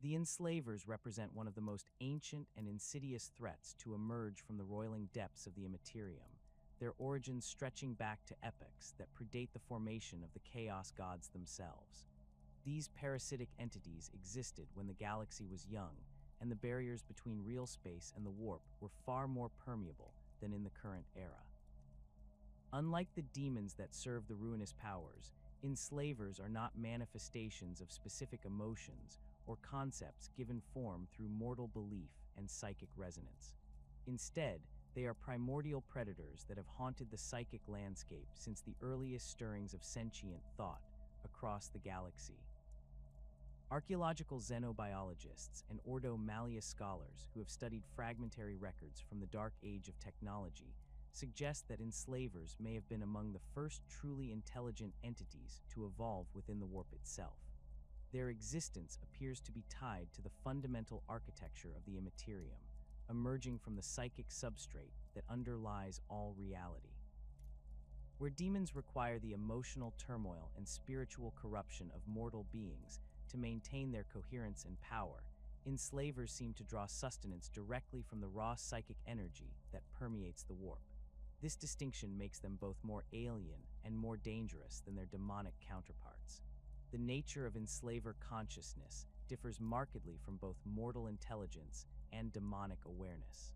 The Enslavers represent one of the most ancient and insidious threats to emerge from the roiling depths of the Immaterium, their origins stretching back to epochs that predate the formation of the Chaos Gods themselves. These parasitic entities existed when the galaxy was young, and the barriers between real space and the warp were far more permeable than in the current era. Unlike the demons that serve the ruinous powers, Enslavers are not manifestations of specific emotions or concepts given form through mortal belief and psychic resonance. Instead, they are primordial predators that have haunted the psychic landscape since the earliest stirrings of sentient thought across the galaxy. Archaeological xenobiologists and Ordo Malleus scholars who have studied fragmentary records from the Dark Age of technology suggest that Enslavers may have been among the first truly intelligent entities to evolve within the warp itself. Their existence appears to be tied to the fundamental architecture of the Immaterium, emerging from the psychic substrate that underlies all reality. Where demons require the emotional turmoil and spiritual corruption of mortal beings to maintain their coherence and power, Enslavers seem to draw sustenance directly from the raw psychic energy that permeates the warp. This distinction makes them both more alien and more dangerous than their demonic counterparts. The nature of Enslaver consciousness differs markedly from both mortal intelligence and demonic awareness.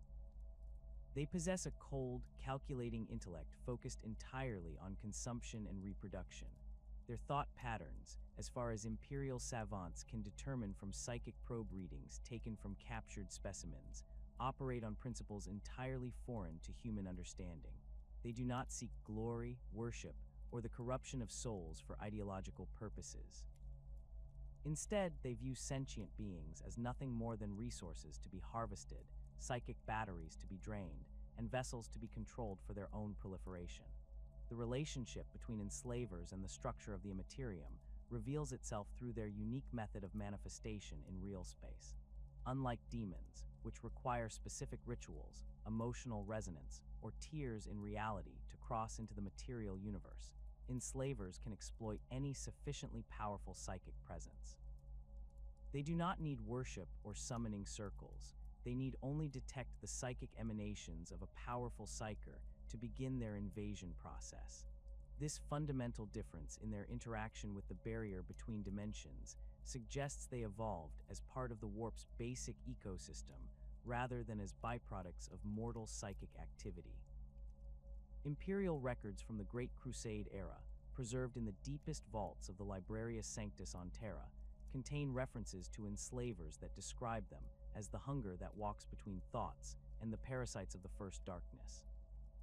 They possess a cold, calculating intellect focused entirely on consumption and reproduction. Their thought patterns, as far as imperial savants can determine from psychic probe readings taken from captured specimens, operate on principles entirely foreign to human understanding. They do not seek glory, worship, or the corruption of souls for ideological purposes. Instead, they view sentient beings as nothing more than resources to be harvested, psychic batteries to be drained, and vessels to be controlled for their own proliferation. The relationship between Enslavers and the structure of the Immaterium reveals itself through their unique method of manifestation in real space. Unlike demons, which require specific rituals, emotional resonance, or tears in reality to cross into the material universe, Enslavers can exploit any sufficiently powerful psychic presence. They do not need worship or summoning circles. They need only detect the psychic emanations of a powerful psyker to begin their invasion process. This fundamental difference in their interaction with the barrier between dimensions suggests they evolved as part of the warp's basic ecosystem rather than as byproducts of mortal psychic activity. Imperial records from the Great Crusade era, preserved in the deepest vaults of the Libraria Sanctus on Terra, contain references to Enslavers that describe them as the hunger that walks between thoughts and the parasites of the first darkness.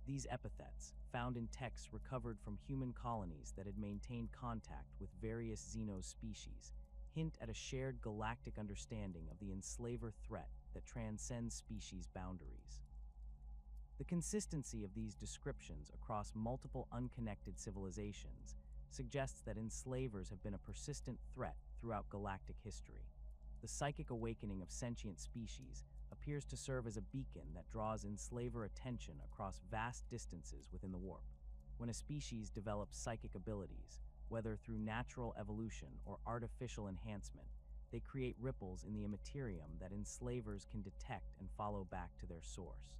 These epithets, found in texts recovered from human colonies that had maintained contact with various Xenos species, hint at a shared galactic understanding of the Enslaver threat that transcends species boundaries. The consistency of these descriptions across multiple unconnected civilizations suggests that Enslavers have been a persistent threat throughout galactic history. The psychic awakening of sentient species appears to serve as a beacon that draws Enslaver attention across vast distances within the warp. When a species develops psychic abilities, whether through natural evolution or artificial enhancement, they create ripples in the Immaterium that Enslavers can detect and follow back to their source.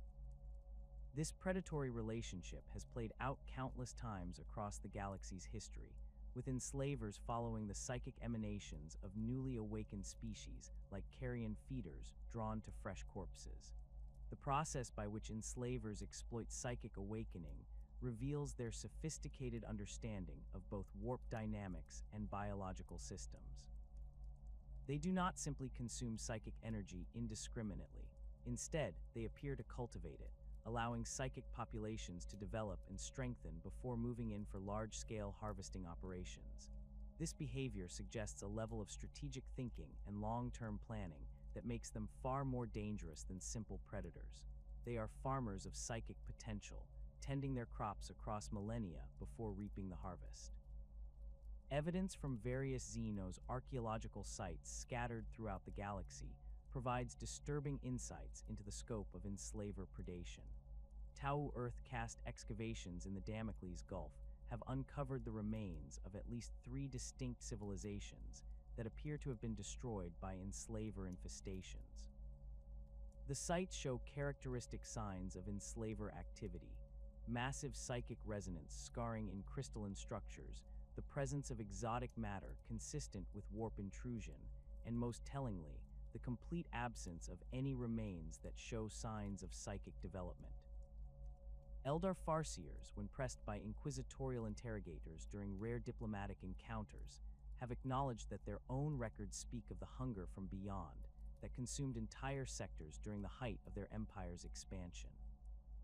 This predatory relationship has played out countless times across the galaxy's history, with Enslavers following the psychic emanations of newly awakened species like carrion feeders drawn to fresh corpses. The process by which Enslavers exploit psychic awakening reveals their sophisticated understanding of both warp dynamics and biological systems. They do not simply consume psychic energy indiscriminately. Instead, they appear to cultivate it, allowing psychic populations to develop and strengthen before moving in for large-scale harvesting operations. This behavior suggests a level of strategic thinking and long-term planning that makes them far more dangerous than simple predators. They are farmers of psychic potential, tending their crops across millennia before reaping the harvest. Evidence from various Xenos archaeological sites scattered throughout the galaxy provides disturbing insights into the scope of Enslaver predation. Tau Earth-cast excavations in the Damocles Gulf have uncovered the remains of at least 3 distinct civilizations, that appear to have been destroyed by Enslaver infestations. The sites show characteristic signs of Enslaver activity: massive psychic resonance scarring in crystalline structures, the presence of exotic matter consistent with warp intrusion, and most tellingly, the complete absence of any remains that show signs of psychic development. Eldar farseers, when pressed by inquisitorial interrogators during rare diplomatic encounters, have acknowledged that their own records speak of the hunger from beyond that consumed entire sectors during the height of their empire's expansion.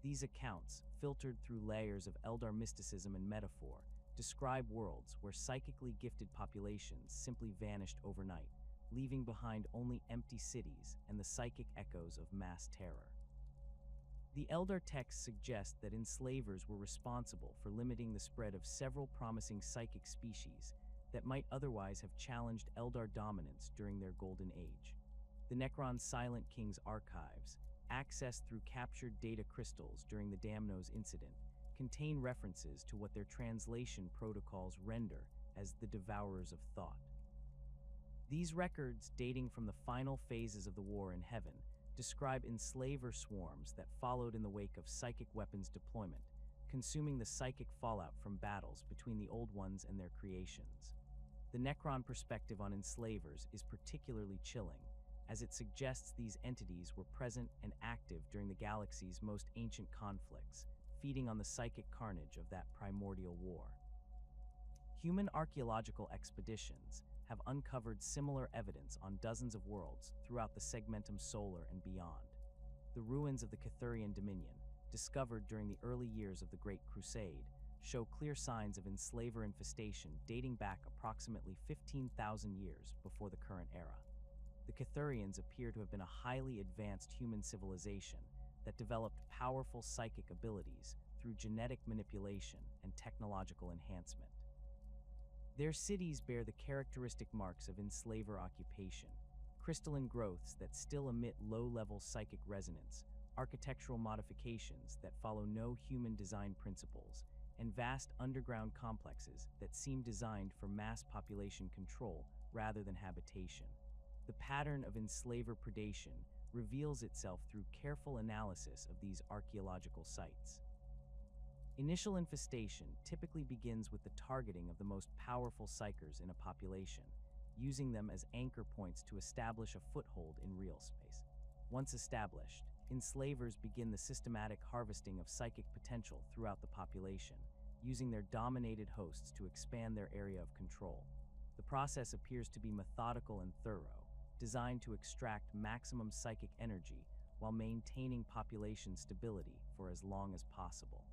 These accounts, filtered through layers of Eldar mysticism and metaphor, describe worlds where psychically gifted populations simply vanished overnight, leaving behind only empty cities and the psychic echoes of mass terror. The Eldar texts suggest that Enslavers were responsible for limiting the spread of several promising psychic species that might otherwise have challenged Eldar dominance during their Golden Age. The Necrons' Silent King's archives, accessed through captured data crystals during the Damnos incident, contain references to what their translation protocols render as the Devourers of Thought. These records, dating from the final phases of the war in Heaven, describe Enslaver swarms that followed in the wake of psychic weapons deployment, consuming the psychic fallout from battles between the Old Ones and their creations. The Necron perspective on Enslavers is particularly chilling, as it suggests these entities were present and active during the galaxy's most ancient conflicts, feeding on the psychic carnage of that primordial war. Human archaeological expeditions have uncovered similar evidence on dozens of worlds throughout the Segmentum Solar and beyond. The ruins of the Cathurian Dominion, discovered during the early years of the Great Crusade, show clear signs of Enslaver infestation dating back approximately 15,000 years before the current era. The Cathurians appear to have been a highly advanced human civilization that developed powerful psychic abilities through genetic manipulation and technological enhancement. Their cities bear the characteristic marks of Enslaver occupation: crystalline growths that still emit low-level psychic resonance, architectural modifications that follow no human design principles, and vast underground complexes that seem designed for mass population control rather than habitation. The pattern of Enslaver predation reveals itself through careful analysis of these archaeological sites. Initial infestation typically begins with the targeting of the most powerful psykers in a population, using them as anchor points to establish a foothold in real space. Once established, Enslavers begin the systematic harvesting of psychic potential throughout the population, using their dominated hosts to expand their area of control. The process appears to be methodical and thorough, designed to extract maximum psychic energy while maintaining population stability for as long as possible.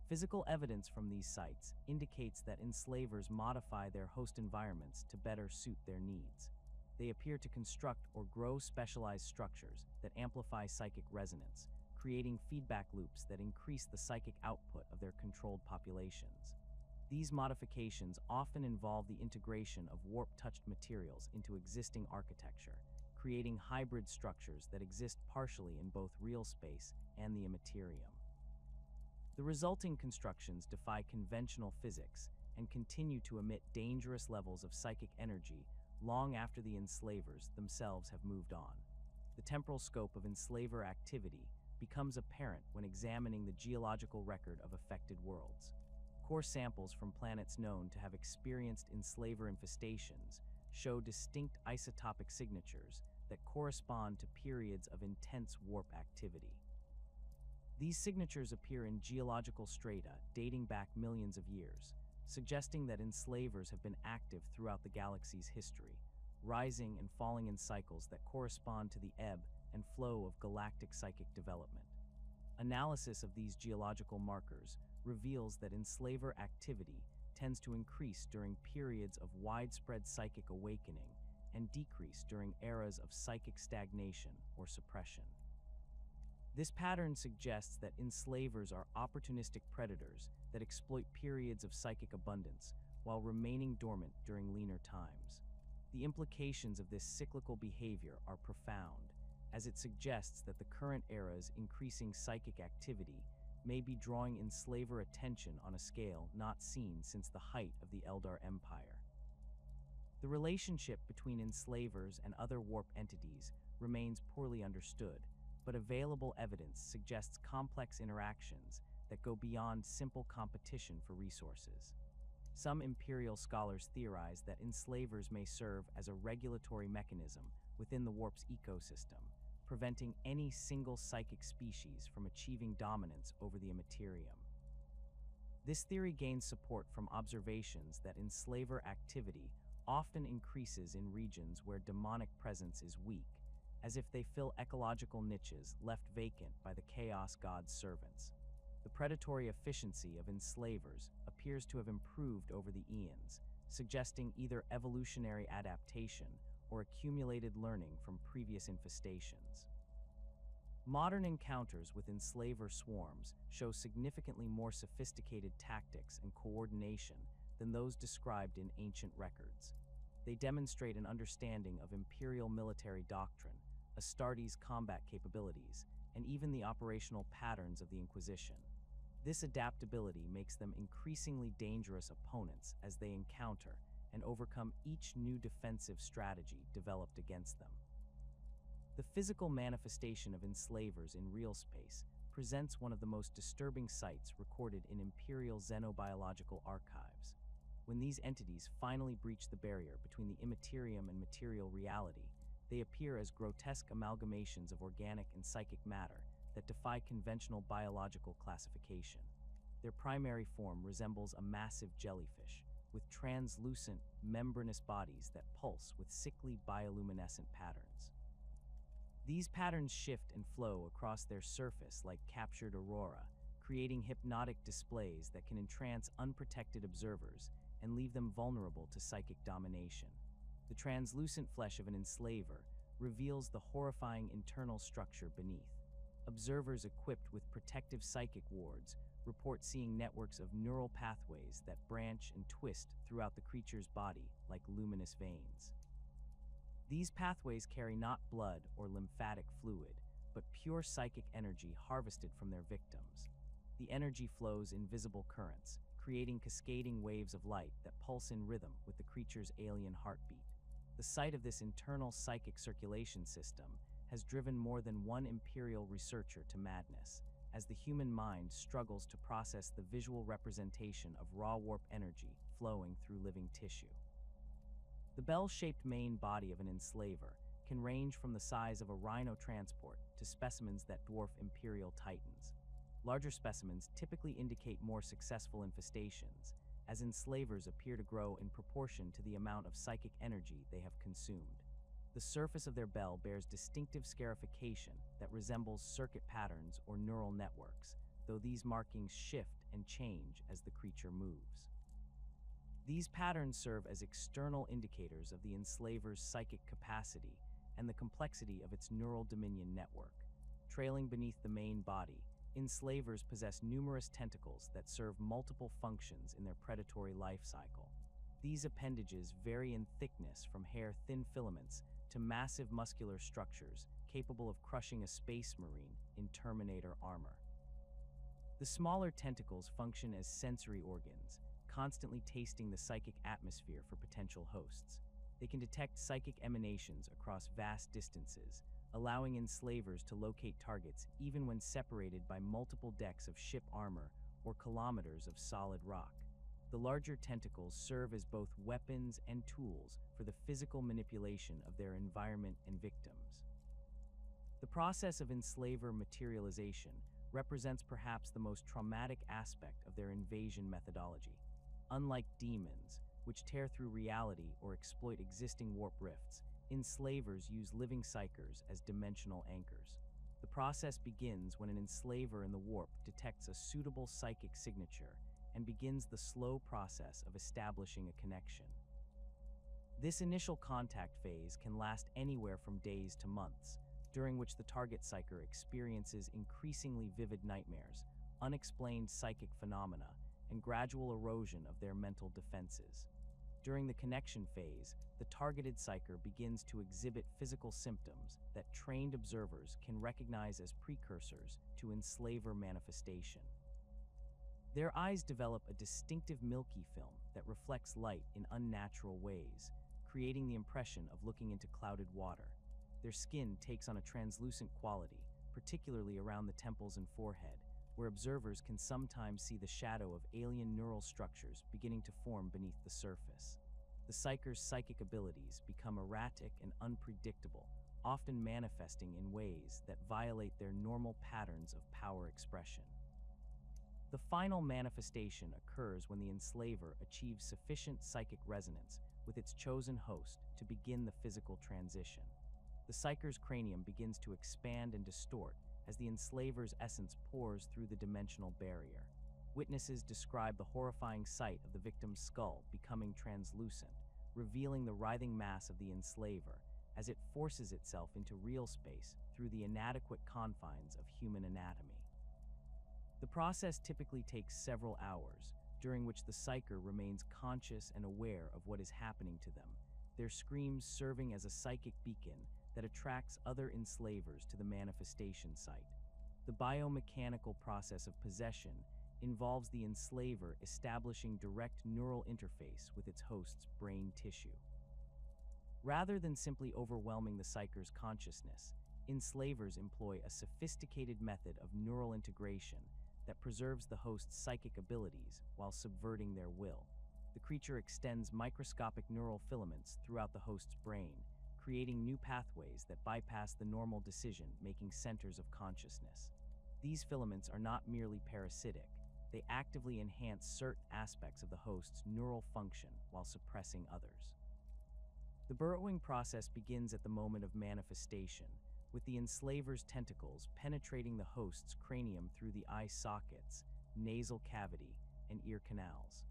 Physical evidence from these sites indicates that Enslavers modify their host environments to better suit their needs. They appear to construct or grow specialized structures that amplify psychic resonance, creating feedback loops that increase the psychic output of their controlled populations. These modifications often involve the integration of warp-touched materials into existing architecture, creating hybrid structures that exist partially in both real space and the Immaterium. The resulting constructions defy conventional physics and continue to emit dangerous levels of psychic energy long after the Enslavers themselves have moved on. The temporal scope of Enslaver activity becomes apparent when examining the geological record of affected worlds. Core samples from planets known to have experienced Enslaver infestations show distinct isotopic signatures that correspond to periods of intense warp activity. These signatures appear in geological strata dating back millions of years, suggesting that Enslavers have been active throughout the galaxy's history, rising and falling in cycles that correspond to the ebb and flow of galactic psychic development. Analysis of these geological markers reveals that Enslaver activity tends to increase during periods of widespread psychic awakening and decrease during eras of psychic stagnation or suppression. This pattern suggests that Enslavers are opportunistic predators that exploit periods of psychic abundance while remaining dormant during leaner times. The implications of this cyclical behavior are profound, as it suggests that the current era's increasing psychic activity may be drawing Enslaver attention on a scale not seen since the height of the Eldar Empire. The relationship between enslavers and other warp entities remains poorly understood, but available evidence suggests complex interactions that go beyond simple competition for resources. Some Imperial scholars theorize that enslavers may serve as a regulatory mechanism within the warp's ecosystem, preventing any single psychic species from achieving dominance over the Immaterium. This theory gains support from observations that enslaver activity often increases in regions where demonic presence is weak, as if they fill ecological niches left vacant by the Chaos God's servants. The predatory efficiency of enslavers appears to have improved over the eons, suggesting either evolutionary adaptation or accumulated learning from previous infestations. Modern encounters with enslaver swarms show significantly more sophisticated tactics and coordination than those described in ancient records. They demonstrate an understanding of Imperial military doctrine, Astartes' combat capabilities, and even the operational patterns of the Inquisition. This adaptability makes them increasingly dangerous opponents as they encounter and overcome each new defensive strategy developed against them. The physical manifestation of enslavers in real space presents one of the most disturbing sights recorded in Imperial xenobiological archives. When these entities finally breach the barrier between the Immaterium and material reality, they appear as grotesque amalgamations of organic and psychic matter that defy conventional biological classification. Their primary form resembles a massive jellyfish, with translucent, membranous bodies that pulse with sickly bioluminescent patterns. These patterns shift and flow across their surface like captured aurora, creating hypnotic displays that can entrance unprotected observers and leave them vulnerable to psychic domination. The translucent flesh of an enslaver reveals the horrifying internal structure beneath. Observers equipped with protective psychic wards report seeing networks of neural pathways that branch and twist throughout the creature's body like luminous veins. These pathways carry not blood or lymphatic fluid, but pure psychic energy harvested from their victims. The energy flows in visible currents, creating cascading waves of light that pulse in rhythm with the creature's alien heartbeat. The sight of this internal psychic circulation system has driven more than one Imperial researcher to madness, as the human mind struggles to process the visual representation of raw warp energy flowing through living tissue. The bell-shaped main body of an enslaver can range from the size of a rhino transport to specimens that dwarf Imperial titans. Larger specimens typically indicate more successful infestations, as enslavers appear to grow in proportion to the amount of psychic energy they have consumed. The surface of their bell bears distinctive scarification that resembles circuit patterns or neural networks, though these markings shift and change as the creature moves. These patterns serve as external indicators of the enslaver's psychic capacity and the complexity of its neural dominion network. Trailing beneath the main body, enslavers possess numerous tentacles that serve multiple functions in their predatory life cycle. These appendages vary in thickness from hair-thin filaments to massive muscular structures capable of crushing a space marine in Terminator armor. The smaller tentacles function as sensory organs, constantly tasting the psychic atmosphere for potential hosts. They can detect psychic emanations across vast distances, allowing enslavers to locate targets even when separated by multiple decks of ship armor or kilometers of solid rock. The larger tentacles serve as both weapons and tools for the physical manipulation of their environment and victims. The process of enslaver materialization represents perhaps the most traumatic aspect of their invasion methodology. Unlike demons, which tear through reality or exploit existing warp rifts, enslavers use living psykers as dimensional anchors. The process begins when an enslaver in the warp detects a suitable psychic signature and begins the slow process of establishing a connection. This initial contact phase can last anywhere from days to months, during which the target psyker experiences increasingly vivid nightmares, unexplained psychic phenomena, and gradual erosion of their mental defenses. During the connection phase, the targeted psyker begins to exhibit physical symptoms that trained observers can recognize as precursors to enslaver manifestation. Their eyes develop a distinctive milky film that reflects light in unnatural ways, creating the impression of looking into clouded water. Their skin takes on a translucent quality, particularly around the temples and forehead, where observers can sometimes see the shadow of alien neural structures beginning to form beneath the surface. The psyker's psychic abilities become erratic and unpredictable, often manifesting in ways that violate their normal patterns of power expression. The final manifestation occurs when the Enslaver achieves sufficient psychic resonance with its chosen host to begin the physical transition. The psyker's cranium begins to expand and distort as the Enslaver's essence pours through the dimensional barrier. Witnesses describe the horrifying sight of the victim's skull becoming translucent, revealing the writhing mass of the Enslaver as it forces itself into real space through the inadequate confines of human anatomy. The process typically takes several hours, during which the psyker remains conscious and aware of what is happening to them, their screams serving as a psychic beacon that attracts other Enslavers to the manifestation site. The biomechanical process of possession involves the Enslaver establishing direct neural interface with its host's brain tissue. Rather than simply overwhelming the psyker's consciousness, Enslavers employ a sophisticated method of neural integration that preserves the host's psychic abilities while subverting their will. The creature extends microscopic neural filaments throughout the host's brain, creating new pathways that bypass the normal decision-making centers of consciousness. These filaments are not merely parasitic, they actively enhance certain aspects of the host's neural function while suppressing others. The burrowing process begins at the moment of manifestation, with the Enslaver's tentacles penetrating the host's cranium through the eye sockets, nasal cavity, and ear canals.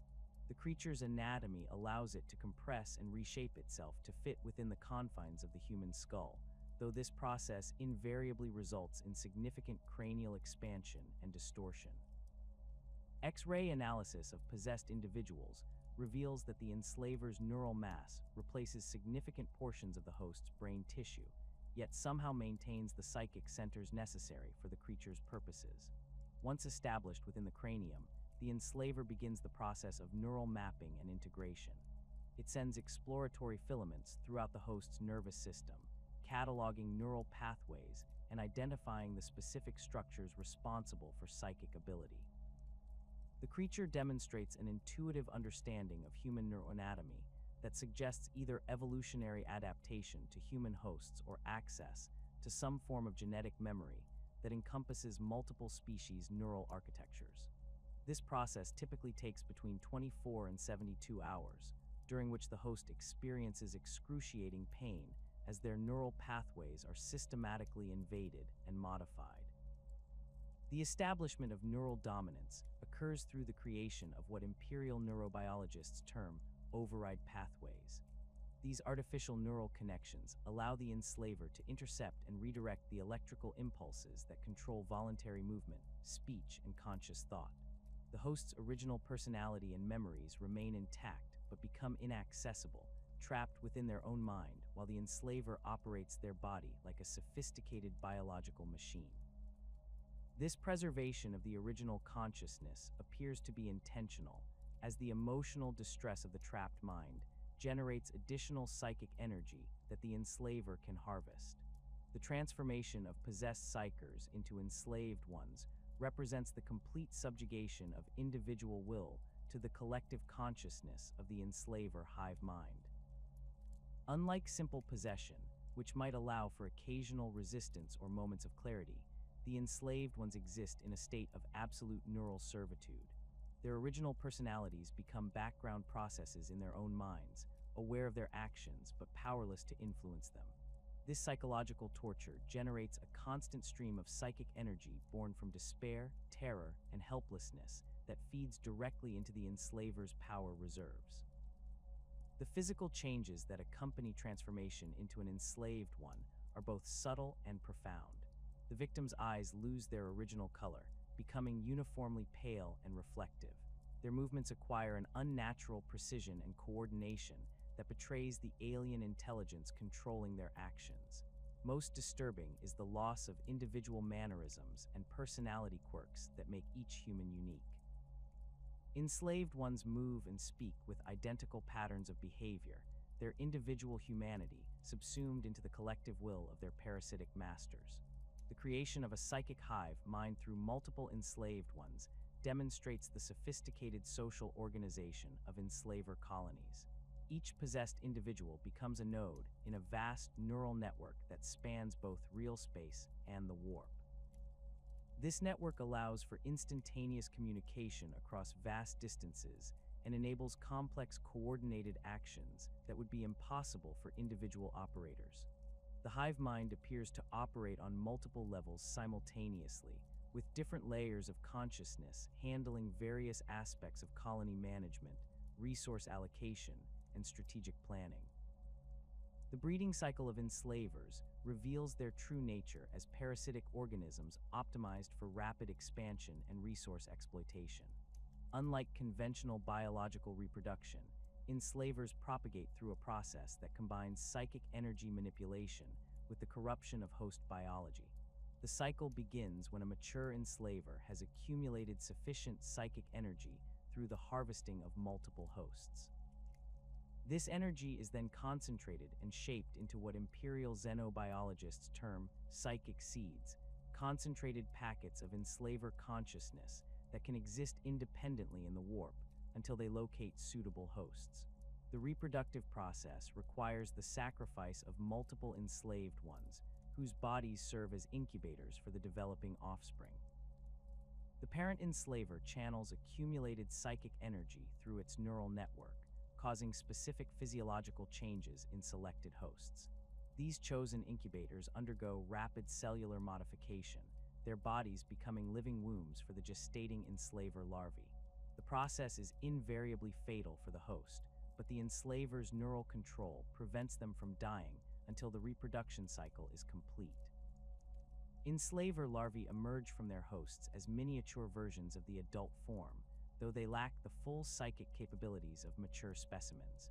The creature's anatomy allows it to compress and reshape itself to fit within the confines of the human skull, though this process invariably results in significant cranial expansion and distortion. X-ray analysis of possessed individuals reveals that the Enslaver's neural mass replaces significant portions of the host's brain tissue, yet somehow maintains the psychic centers necessary for the creature's purposes. Once established within the cranium, the Enslaver begins the process of neural mapping and integration. It sends exploratory filaments throughout the host's nervous system, cataloging neural pathways and identifying the specific structures responsible for psychic ability. The creature demonstrates an intuitive understanding of human neuroanatomy that suggests either evolutionary adaptation to human hosts or access to some form of genetic memory that encompasses multiple species' neural architectures. This process typically takes between 24 and 72 hours, during which the host experiences excruciating pain as their neural pathways are systematically invaded and modified. The establishment of neural dominance occurs through the creation of what imperial neurobiologists term override pathways. These artificial neural connections allow the Enslaver to intercept and redirect the electrical impulses that control voluntary movement, speech, and conscious thought. The host's original personality and memories remain intact but become inaccessible, trapped within their own mind, while the Enslaver operates their body like a sophisticated biological machine. This preservation of the original consciousness appears to be intentional, as the emotional distress of the trapped mind generates additional psychic energy that the Enslaver can harvest. The transformation of possessed psykers into enslaved ones represents the complete subjugation of individual will to the collective consciousness of the Enslaver hive mind. Unlike simple possession, which might allow for occasional resistance or moments of clarity, the enslaved ones exist in a state of absolute neural servitude. Their original personalities become background processes in their own minds, aware of their actions but powerless to influence them. This psychological torture generates a constant stream of psychic energy born from despair, terror, and helplessness that feeds directly into the Enslaver's power reserves. The physical changes that accompany transformation into an enslaved one are both subtle and profound. The victim's eyes lose their original color, becoming uniformly pale and reflective. Their movements acquire an unnatural precision and coordination that betrays the alien intelligence controlling their actions. Most disturbing is the loss of individual mannerisms and personality quirks that make each human unique. Enslaved ones move and speak with identical patterns of behavior, their individual humanity subsumed into the collective will of their parasitic masters. The creation of a psychic hive mined through multiple enslaved ones demonstrates the sophisticated social organization of enslaver colonies. Each possessed individual becomes a node in a vast neural network that spans both real space and the warp. This network allows for instantaneous communication across vast distances and enables complex coordinated actions that would be impossible for individual operators. The hive mind appears to operate on multiple levels simultaneously, with different layers of consciousness handling various aspects of colony management, resource allocation, and strategic planning. The breeding cycle of enslavers reveals their true nature as parasitic organisms optimized for rapid expansion and resource exploitation. Unlike conventional biological reproduction, enslavers propagate through a process that combines psychic energy manipulation with the corruption of host biology. The cycle begins when a mature enslaver has accumulated sufficient psychic energy through the harvesting of multiple hosts. This energy is then concentrated and shaped into what imperial xenobiologists term psychic seeds, concentrated packets of enslaver consciousness that can exist independently in the warp until they locate suitable hosts. The reproductive process requires the sacrifice of multiple enslaved ones, whose bodies serve as incubators for the developing offspring. The parent enslaver channels accumulated psychic energy through its neural network, causing specific physiological changes in selected hosts. These chosen incubators undergo rapid cellular modification, their bodies becoming living wombs for the gestating enslaver larvae. The process is invariably fatal for the host, but the enslaver's neural control prevents them from dying until the reproduction cycle is complete. Enslaver larvae emerge from their hosts as miniature versions of the adult form, though they lack the full psychic capabilities of mature specimens.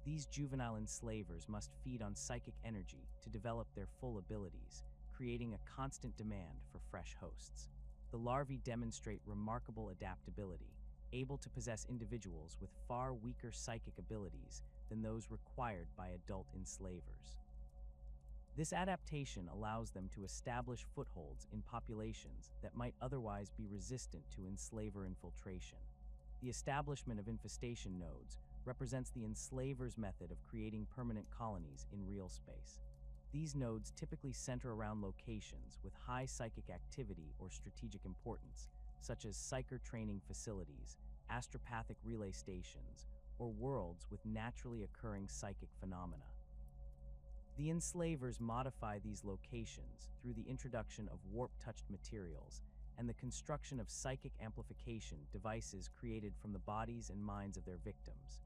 These juvenile enslavers must feed on psychic energy to develop their full abilities, creating a constant demand for fresh hosts. The larvae demonstrate remarkable adaptability, able to possess individuals with far weaker psychic abilities than those required by adult enslavers. This adaptation allows them to establish footholds in populations that might otherwise be resistant to enslaver infiltration. The establishment of infestation nodes represents the enslaver's method of creating permanent colonies in real space. These nodes typically center around locations with high psychic activity or strategic importance, such as psyker training facilities, astropathic relay stations, or worlds with naturally occurring psychic phenomena. The enslavers modify these locations through the introduction of warp-touched materials and the construction of psychic amplification devices created from the bodies and minds of their victims.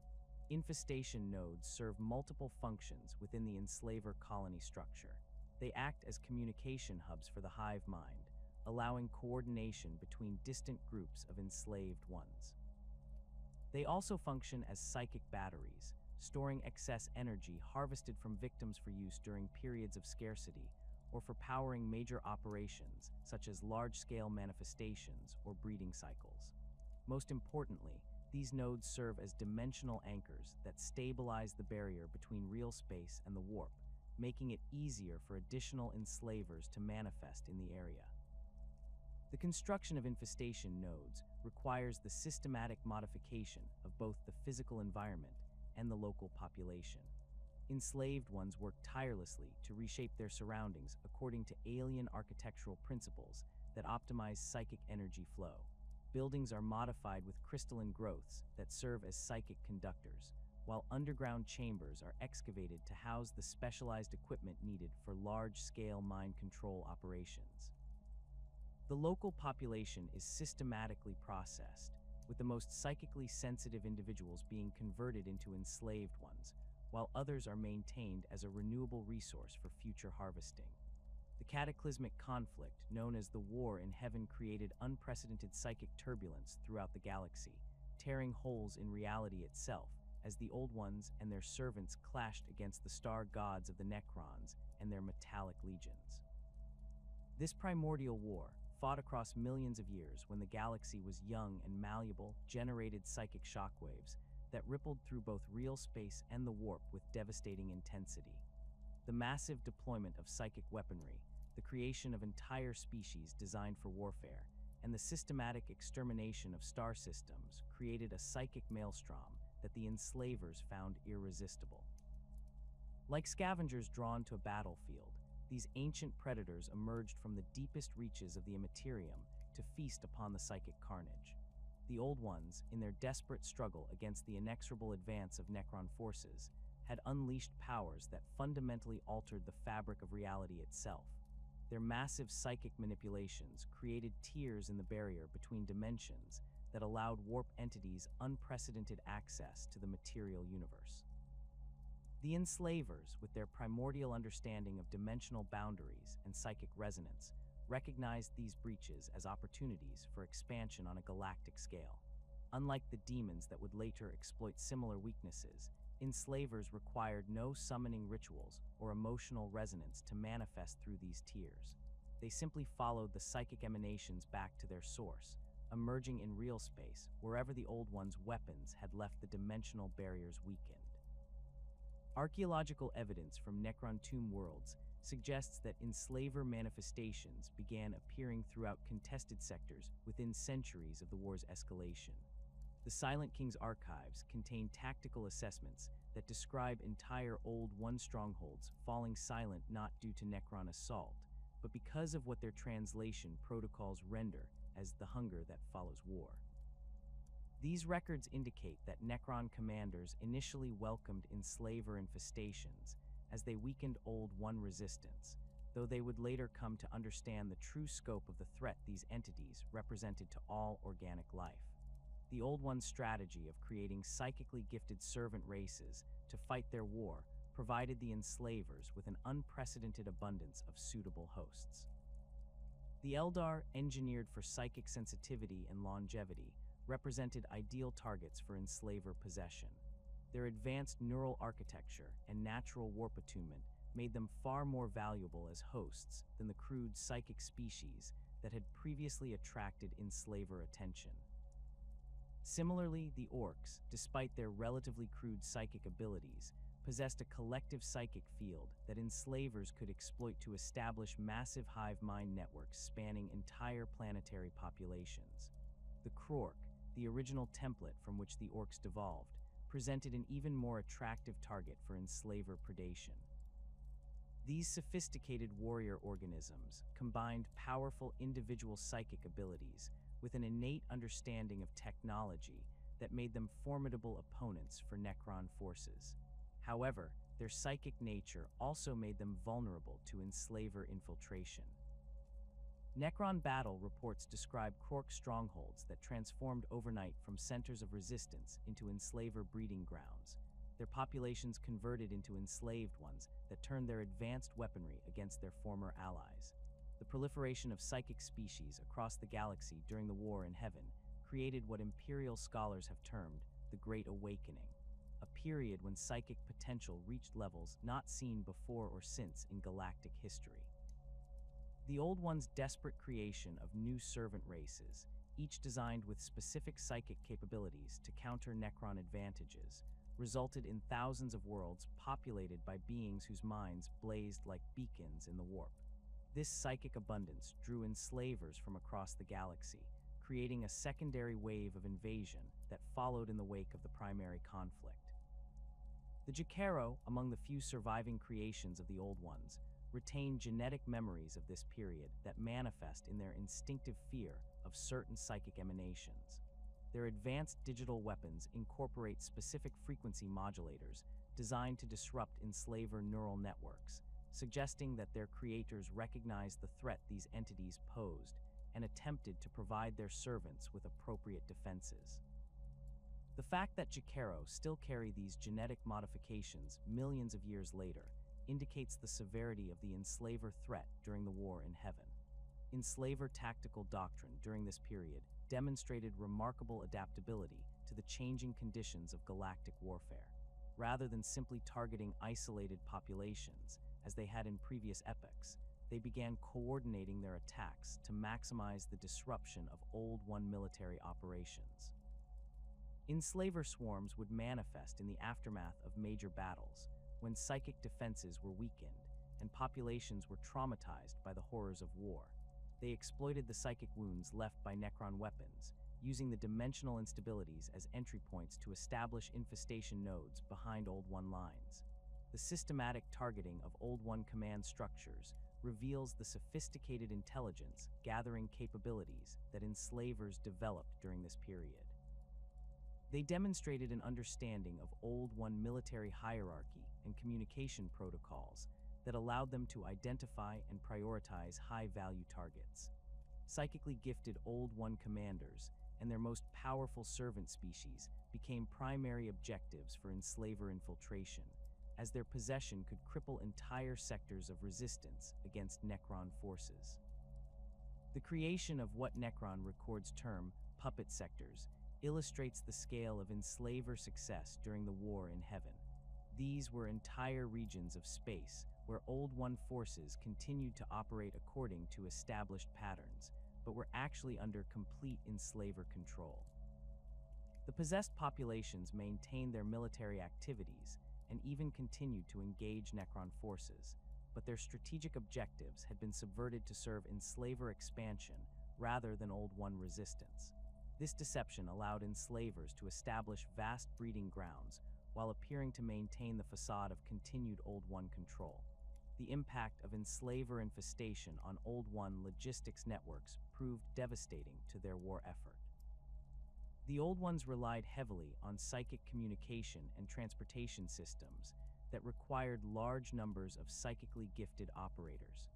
Infestation nodes serve multiple functions within the enslaver colony structure. They act as communication hubs for the hive mind, allowing coordination between distant groups of enslaved ones. They also function as psychic batteries, storing excess energy harvested from victims for use during periods of scarcity or for powering major operations such as large-scale manifestations or breeding cycles. Most importantly, these nodes serve as dimensional anchors that stabilize the barrier between real space and the warp, making it easier for additional enslavers to manifest in the area. The construction of infestation nodes requires the systematic modification of both the physical environment and the local population. Enslaved ones work tirelessly to reshape their surroundings according to alien architectural principles that optimize psychic energy flow. Buildings are modified with crystalline growths that serve as psychic conductors, while underground chambers are excavated to house the specialized equipment needed for large-scale mind control operations. The local population is systematically processed, with the most psychically sensitive individuals being converted into enslaved ones, while others are maintained as a renewable resource for future harvesting. The cataclysmic conflict, known as the War in Heaven, created unprecedented psychic turbulence throughout the galaxy, tearing holes in reality itself as the Old Ones and their servants clashed against the star gods of the Necrons and their metallic legions. This primordial war, fought across millions of years when the galaxy was young and malleable, generated psychic shockwaves that rippled through both real space and the warp with devastating intensity. The massive deployment of psychic weaponry, the creation of entire species designed for warfare, and the systematic extermination of star systems created a psychic maelstrom that the Enslavers found irresistible. Like scavengers drawn to a battlefield, these ancient predators emerged from the deepest reaches of the Immaterium to feast upon the psychic carnage. The Old Ones, in their desperate struggle against the inexorable advance of Necron forces, had unleashed powers that fundamentally altered the fabric of reality itself. Their massive psychic manipulations created tiers in the barrier between dimensions that allowed warp entities unprecedented access to the material universe. The Enslavers, with their primordial understanding of dimensional boundaries and psychic resonance, recognized these breaches as opportunities for expansion on a galactic scale. Unlike the demons that would later exploit similar weaknesses, Enslavers required no summoning rituals or emotional resonance to manifest through these tiers. They simply followed the psychic emanations back to their source, emerging in real space wherever the Old Ones' weapons had left the dimensional barriers weakened. Archaeological evidence from Necron tomb worlds suggests that Enslaver manifestations began appearing throughout contested sectors within centuries of the war's escalation. The Silent King's archives contain tactical assessments that describe entire Old One strongholds falling silent not due to Necron assault, but because of what their translation protocols render as the hunger that follows war. These records indicate that Necron commanders initially welcomed Enslaver infestations as they weakened Old One resistance, though they would later come to understand the true scope of the threat these entities represented to all organic life. The Old One's strategy of creating psychically gifted servant races to fight their war provided the Enslavers with an unprecedented abundance of suitable hosts. The Eldar, engineered for psychic sensitivity and longevity, represented ideal targets for Enslaver possession. Their advanced neural architecture and natural warp attunement made them far more valuable as hosts than the crude psychic species that had previously attracted Enslaver attention. Similarly, the Orcs, despite their relatively crude psychic abilities, possessed a collective psychic field that Enslavers could exploit to establish massive hive mind networks spanning entire planetary populations. The Krork, the original template from which the Orcs devolved, presented an even more attractive target for Enslaver predation. These sophisticated warrior organisms combined powerful individual psychic abilities with an innate understanding of technology that made them formidable opponents for Necron forces. However, their psychic nature also made them vulnerable to Enslaver infiltration. Necron battle reports describe Krork strongholds that transformed overnight from centers of resistance into Enslaver breeding grounds, their populations converted into enslaved ones that turned their advanced weaponry against their former allies. The proliferation of psychic species across the galaxy during the War in Heaven created what Imperial scholars have termed the Great Awakening, a period when psychic potential reached levels not seen before or since in galactic history. The Old One's desperate creation of new servant races, each designed with specific psychic capabilities to counter Necron advantages, resulted in thousands of worlds populated by beings whose minds blazed like beacons in the warp. This psychic abundance drew Enslavers from across the galaxy, creating a secondary wave of invasion that followed in the wake of the primary conflict. The Jakaro, among the few surviving creations of the Old Ones, retain genetic memories of this period that manifest in their instinctive fear of certain psychic emanations. Their advanced digital weapons incorporate specific frequency modulators designed to disrupt Enslaver neural networks, suggesting that their creators recognized the threat these entities posed and attempted to provide their servants with appropriate defenses. The fact that Jakaro still carry these genetic modifications millions of years later indicates the severity of the Enslaver threat during the War in Heaven. Enslaver tactical doctrine during this period demonstrated remarkable adaptability to the changing conditions of galactic warfare. Rather than simply targeting isolated populations, as they had in previous epochs, they began coordinating their attacks to maximize the disruption of Old One military operations. Enslaver swarms would manifest in the aftermath of major battles, when psychic defenses were weakened and populations were traumatized by the horrors of war. They exploited the psychic wounds left by Necron weapons, using the dimensional instabilities as entry points to establish infestation nodes behind Old One lines. The systematic targeting of Old One command structures reveals the sophisticated intelligence gathering capabilities that Enslavers developed during this period. They demonstrated an understanding of Old One military hierarchy and communication protocols that allowed them to identify and prioritize high-value targets. Psychically gifted Old One commanders and their most powerful servant species became primary objectives for Enslaver infiltration, as their possession could cripple entire sectors of resistance against Necron forces. The creation of what Necron records term puppet sectors illustrates the scale of Enslaver success during the War in Heaven. These were entire regions of space where Old One forces continued to operate according to established patterns, but were actually under complete Enslaver control. The possessed populations maintained their military activities and even continued to engage Necron forces, but their strategic objectives had been subverted to serve Enslaver expansion rather than Old One resistance. This deception allowed Enslavers to establish vast breeding grounds while appearing to maintain the facade of continued Old One control. The impact of Enslaver infestation on Old One logistics networks proved devastating to their war effort. The Old Ones relied heavily on psychic communication and transportation systems that required large numbers of psychically gifted operators.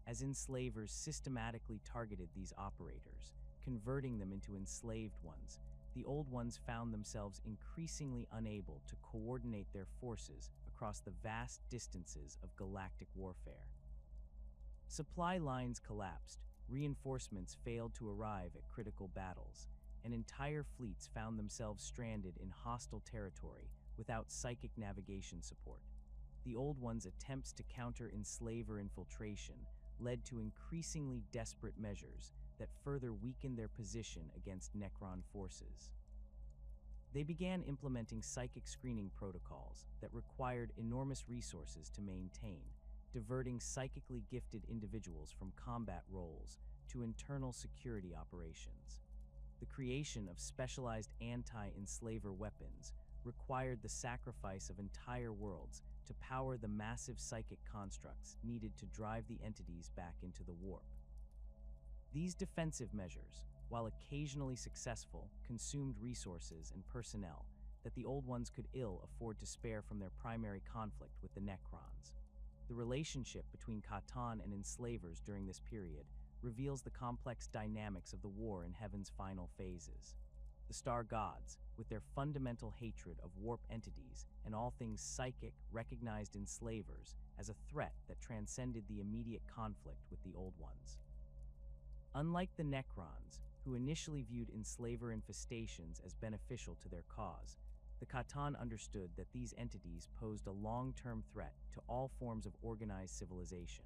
As Enslavers systematically targeted these operators, converting them into enslaved ones, the Old Ones found themselves increasingly unable to coordinate their forces across the vast distances of galactic warfare. Supply lines collapsed, reinforcements failed to arrive at critical battles, and entire fleets found themselves stranded in hostile territory without psychic navigation support. The Old Ones' attempts to counter Enslaver infiltration led to increasingly desperate measures that further weakened their position against Necron forces. They began implementing psychic screening protocols that required enormous resources to maintain, diverting psychically gifted individuals from combat roles to internal security operations. The creation of specialized anti-Enslaver weapons required the sacrifice of entire worlds to power the massive psychic constructs needed to drive the entities back into the warp. These defensive measures, while occasionally successful, consumed resources and personnel that the Old Ones could ill afford to spare from their primary conflict with the Necrons. The relationship between Catan and Enslavers during this period reveals the complex dynamics of the war in Heaven's final phases. The Star Gods, with their fundamental hatred of warp entities and all things psychic, recognized Enslavers as a threat that transcended the immediate conflict with the Old Ones. Unlike the Necrons, who initially viewed Enslaver infestations as beneficial to their cause, the Catan understood that these entities posed a long-term threat to all forms of organized civilization.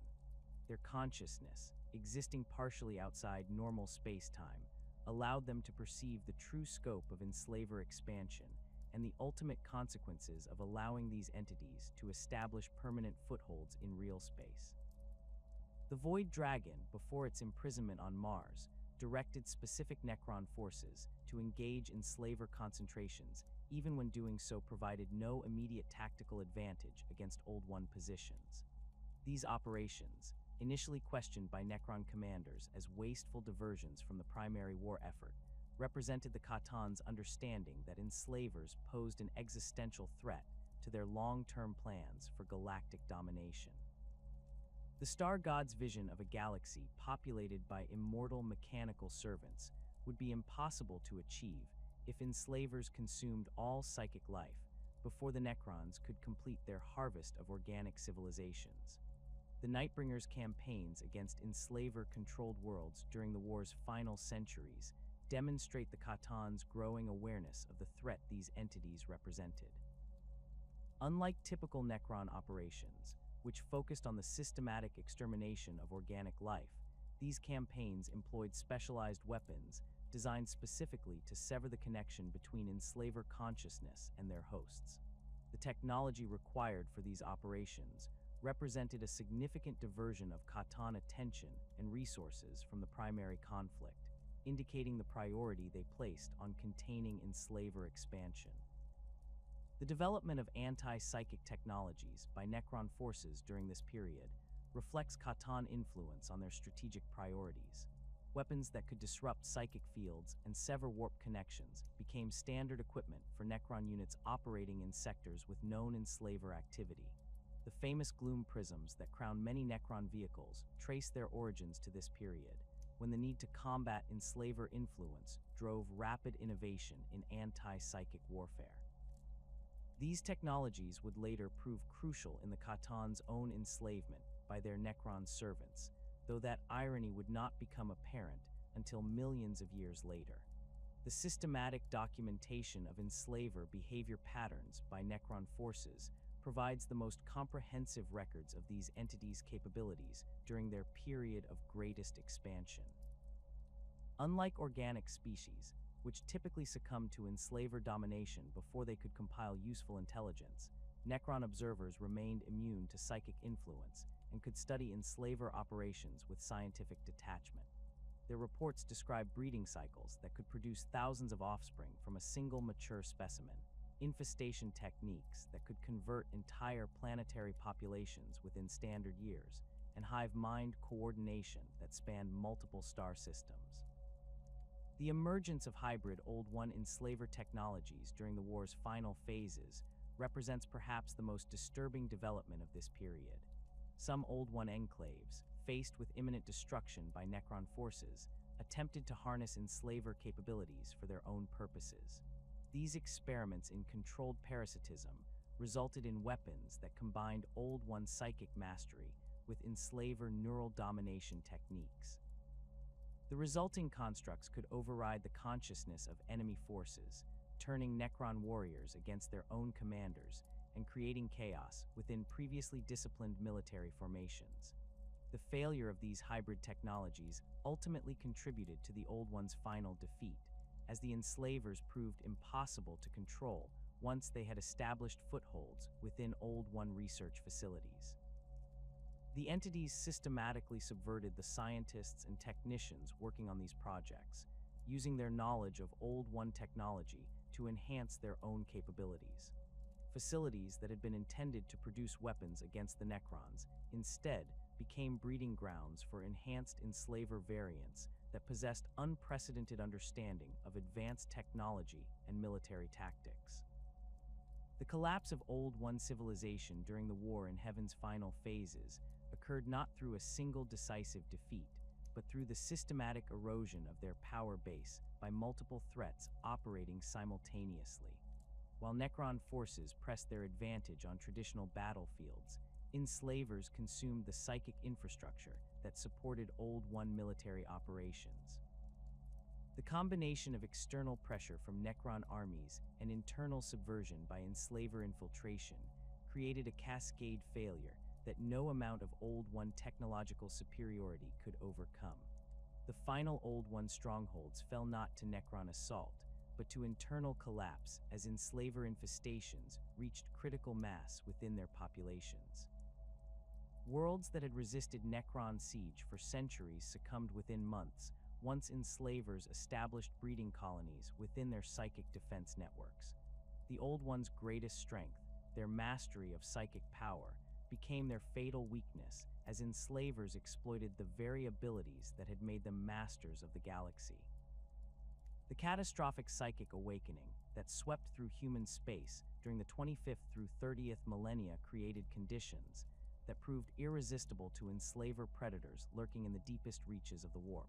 Their consciousness, existing partially outside normal space-time, allowed them to perceive the true scope of Enslaver expansion and the ultimate consequences of allowing these entities to establish permanent footholds in real space. The Void Dragon, before its imprisonment on Mars, directed specific Necron forces to engage Enslaver concentrations, even when doing so provided no immediate tactical advantage against Old One positions. These operations, initially questioned by Necron commanders as wasteful diversions from the primary war effort, represented the Catan's understanding that Enslavers posed an existential threat to their long-term plans for galactic domination. The Star God's vision of a galaxy populated by immortal mechanical servants would be impossible to achieve if Enslavers consumed all psychic life before the Necrons could complete their harvest of organic civilizations. The Nightbringers' campaigns against Enslaver-controlled worlds during the war's final centuries demonstrate the Catan's growing awareness of the threat these entities represented. Unlike typical Necron operations, which focused on the systematic extermination of organic life, these campaigns employed specialized weapons designed specifically to sever the connection between enslaver consciousness and their hosts. The technology required for these operations represented a significant diversion of Catan attention and resources from the primary conflict, indicating the priority they placed on containing enslaver expansion. The development of anti-psychic technologies by Necron forces during this period reflects Catan influence on their strategic priorities. Weapons that could disrupt psychic fields and sever warp connections became standard equipment for Necron units operating in sectors with known enslaver activity. The famous gloom prisms that crown many Necron vehicles trace their origins to this period, when the need to combat enslaver influence drove rapid innovation in anti-psychic warfare. These technologies would later prove crucial in the Catan's own enslavement by their Necron servants, though that irony would not become apparent until millions of years later. The systematic documentation of enslaver behavior patterns by Necron forces provides the most comprehensive records of these entities' capabilities during their period of greatest expansion. Unlike organic species, which typically succumb to enslaver domination before they could compile useful intelligence, Necron observers remained immune to psychic influence and could study enslaver operations with scientific detachment. Their reports describe breeding cycles that could produce thousands of offspring from a single mature specimen, infestation techniques that could convert entire planetary populations within standard years, and hive mind coordination that spanned multiple star systems. The emergence of hybrid Old One enslaver technologies during the war's final phases represents perhaps the most disturbing development of this period. Some Old One enclaves, faced with imminent destruction by Necron forces, attempted to harness enslaver capabilities for their own purposes. These experiments in controlled parasitism resulted in weapons that combined Old One psychic mastery with enslaver neural domination techniques. The resulting constructs could override the consciousness of enemy forces, turning Necron warriors against their own commanders and creating chaos within previously disciplined military formations. The failure of these hybrid technologies ultimately contributed to the Old One's final defeat, as the Enslavers proved impossible to control once they had established footholds within Old One research facilities. The entities systematically subverted the scientists and technicians working on these projects, using their knowledge of Old One technology to enhance their own capabilities. Facilities that had been intended to produce weapons against the Necrons instead became breeding grounds for enhanced enslaver variants that possessed unprecedented understanding of advanced technology and military tactics. The collapse of Old One civilization during the war in Heaven's final phases occurred not through a single decisive defeat, but through the systematic erosion of their power base by multiple threats operating simultaneously. While Necron forces pressed their advantage on traditional battlefields, Enslavers consumed the psychic infrastructure that supported Old One military operations. The combination of external pressure from Necron armies and internal subversion by Enslaver infiltration created a cascade failure that no amount of Old One technological superiority could overcome. The final Old One strongholds fell not to Necron assault, but to internal collapse as Enslaver infestations reached critical mass within their populations. Worlds that had resisted Necron siege for centuries succumbed within months, once Enslavers established breeding colonies within their psychic defense networks. The Old One's greatest strength, their mastery of psychic power, became their fatal weakness as Enslavers exploited the very abilities that had made them masters of the galaxy. The catastrophic psychic awakening that swept through human space during the 25th through 30th millennia created conditions that proved irresistible to enslaver predators lurking in the deepest reaches of the warp.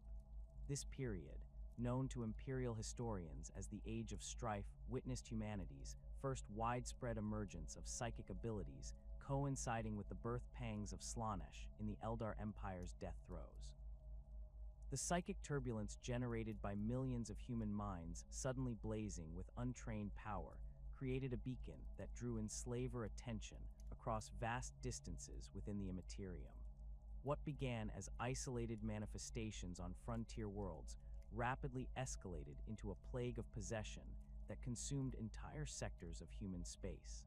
This period, known to imperial historians as the Age of Strife, witnessed humanity's first widespread emergence of psychic abilities, coinciding with the birth pangs of Slaanesh in the Eldar Empire's death throes. The psychic turbulence generated by millions of human minds suddenly blazing with untrained power created a beacon that drew enslaver attention across vast distances within the Immaterium. What began as isolated manifestations on frontier worlds rapidly escalated into a plague of possession that consumed entire sectors of human space.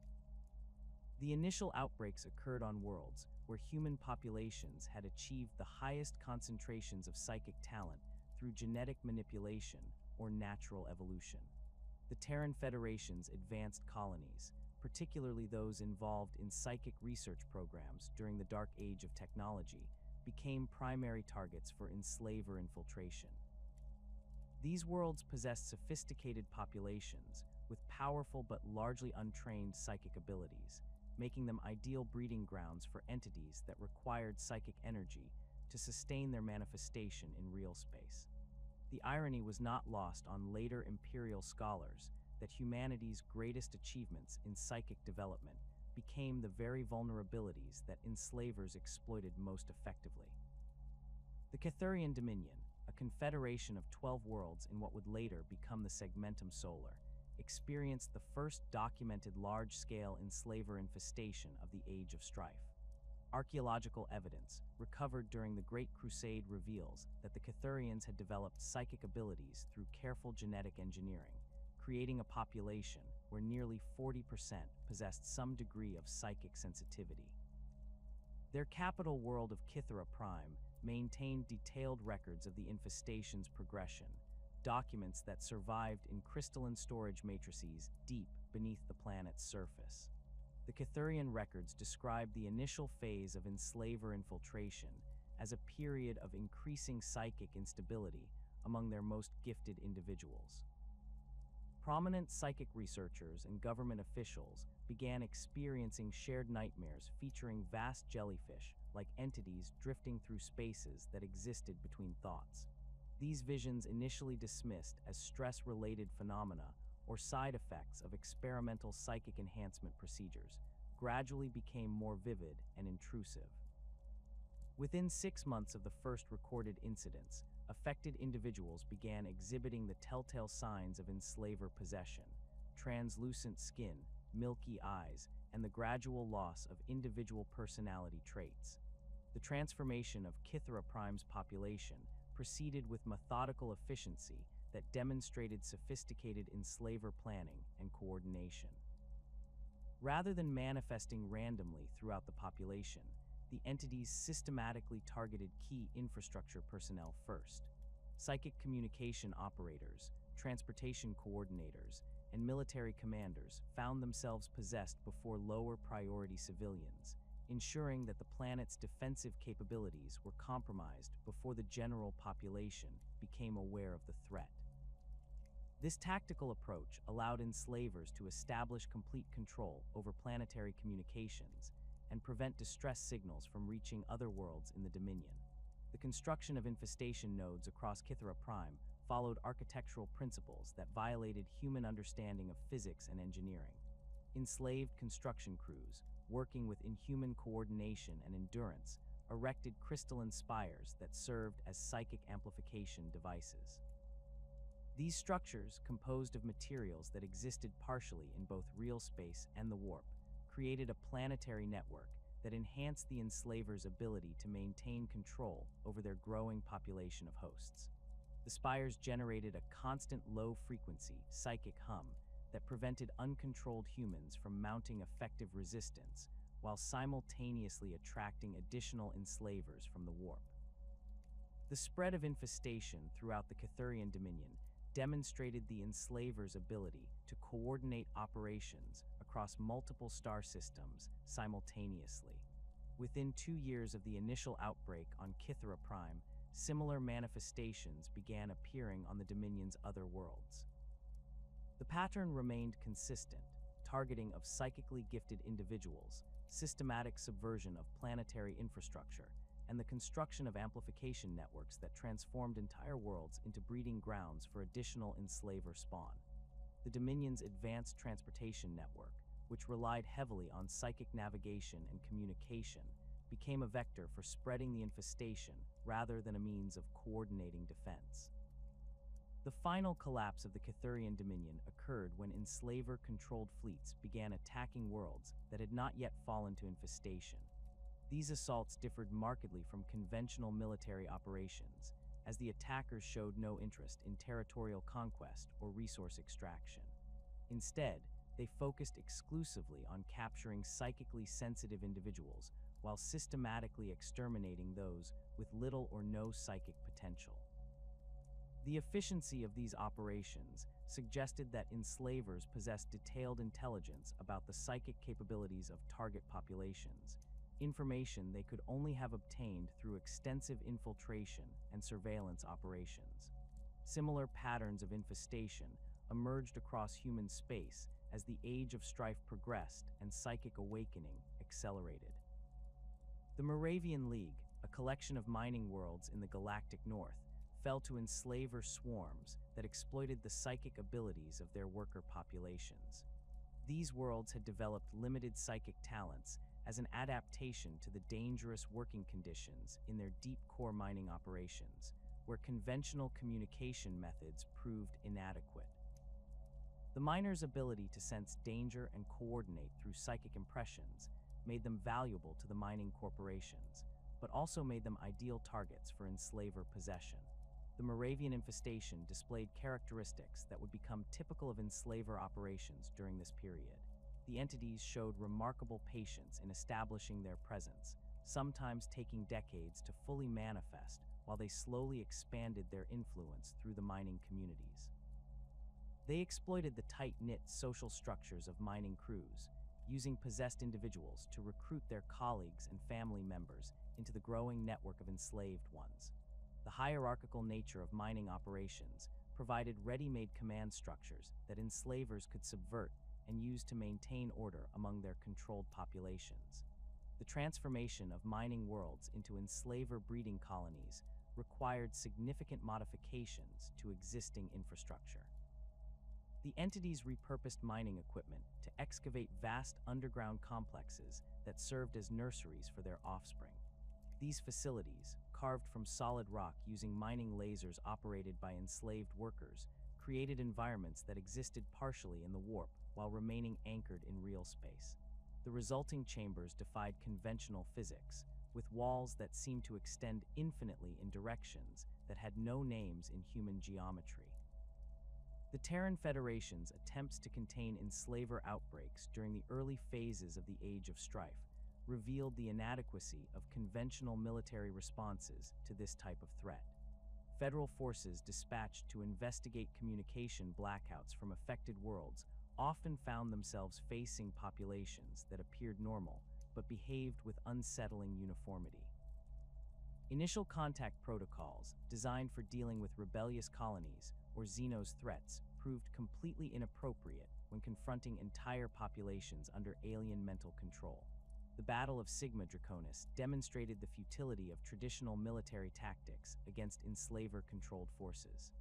The initial outbreaks occurred on worlds where human populations had achieved the highest concentrations of psychic talent through genetic manipulation or natural evolution. The Terran Federation's advanced colonies, particularly those involved in psychic research programs during the Dark Age of technology, became primary targets for Enslaver infiltration. These worlds possessed sophisticated populations with powerful but largely untrained psychic abilities, making them ideal breeding grounds for entities that required psychic energy to sustain their manifestation in real space. The irony was not lost on later imperial scholars that humanity's greatest achievements in psychic development became the very vulnerabilities that enslavers exploited most effectively. The Cathurian Dominion, a confederation of 12 worlds in what would later become the Segmentum Solar, experienced the first documented large-scale enslaver infestation of the Age of Strife. Archaeological evidence recovered during the Great Crusade reveals that the Cathurians had developed psychic abilities through careful genetic engineering, creating a population where nearly 40% possessed some degree of psychic sensitivity. Their capital world of Kythera Prime maintained detailed records of the infestation's progression, documents that survived in crystalline storage matrices deep beneath the planet's surface. The Cathurian records describe the initial phase of enslaver infiltration as a period of increasing psychic instability among their most gifted individuals. Prominent psychic researchers and government officials began experiencing shared nightmares featuring vast jellyfish-like entities drifting through spaces that existed between thoughts. These visions, initially dismissed as stress-related phenomena or side effects of experimental psychic enhancement procedures, gradually became more vivid and intrusive. Within 6 months of the first recorded incidents, affected individuals began exhibiting the telltale signs of enslaver possession: translucent skin, milky eyes, and the gradual loss of individual personality traits. The transformation of Kythera Prime's population proceeded with methodical efficiency that demonstrated sophisticated enslaver planning and coordination. Rather than manifesting randomly throughout the population, the entities systematically targeted key infrastructure personnel first. Psychic communication operators, transportation coordinators, and military commanders found themselves possessed before lower priority civilians, ensuring that the planet's defensive capabilities were compromised before the general population became aware of the threat. This tactical approach allowed enslavers to establish complete control over planetary communications and prevent distress signals from reaching other worlds in the Dominion. The construction of infestation nodes across Kythera Prime followed architectural principles that violated human understanding of physics and engineering. Enslaved construction crews, working with inhuman coordination and endurance, erected crystalline spires that served as psychic amplification devices. These structures, composed of materials that existed partially in both real space and the warp, created a planetary network that enhanced the enslavers' ability to maintain control over their growing population of hosts. The spires generated a constant low-frequency, psychic hum that prevented uncontrolled humans from mounting effective resistance, while simultaneously attracting additional enslavers from the warp. The spread of infestation throughout the Cathurian Dominion demonstrated the enslavers' ability to coordinate operations across multiple star systems simultaneously. Within 2 years of the initial outbreak on Kythera Prime, similar manifestations began appearing on the Dominion's other worlds. The pattern remained consistent: targeting of psychically gifted individuals, systematic subversion of planetary infrastructure, and the construction of amplification networks that transformed entire worlds into breeding grounds for additional enslaver spawn. The Dominion's advanced transportation network, which relied heavily on psychic navigation and communication, became a vector for spreading the infestation rather than a means of coordinating defense. The final collapse of the Cathurian Dominion occurred when enslaver-controlled fleets began attacking worlds that had not yet fallen to infestation. These assaults differed markedly from conventional military operations, as the attackers showed no interest in territorial conquest or resource extraction. Instead, they focused exclusively on capturing psychically sensitive individuals while systematically exterminating those with little or no psychic potential. The efficiency of these operations suggested that enslavers possessed detailed intelligence about the psychic capabilities of target populations, information they could only have obtained through extensive infiltration and surveillance operations. Similar patterns of infestation emerged across human space as the age of strife progressed and psychic awakening accelerated. The Moravian League, a collection of mining worlds in the galactic north, fell to enslaver swarms that exploited the psychic abilities of their worker populations. These worlds had developed limited psychic talents as an adaptation to the dangerous working conditions in their deep core mining operations, where conventional communication methods proved inadequate. The miners' ability to sense danger and coordinate through psychic impressions made them valuable to the mining corporations, but also made them ideal targets for enslaver possession. The Moravian infestation displayed characteristics that would become typical of enslaver operations during this period. The entities showed remarkable patience in establishing their presence, sometimes taking decades to fully manifest while they slowly expanded their influence through the mining communities. They exploited the tight-knit social structures of mining crews, using possessed individuals to recruit their colleagues and family members into the growing network of enslaved ones. The hierarchical nature of mining operations provided ready-made command structures that enslavers could subvert and use to maintain order among their controlled populations. The transformation of mining worlds into enslaver breeding colonies required significant modifications to existing infrastructure. The entities repurposed mining equipment to excavate vast underground complexes that served as nurseries for their offspring. These facilities, carved from solid rock using mining lasers operated by enslaved workers, created environments that existed partially in the warp while remaining anchored in real space. The resulting chambers defied conventional physics, with walls that seemed to extend infinitely in directions that had no names in human geometry. The Terran Federation's attempts to contain enslaver outbreaks during the early phases of the Age of Strife revealed the inadequacy of conventional military responses to this type of threat. Federal forces dispatched to investigate communication blackouts from affected worlds often found themselves facing populations that appeared normal but behaved with unsettling uniformity. Initial contact protocols, designed for dealing with rebellious colonies or Xenos threats, proved completely inappropriate when confronting entire populations under alien mental control. The Battle of Sigma Draconis demonstrated the futility of traditional military tactics against enslaver-controlled forces.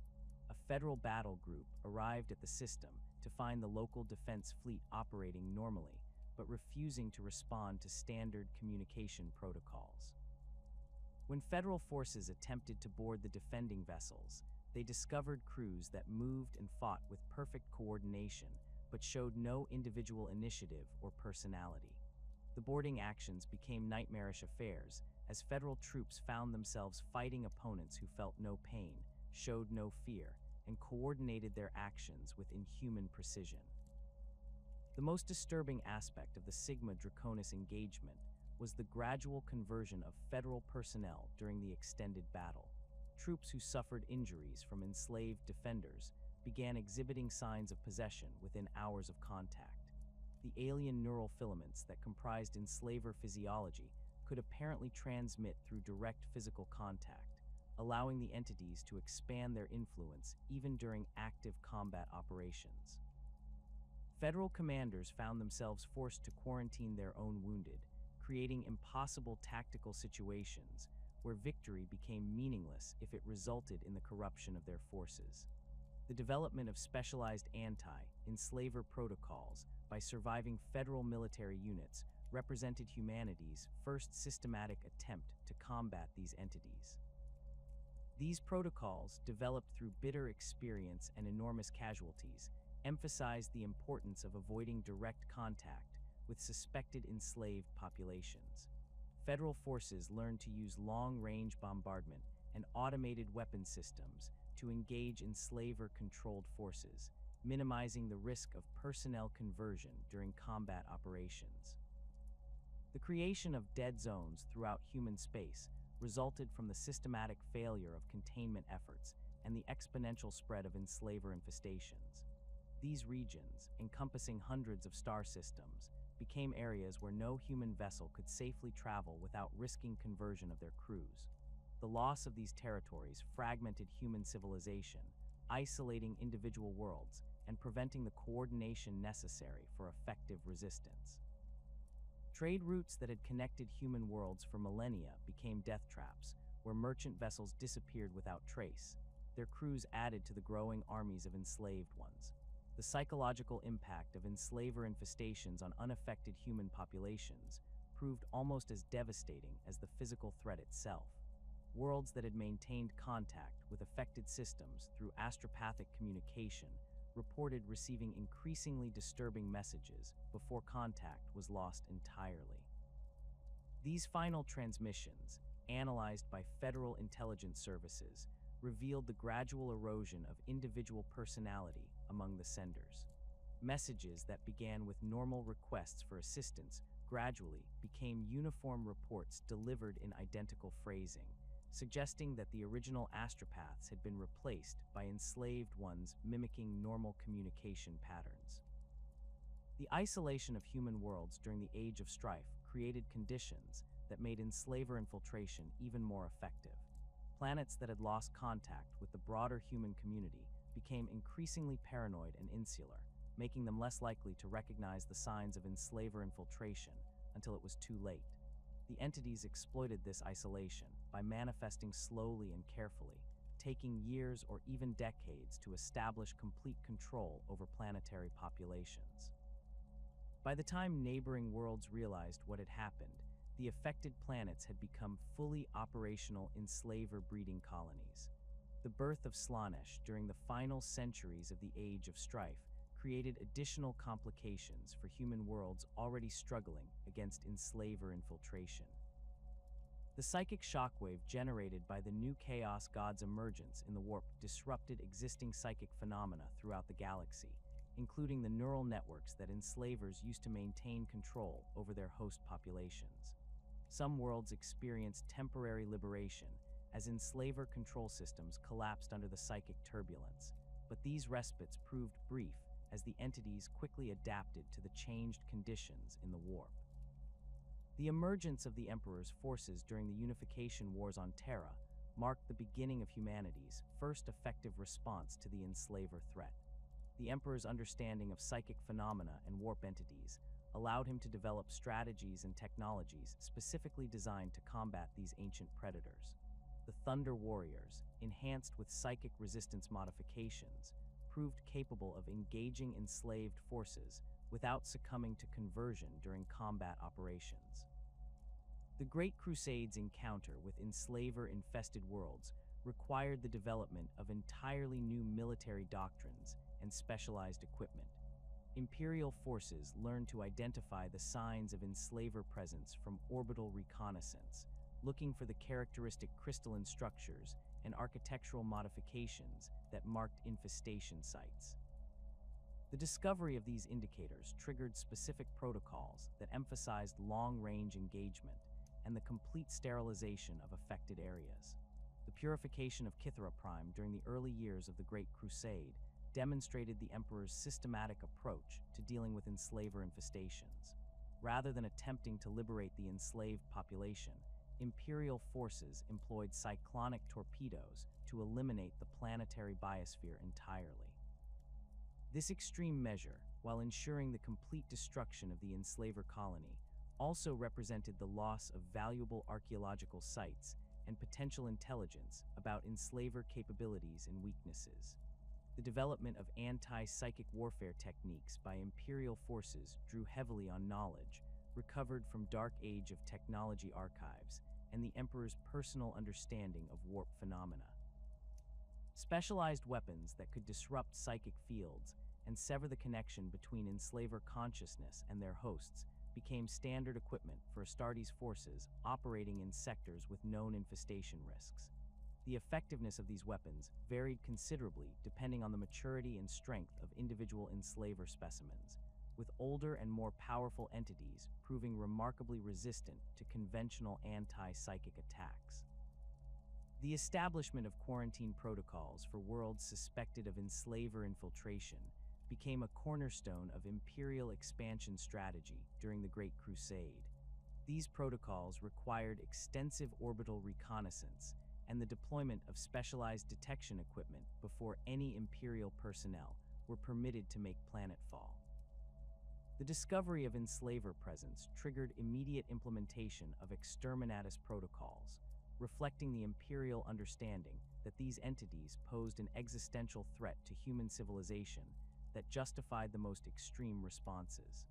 A federal battle group arrived at the system to find the local defense fleet operating normally, but refusing to respond to standard communication protocols. When federal forces attempted to board the defending vessels, they discovered crews that moved and fought with perfect coordination, but showed no individual initiative or personality. The boarding actions became nightmarish affairs, as federal troops found themselves fighting opponents who felt no pain, showed no fear, and coordinated their actions with inhuman precision. The most disturbing aspect of the Sigma Draconis engagement was the gradual conversion of federal personnel during the extended battle. Troops who suffered injuries from enslaved defenders began exhibiting signs of possession within hours of contact. The alien neural filaments that comprised enslaver physiology could apparently transmit through direct physical contact, allowing the entities to expand their influence even during active combat operations. Federal commanders found themselves forced to quarantine their own wounded, creating impossible tactical situations where victory became meaningless if it resulted in the corruption of their forces. The development of specialized anti-enslaver protocols by surviving federal military units represented humanity's first systematic attempt to combat these entities. These protocols, developed through bitter experience and enormous casualties, emphasized the importance of avoiding direct contact with suspected enslaved populations. Federal forces learned to use long-range bombardment and automated weapon systems to engage Enslaver-controlled forces, minimizing the risk of personnel conversion during combat operations. The creation of dead zones throughout human space resulted from the systematic failure of containment efforts and the exponential spread of Enslaver infestations. These regions, encompassing hundreds of star systems, became areas where no human vessel could safely travel without risking conversion of their crews. The loss of these territories fragmented human civilization, isolating individual worlds and preventing the coordination necessary for effective resistance. Trade routes that had connected human worlds for millennia became death traps, where merchant vessels disappeared without trace, their crews added to the growing armies of enslaved ones. The psychological impact of Enslaver infestations on unaffected human populations proved almost as devastating as the physical threat itself. Worlds that had maintained contact with affected systems through astropathic communication reported receiving increasingly disturbing messages before contact was lost entirely. These final transmissions, analyzed by federal intelligence services, revealed the gradual erosion of individual personality among the senders. Messages that began with normal requests for assistance gradually became uniform reports delivered in identical phrasing, suggesting that the original astropaths had been replaced by enslaved ones mimicking normal communication patterns. The isolation of human worlds during the Age of Strife created conditions that made Enslaver infiltration even more effective. Planets that had lost contact with the broader human community became increasingly paranoid and insular, making them less likely to recognize the signs of Enslaver infiltration until it was too late. The entities exploited this isolation by manifesting slowly and carefully, taking years or even decades to establish complete control over planetary populations. By the time neighboring worlds realized what had happened, the affected planets had become fully operational Enslaver breeding colonies. The birth of Slaanesh during the final centuries of the Age of Strife created additional complications for human worlds already struggling against Enslaver infiltration. The psychic shockwave generated by the new Chaos God's emergence in the warp disrupted existing psychic phenomena throughout the galaxy, including the neural networks that Enslavers used to maintain control over their host populations. Some worlds experienced temporary liberation as Enslaver control systems collapsed under the psychic turbulence, but these respites proved brief as the entities quickly adapted to the changed conditions in the warp. The emergence of the Emperor's forces during the unification wars on Terra marked the beginning of humanity's first effective response to the Enslaver threat. The Emperor's understanding of psychic phenomena and warp entities allowed him to develop strategies and technologies specifically designed to combat these ancient predators. The Thunder Warriors, enhanced with psychic resistance modifications, proved capable of engaging enslaved forces without succumbing to conversion during combat operations. The Great Crusade's encounter with Enslaver-infested worlds required the development of entirely new military doctrines and specialized equipment. Imperial forces learned to identify the signs of Enslaver presence from orbital reconnaissance, looking for the characteristic crystalline structures and architectural modifications that marked infestation sites. The discovery of these indicators triggered specific protocols that emphasized long-range engagement and the complete sterilization of affected areas. The purification of Kithara Prime during the early years of the Great Crusade demonstrated the Emperor's systematic approach to dealing with Enslaver infestations. Rather than attempting to liberate the enslaved population, Imperial forces employed cyclonic torpedoes to eliminate the planetary biosphere entirely. This extreme measure, while ensuring the complete destruction of the Enslaver colony, also represented the loss of valuable archaeological sites and potential intelligence about Enslaver capabilities and weaknesses. The development of anti-psychic warfare techniques by Imperial forces drew heavily on knowledge recovered from Dark Age of technology archives and the Emperor's personal understanding of warp phenomena. Specialized weapons that could disrupt psychic fields and sever the connection between Enslaver consciousness and their hosts became standard equipment for Astartes forces operating in sectors with known infestation risks. The effectiveness of these weapons varied considerably depending on the maturity and strength of individual enslaver specimens, with older and more powerful entities proving remarkably resistant to conventional anti-psychic attacks. The establishment of quarantine protocols for worlds suspected of enslaver infiltration became a cornerstone of imperial expansion strategy during the Great Crusade. These protocols required extensive orbital reconnaissance and the deployment of specialized detection equipment before any imperial personnel were permitted to make planetfall. The discovery of enslaver presence triggered immediate implementation of exterminatus protocols, reflecting the imperial understanding that these entities posed an existential threat to human civilization that justified the most extreme responses.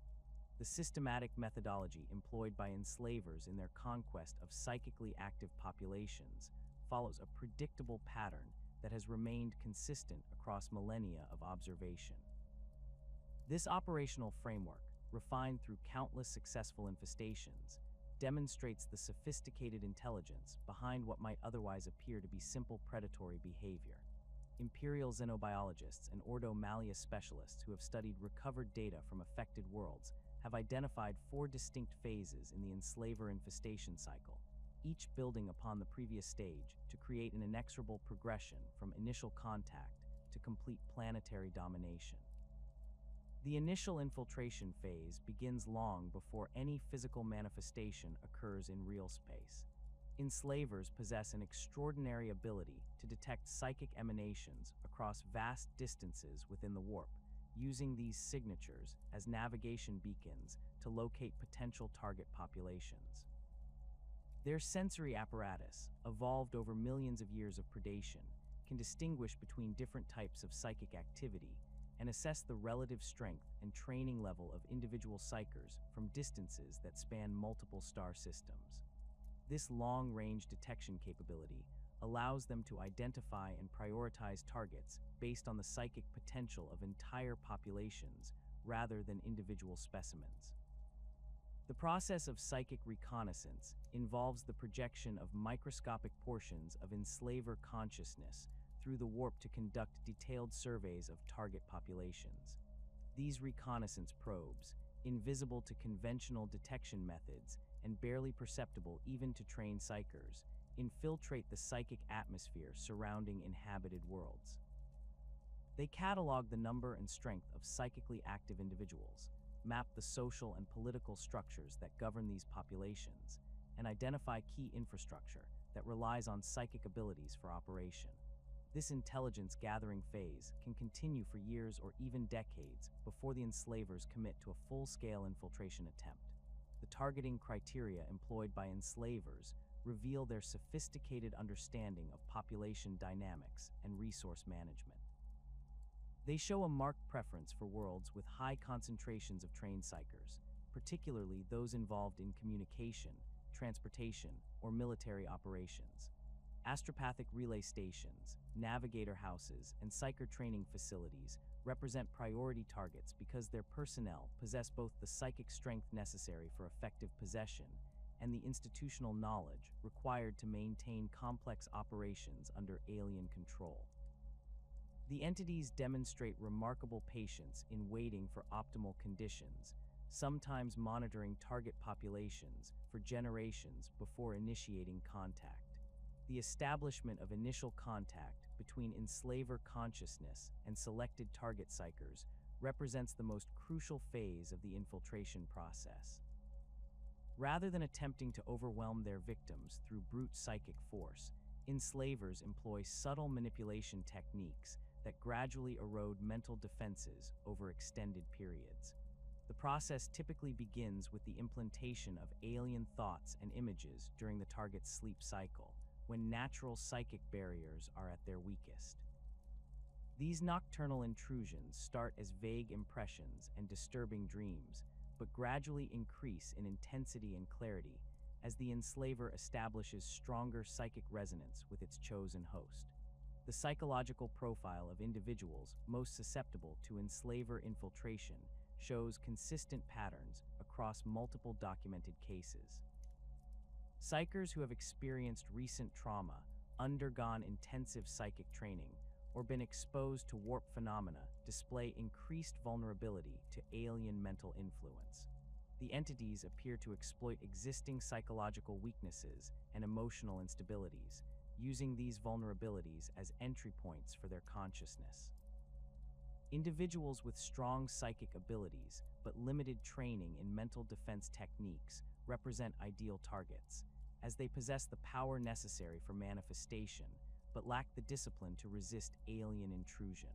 The systematic methodology employed by enslavers in their conquest of psychically active populations follows a predictable pattern that has remained consistent across millennia of observation. This operational framework, refined through countless successful infestations, demonstrates the sophisticated intelligence behind what might otherwise appear to be simple predatory behavior. Imperial xenobiologists and Ordo Malleus specialists who have studied recovered data from affected worlds have identified 4 distinct phases in the enslaver infestation cycle, each building upon the previous stage to create an inexorable progression from initial contact to complete planetary domination. The initial infiltration phase begins long before any physical manifestation occurs in real space. Enslavers possess an extraordinary ability to detect psychic emanations across vast distances within the warp, using these signatures as navigation beacons to locate potential target populations. Their sensory apparatus, evolved over millions of years of predation, can distinguish between different types of psychic activity and assess the relative strength and training level of individual psykers from distances that span multiple star systems. This long-range detection capability allows them to identify and prioritize targets based on the psychic potential of entire populations rather than individual specimens. The process of psychic reconnaissance involves the projection of microscopic portions of enslaver consciousness through the warp to conduct detailed surveys of target populations. These reconnaissance probes, invisible to conventional detection methods and barely perceptible even to trained psykers, infiltrate the psychic atmosphere surrounding inhabited worlds. They catalog the number and strength of psychically active individuals, map the social and political structures that govern these populations, and identify key infrastructure that relies on psychic abilities for operation. This intelligence-gathering phase can continue for years or even decades before the enslavers commit to a full-scale infiltration attempt. The targeting criteria employed by enslavers reveal their sophisticated understanding of population dynamics and resource management. They show a marked preference for worlds with high concentrations of trained psykers, particularly those involved in communication, transportation, or military operations. Astropathic relay stations, navigator houses, and psyker training facilities represent priority targets because their personnel possess both the psychic strength necessary for effective possession and the institutional knowledge required to maintain complex operations under alien control. The entities demonstrate remarkable patience in waiting for optimal conditions, sometimes monitoring target populations for generations before initiating contact. The establishment of initial contact between enslaver consciousness and selected target psykers represents the most crucial phase of the infiltration process. Rather than attempting to overwhelm their victims through brute psychic force, enslavers employ subtle manipulation techniques that gradually erode mental defenses over extended periods. The process typically begins with the implantation of alien thoughts and images during the target's sleep cycle, when natural psychic barriers are at their weakest. These nocturnal intrusions start as vague impressions and disturbing dreams, but gradually increase in intensity and clarity as the enslaver establishes stronger psychic resonance with its chosen host. The psychological profile of individuals most susceptible to enslaver infiltration shows consistent patterns across multiple documented cases. Psykers who have experienced recent trauma undergone intensive psychic training, or been exposed to warp phenomena display increased vulnerability to alien mental influence. The entities appear to exploit existing psychological weaknesses and emotional instabilities, using these vulnerabilities as entry points for their consciousness. Individuals with strong psychic abilities but limited training in mental defense techniques represent ideal targets, as they possess the power necessary for manifestation but lack the discipline to resist alien intrusion.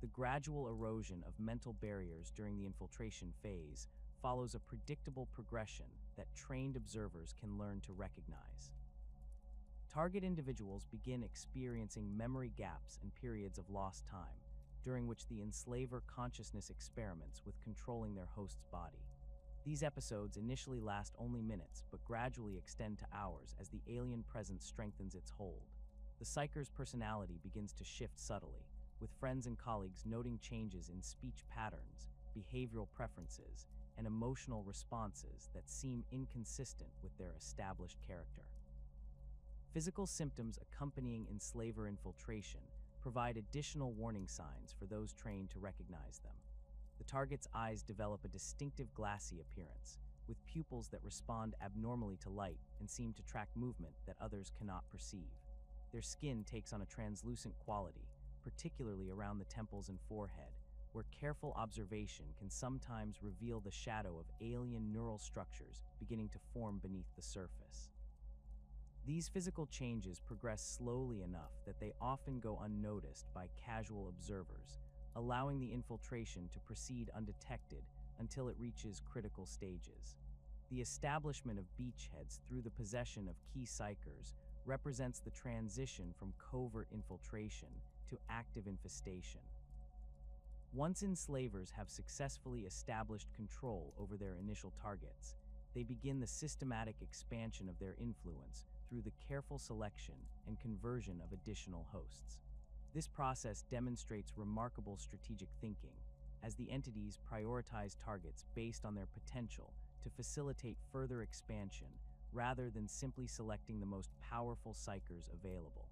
The gradual erosion of mental barriers during the infiltration phase follows a predictable progression that trained observers can learn to recognize. Target individuals begin experiencing memory gaps and periods of lost time, during which the Enslaver consciousness experiments with controlling their host's body. These episodes initially last only minutes, but gradually extend to hours as the alien presence strengthens its hold. The psyker's personality begins to shift subtly, with friends and colleagues noting changes in speech patterns, behavioral preferences, and emotional responses that seem inconsistent with their established character. Physical symptoms accompanying Enslaver infiltration provide additional warning signs for those trained to recognize them. The target's eyes develop a distinctive glassy appearance, with pupils that respond abnormally to light and seem to track movement that others cannot perceive. Their skin takes on a translucent quality, particularly around the temples and forehead, where careful observation can sometimes reveal the shadow of alien neural structures beginning to form beneath the surface. These physical changes progress slowly enough that they often go unnoticed by casual observers, allowing the infiltration to proceed undetected until it reaches critical stages. The establishment of beachheads through the possession of key psykers represents the transition from covert infiltration to active infestation. Once enslavers have successfully established control over their initial targets, they begin the systematic expansion of their influence through the careful selection and conversion of additional hosts. This process demonstrates remarkable strategic thinking, as the entities prioritize targets based on their potential to facilitate further expansion rather than simply selecting the most powerful psykers available.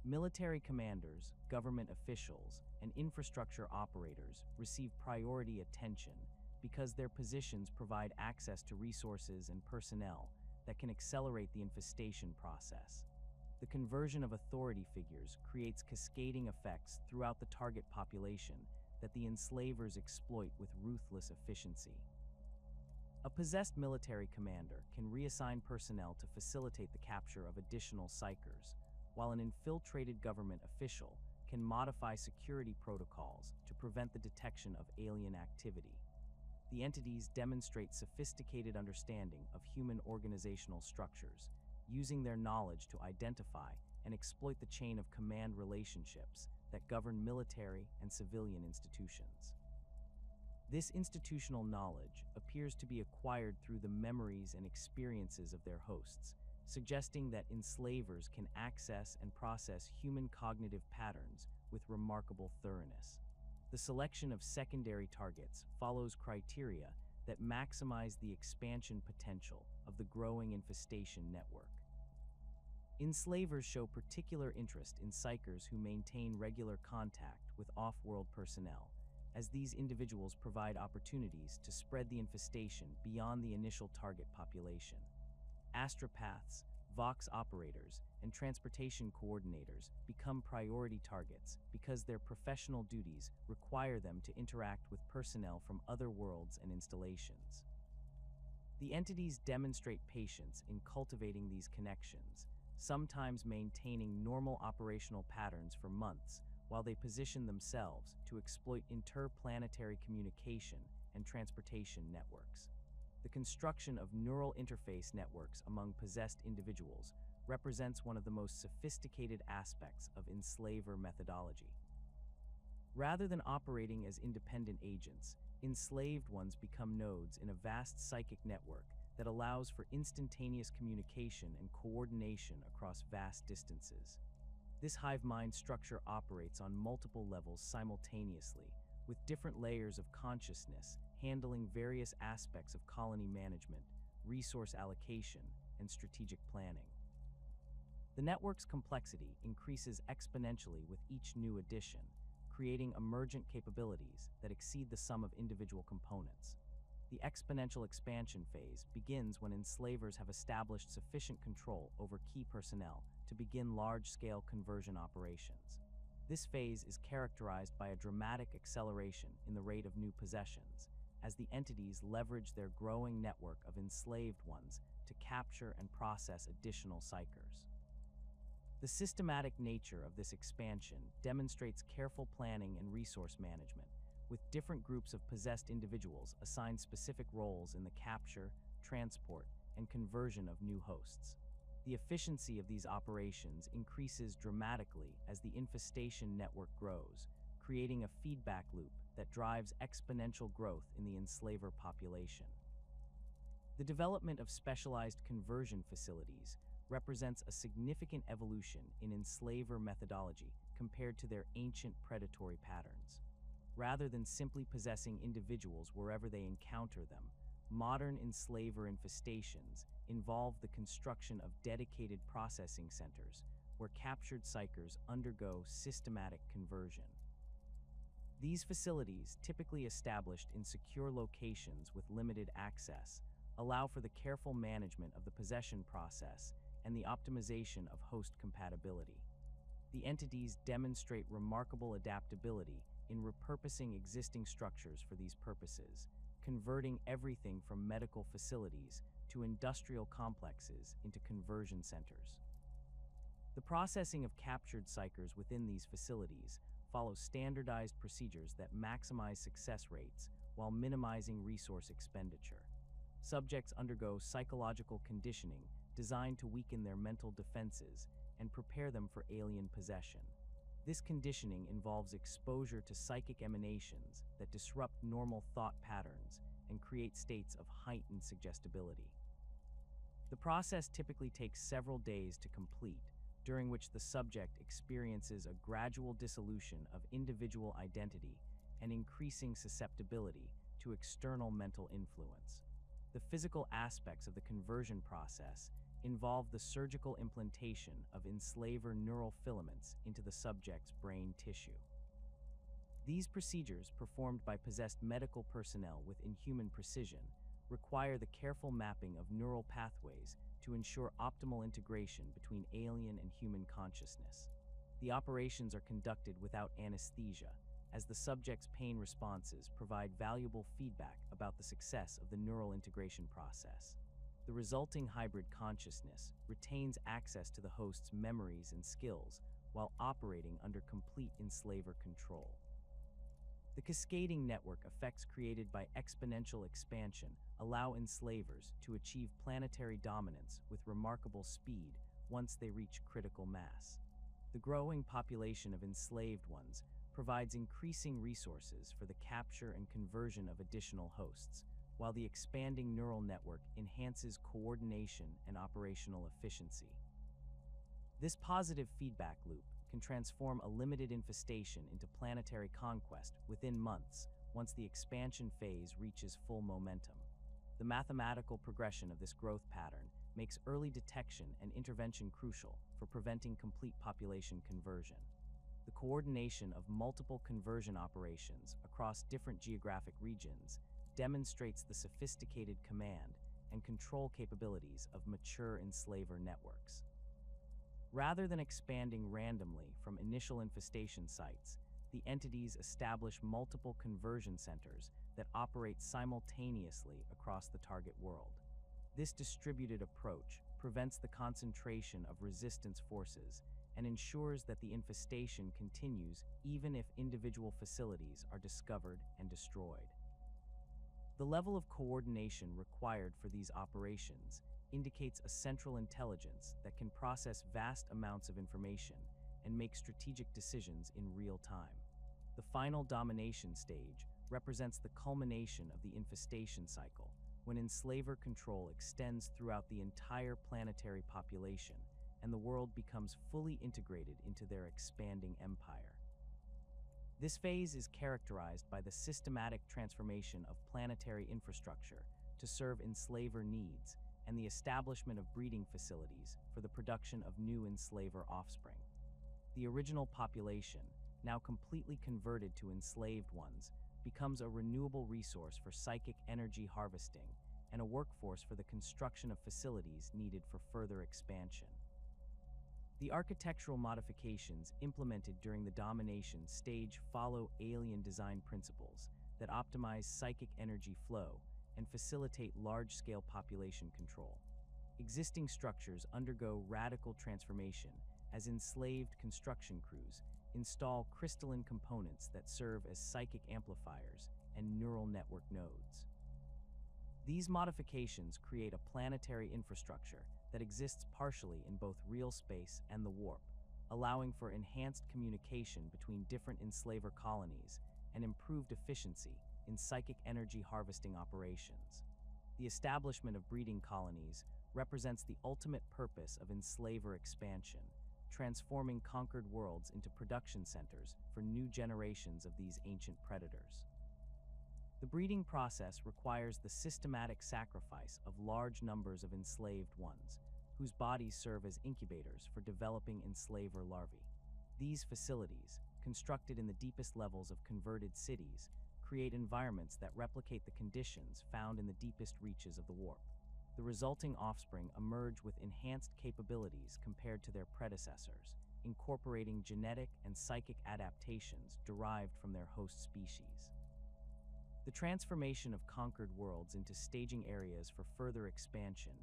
Military commanders, government officials, and infrastructure operators receive priority attention because their positions provide access to resources and personnel that can accelerate the infestation process. The conversion of authority figures creates cascading effects throughout the target population that the enslavers exploit with ruthless efficiency. A possessed military commander can reassign personnel to facilitate the capture of additional psykers, while an infiltrated government official can modify security protocols to prevent the detection of alien activity. The entities demonstrate sophisticated understanding of human organizational structures, using their knowledge to identify and exploit the chain of command relationships that govern military and civilian institutions. This institutional knowledge appears to be acquired through the memories and experiences of their hosts, suggesting that enslavers can access and process human cognitive patterns with remarkable thoroughness. The selection of secondary targets follows criteria that maximize the expansion potential of the growing infestation network. Enslavers show particular interest in psykers who maintain regular contact with off-world personnel, as these individuals provide opportunities to spread the infestation beyond the initial target population. Astropaths, Vox operators, and transportation coordinators become priority targets because their professional duties require them to interact with personnel from other worlds and installations. The entities demonstrate patience in cultivating these connections, sometimes maintaining normal operational patterns for months while they position themselves to exploit interplanetary communication and transportation networks. The construction of neural interface networks among possessed individuals represents one of the most sophisticated aspects of Enslaver methodology. Rather than operating as independent agents, enslaved ones become nodes in a vast psychic network that allows for instantaneous communication and coordination across vast distances. This hive mind structure operates on multiple levels simultaneously, with different layers of consciousness handling various aspects of colony management, resource allocation, and strategic planning. The network's complexity increases exponentially with each new addition, creating emergent capabilities that exceed the sum of individual components. The exponential expansion phase begins when enslavers have established sufficient control over key personnel to begin large-scale conversion operations. This phase is characterized by a dramatic acceleration in the rate of new possessions, as the entities leverage their growing network of enslaved ones to capture and process additional psykers. The systematic nature of this expansion demonstrates careful planning and resource management, with different groups of possessed individuals assigned specific roles in the capture, transport, and conversion of new hosts. The efficiency of these operations increases dramatically as the infestation network grows, creating a feedback loop that drives exponential growth in the enslaver population. The development of specialized conversion facilities represents a significant evolution in enslaver methodology compared to their ancient predatory patterns. Rather than simply possessing individuals wherever they encounter them, modern enslaver infestations involve the construction of dedicated processing centers where captured psykers undergo systematic conversion. These facilities, typically established in secure locations with limited access, allow for the careful management of the possession process and the optimization of host compatibility. The entities demonstrate remarkable adaptability in repurposing existing structures for these purposes, converting everything from medical facilities to industrial complexes into conversion centers. The processing of captured psykers within these facilities follows standardized procedures that maximize success rates while minimizing resource expenditure. Subjects undergo psychological conditioning designed to weaken their mental defenses and prepare them for alien possession. This conditioning involves exposure to psychic emanations that disrupt normal thought patterns and create states of heightened suggestibility. The process typically takes several days to complete, during which the subject experiences a gradual dissolution of individual identity and increasing susceptibility to external mental influence. The physical aspects of the conversion process involve the surgical implantation of enslaver neural filaments into the subject's brain tissue. These procedures, performed by possessed medical personnel with inhuman precision, require the careful mapping of neural pathways to ensure optimal integration between alien and human consciousness. The operations are conducted without anesthesia, as the subject's pain responses provide valuable feedback about the success of the neural integration process. The resulting hybrid consciousness retains access to the host's memories and skills while operating under complete enslaver control. The cascading network effects created by exponential expansion allow enslavers to achieve planetary dominance with remarkable speed once they reach critical mass. The growing population of enslaved ones provides increasing resources for the capture and conversion of additional hosts, while the expanding neural network enhances coordination and operational efficiency. This positive feedback loop can transform a limited infestation into planetary conquest within months once the expansion phase reaches full momentum. The mathematical progression of this growth pattern makes early detection and intervention crucial for preventing complete population conversion. The coordination of multiple conversion operations across different geographic regions demonstrates the sophisticated command and control capabilities of mature enslaver networks. Rather than expanding randomly from initial infestation sites, the entities establish multiple conversion centers that operate simultaneously across the target world. This distributed approach prevents the concentration of resistance forces and ensures that the infestation continues even if individual facilities are discovered and destroyed. The level of coordination required for these operations indicates a central intelligence that can process vast amounts of information and make strategic decisions in real time. The final domination stage represents the culmination of the infestation cycle, when enslaver control extends throughout the entire planetary population and the world becomes fully integrated into their expanding empire. This phase is characterized by the systematic transformation of planetary infrastructure to serve enslaver needs and the establishment of breeding facilities for the production of new enslaver offspring. The original population, now completely converted to enslaved ones, becomes a renewable resource for psychic energy harvesting and a workforce for the construction of facilities needed for further expansion. The architectural modifications implemented during the domination stage follow alien design principles that optimize psychic energy flow and facilitate large-scale population control. Existing structures undergo radical transformation as enslaved construction crews install crystalline components that serve as psychic amplifiers and neural network nodes. These modifications create a planetary infrastructure that exists partially in both real space and the warp, allowing for enhanced communication between different enslaver colonies and improved efficiency in psychic energy harvesting operations. The establishment of breeding colonies represents the ultimate purpose of enslaver expansion, transforming conquered worlds into production centers for new generations of these ancient predators. The breeding process requires the systematic sacrifice of large numbers of enslaved ones, whose bodies serve as incubators for developing enslaver larvae. These facilities, constructed in the deepest levels of converted cities, create environments that replicate the conditions found in the deepest reaches of the warp. The resulting offspring emerge with enhanced capabilities compared to their predecessors, incorporating genetic and psychic adaptations derived from their host species. The transformation of conquered worlds into staging areas for further expansion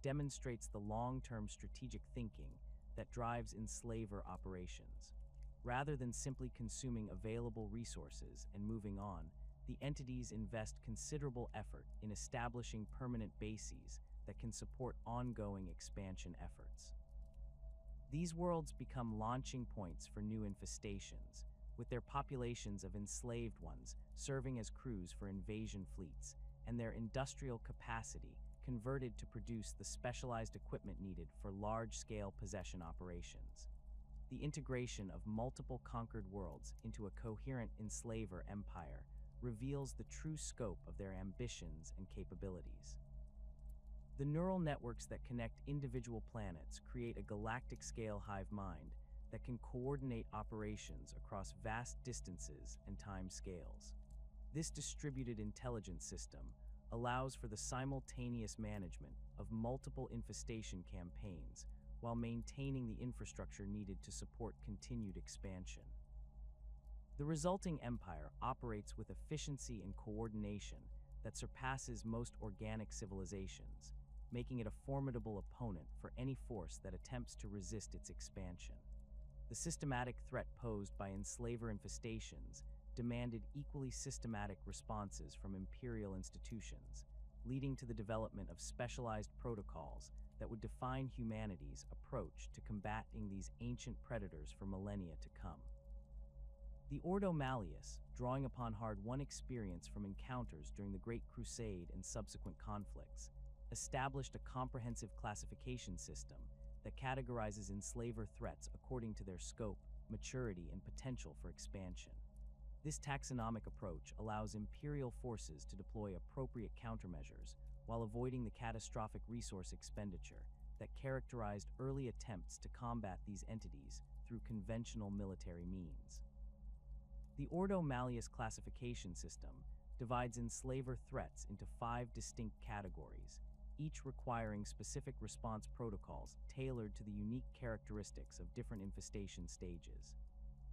demonstrates the long-term strategic thinking that drives enslaver operations. Rather than simply consuming available resources and moving on, the entities invest considerable effort in establishing permanent bases that can support ongoing expansion efforts. These worlds become launching points for new infestations, with their populations of enslaved ones serving as crews for invasion fleets, and their industrial capacity converted to produce the specialized equipment needed for large-scale possession operations. The integration of multiple conquered worlds into a coherent enslaver empire reveals the true scope of their ambitions and capabilities. The neural networks that connect individual planets create a galactic-scale hive mind that can coordinate operations across vast distances and time scales. This distributed intelligence system allows for the simultaneous management of multiple infestation campaigns while maintaining the infrastructure needed to support continued expansion. The resulting empire operates with efficiency and coordination that surpasses most organic civilizations, making it a formidable opponent for any force that attempts to resist its expansion. The systematic threat posed by enslaver infestations demanded equally systematic responses from imperial institutions, leading to the development of specialized protocols that would define humanity's approach to combating these ancient predators for millennia to come. The Ordo Malleus, drawing upon hard-won experience from encounters during the Great Crusade and subsequent conflicts, established a comprehensive classification system that categorizes enslaver threats according to their scope, maturity, and potential for expansion. This taxonomic approach allows imperial forces to deploy appropriate countermeasures while avoiding the catastrophic resource expenditure that characterized early attempts to combat these entities through conventional military means. The Ordo Malleus classification system divides enslaver threats into 5 distinct categories, each requiring specific response protocols tailored to the unique characteristics of different infestation stages.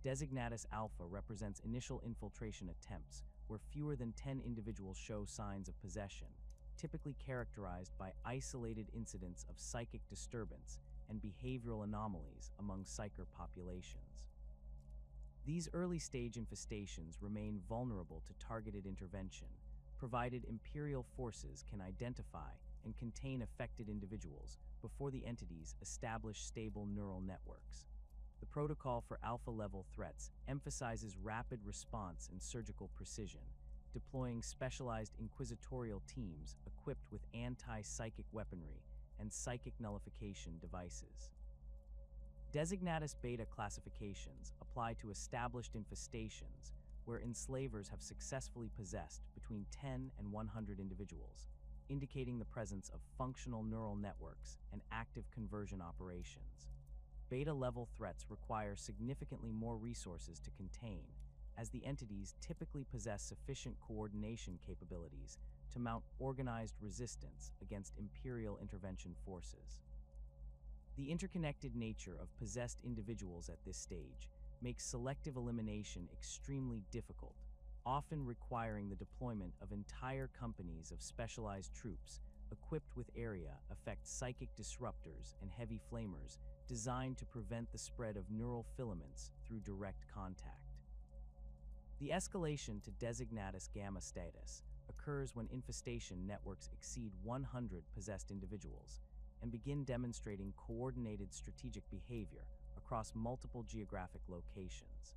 Designatus Alpha represents initial infiltration attempts where fewer than 10 individuals show signs of possession, typically characterized by isolated incidents of psychic disturbance and behavioral anomalies among psyker populations. These early-stage infestations remain vulnerable to targeted intervention, provided Imperial forces can identify and contain affected individuals before the entities establish stable neural networks. The protocol for alpha-level threats emphasizes rapid response and surgical precision, deploying specialized inquisitorial teams equipped with anti-psychic weaponry and psychic nullification devices. Designatus Beta classifications apply to established infestations where enslavers have successfully possessed between 10 and 100 individuals, indicating the presence of functional neural networks and active conversion operations. Beta-level threats require significantly more resources to contain, as the entities typically possess sufficient coordination capabilities to mount organized resistance against Imperial intervention forces. The interconnected nature of possessed individuals at this stage makes selective elimination extremely difficult, often requiring the deployment of entire companies of specialized troops equipped with area-effect psychic disruptors and heavy flamers designed to prevent the spread of neural filaments through direct contact. The escalation to designatus gamma status occurs when infestation networks exceed 100 possessed individuals and begin demonstrating coordinated strategic behavior across multiple geographic locations.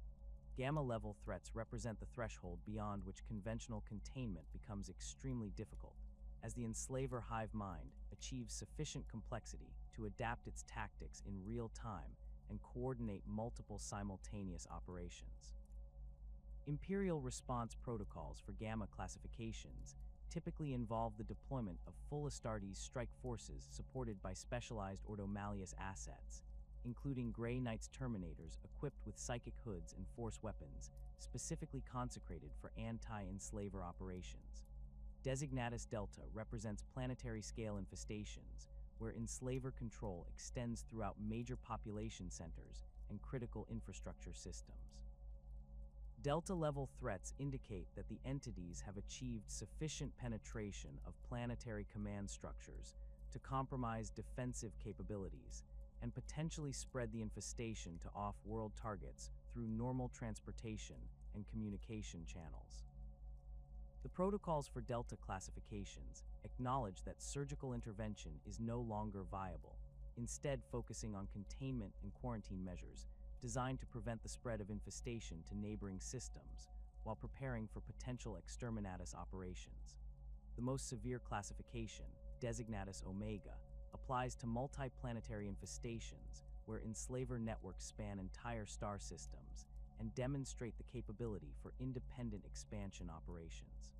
Gamma-level threats represent the threshold beyond which conventional containment becomes extremely difficult, as the Enslaver hive mind achieves sufficient complexity to adapt its tactics in real time and coordinate multiple simultaneous operations. Imperial response protocols for gamma classifications typically involve the deployment of full Astartes strike forces supported by specialized ordo-malleus assets, including Grey Knight's Terminators equipped with psychic hoods and force weapons specifically consecrated for anti-Enslaver operations. Designatus Delta represents planetary-scale infestations, where Enslaver control extends throughout major population centers and critical infrastructure systems. Delta-level threats indicate that the entities have achieved sufficient penetration of planetary command structures to compromise defensive capabilities and potentially spread the infestation to off-world targets through normal transportation and communication channels. The protocols for Delta classifications acknowledge that surgical intervention is no longer viable, instead focusing on containment and quarantine measures designed to prevent the spread of infestation to neighboring systems while preparing for potential exterminatus operations. The most severe classification, Designatus Omega, applies to multiplanetary infestations where Enslaver networks span entire star systems and demonstrate the capability for independent expansion operations.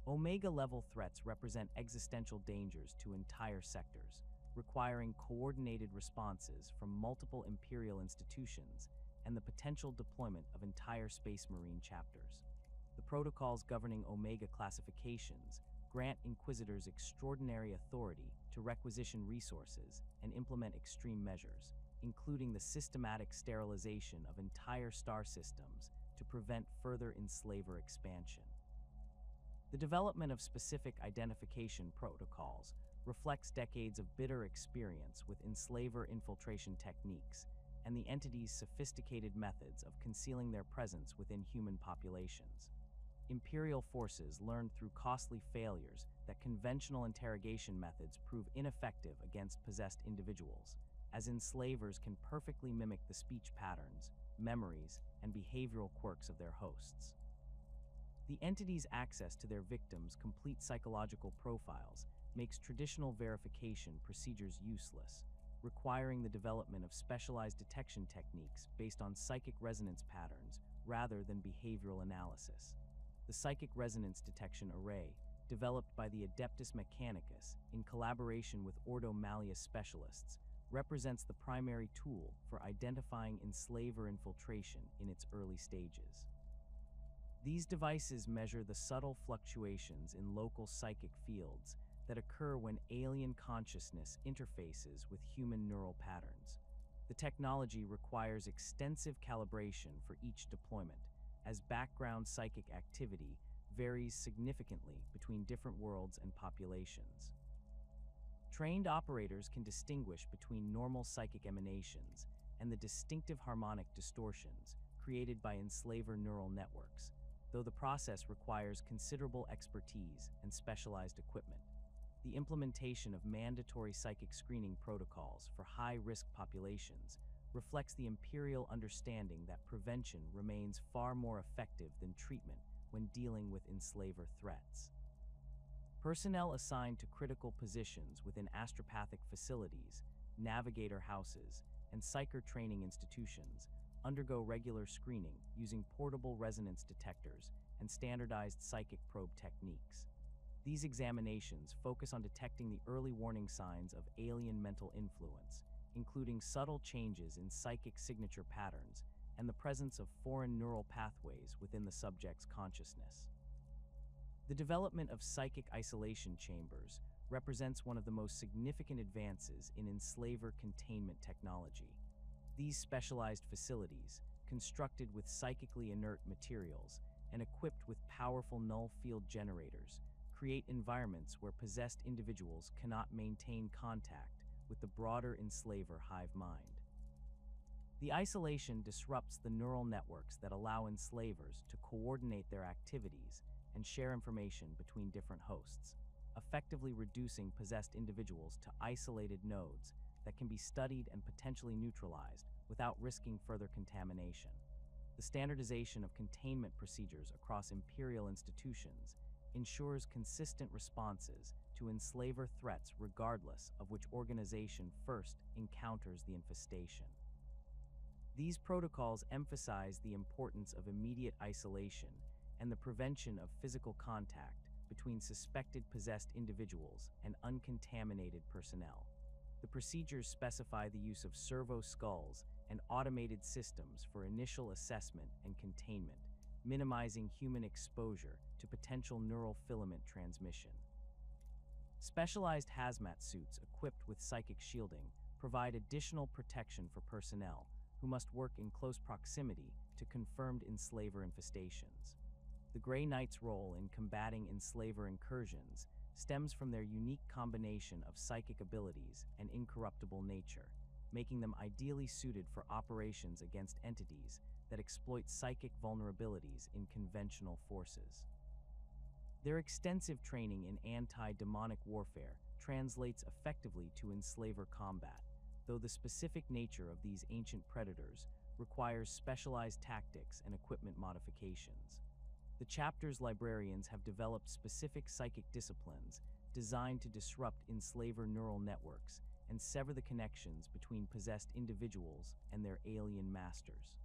Omega-level threats represent existential dangers to entire sectors, requiring coordinated responses from multiple Imperial institutions and the potential deployment of entire Space Marine chapters. The protocols governing Omega classifications grant Inquisitors extraordinary authority to requisition resources and implement extreme measures, including the systematic sterilization of entire star systems to prevent further Enslaver expansion. The development of specific identification protocols reflects decades of bitter experience with Enslaver infiltration techniques and the entity's sophisticated methods of concealing their presence within human populations. Imperial forces learned through costly failures that conventional interrogation methods prove ineffective against possessed individuals, as Enslavers can perfectly mimic the speech patterns, memories, and behavioral quirks of their hosts. The entity's access to their victims' complete psychological profiles makes traditional verification procedures useless, requiring the development of specialized detection techniques based on psychic resonance patterns rather than behavioral analysis. The Psychic Resonance Detection Array, developed by the Adeptus Mechanicus in collaboration with ordo-malleus specialists, represents the primary tool for identifying Enslaver infiltration in its early stages. These devices measure the subtle fluctuations in local psychic fields that occur when alien consciousness interfaces with human neural patterns. The technology requires extensive calibration for each deployment, as background psychic activity varies significantly between different worlds and populations. Trained operators can distinguish between normal psychic emanations and the distinctive harmonic distortions created by Enslaver neural networks, though the process requires considerable expertise and specialized equipment. The implementation of mandatory psychic screening protocols for high-risk populations reflects the Imperial understanding that prevention remains far more effective than treatment when dealing with Enslaver threats. Personnel assigned to critical positions within astropathic facilities, navigator houses, and psyker training institutions undergo regular screening using portable resonance detectors and standardized psychic probe techniques. These examinations focus on detecting the early warning signs of alien mental influence, including subtle changes in psychic signature patterns and the presence of foreign neural pathways within the subject's consciousness. The development of psychic isolation chambers represents one of the most significant advances in Enslaver containment technology. These specialized facilities, constructed with psychically inert materials and equipped with powerful null field generators, create environments where possessed individuals cannot maintain contact with the broader Enslaver hive mind. The isolation disrupts the neural networks that allow Enslavers to coordinate their activities and share information between different hosts, effectively reducing possessed individuals to isolated nodes that can be studied and potentially neutralized without risking further contamination. The standardization of containment procedures across imperial institutions ensures consistent responses to Enslaver threats regardless of which organization first encounters the infestation. These protocols emphasize the importance of immediate isolation and the prevention of physical contact between suspected possessed individuals and uncontaminated personnel. The procedures specify the use of servo skulls and automated systems for initial assessment and containment, minimizing human exposure to potential neural filament transmission. Specialized hazmat suits equipped with psychic shielding provide additional protection for personnel who must work in close proximity to confirmed Enslaver infestations. The Grey Knight's role in combating Enslaver incursions stems from their unique combination of psychic abilities and incorruptible nature, making them ideally suited for operations against entities that exploit psychic vulnerabilities in conventional forces. Their extensive training in anti-demonic warfare translates effectively to Enslaver combat, though the specific nature of these ancient predators requires specialized tactics and equipment modifications. The chapter's librarians have developed specific psychic disciplines designed to disrupt Enslaver neural networks and sever the connections between possessed individuals and their alien masters.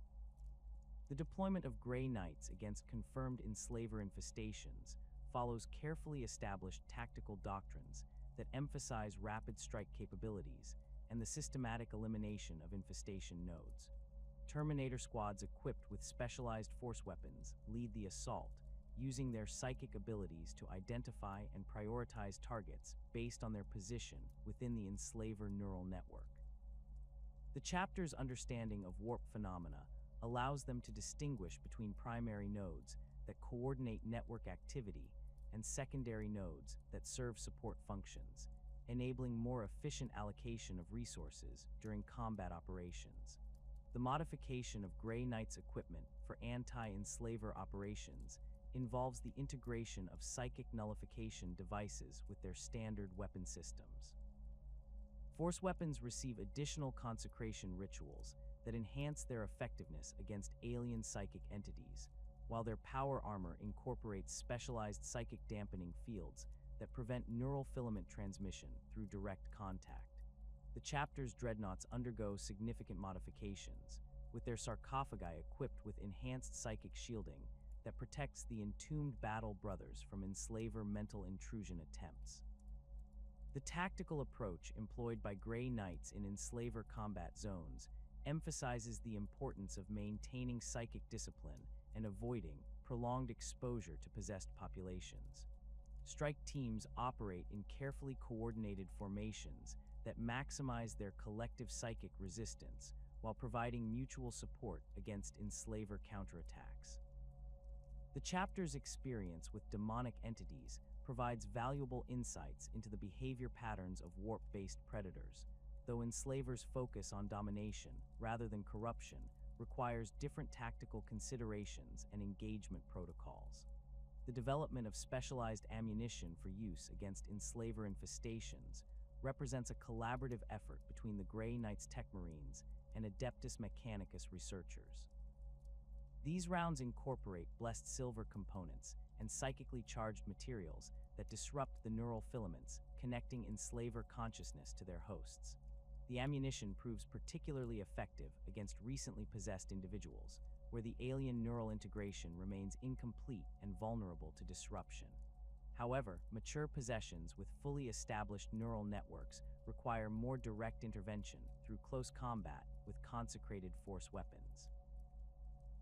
The deployment of Grey Knights against confirmed Enslaver infestations follows carefully established tactical doctrines that emphasize rapid strike capabilities and the systematic elimination of infestation nodes. Terminator squads equipped with specialized force weapons lead the assault, using their psychic abilities to identify and prioritize targets based on their position within the Enslaver neural network. The chapter's understanding of warp phenomena allows them to distinguish between primary nodes that coordinate network activity and secondary nodes that serve support functions, enabling more efficient allocation of resources during combat operations. The modification of Grey Knight's equipment for anti-Enslaver operations involves the integration of psychic nullification devices with their standard weapon systems. Force weapons receive additional consecration rituals that enhance their effectiveness against alien psychic entities, while their power armor incorporates specialized psychic dampening fields that prevent neural filament transmission through direct contact. The chapter's dreadnoughts undergo significant modifications, with their sarcophagi equipped with enhanced psychic shielding that protects the entombed battle brothers from Enslaver mental intrusion attempts. The tactical approach employed by Grey Knights in Enslaver combat zones emphasizes the importance of maintaining psychic discipline and avoiding prolonged exposure to possessed populations. Strike teams operate in carefully coordinated formations that maximize their collective psychic resistance while providing mutual support against Enslaver counterattacks. The chapter's experience with demonic entities provides valuable insights into the behavior patterns of warp-based predators, though Enslavers' focus on domination rather than corruption requires different tactical considerations and engagement protocols. The development of specialized ammunition for use against Enslaver infestations represents a collaborative effort between the Grey Knights Tech Marines and Adeptus Mechanicus researchers. These rounds incorporate blessed silver components and psychically charged materials that disrupt the neural filaments connecting Enslaver consciousness to their hosts. The ammunition proves particularly effective against recently possessed individuals, where the alien neural integration remains incomplete and vulnerable to disruption. However, mature possessions with fully established neural networks require more direct intervention through close combat with consecrated force weapons.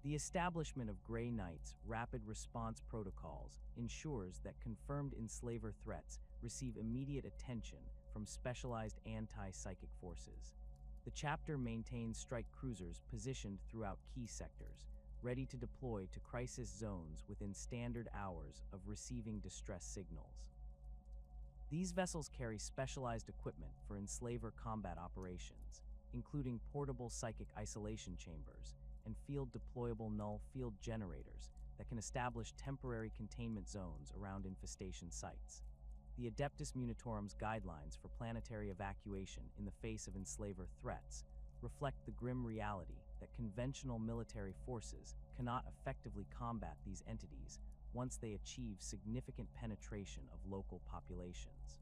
The establishment of Grey Knight's rapid response protocols ensures that confirmed Enslaver threats receive immediate attention from specialized anti-psychic forces. The chapter maintains strike cruisers positioned throughout key sectors, ready to deploy to crisis zones within standard hours of receiving distress signals. These vessels carry specialized equipment for Enslaver combat operations, including portable psychic isolation chambers and field-deployable null field generators that can establish temporary containment zones around infestation sites. The Adeptus Munitorum's guidelines for planetary evacuation in the face of Enslaver threats reflect the grim reality that conventional military forces cannot effectively combat these entities once they achieve significant penetration of local populations.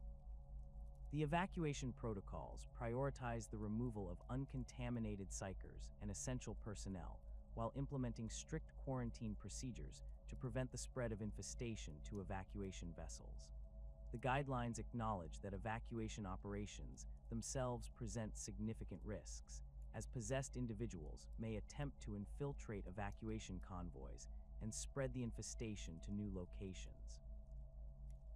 The evacuation protocols prioritize the removal of uncontaminated psykers and essential personnel while implementing strict quarantine procedures to prevent the spread of infestation to evacuation vessels. The guidelines acknowledge that evacuation operations themselves present significant risks, as possessed individuals may attempt to infiltrate evacuation convoys and spread the infestation to new locations.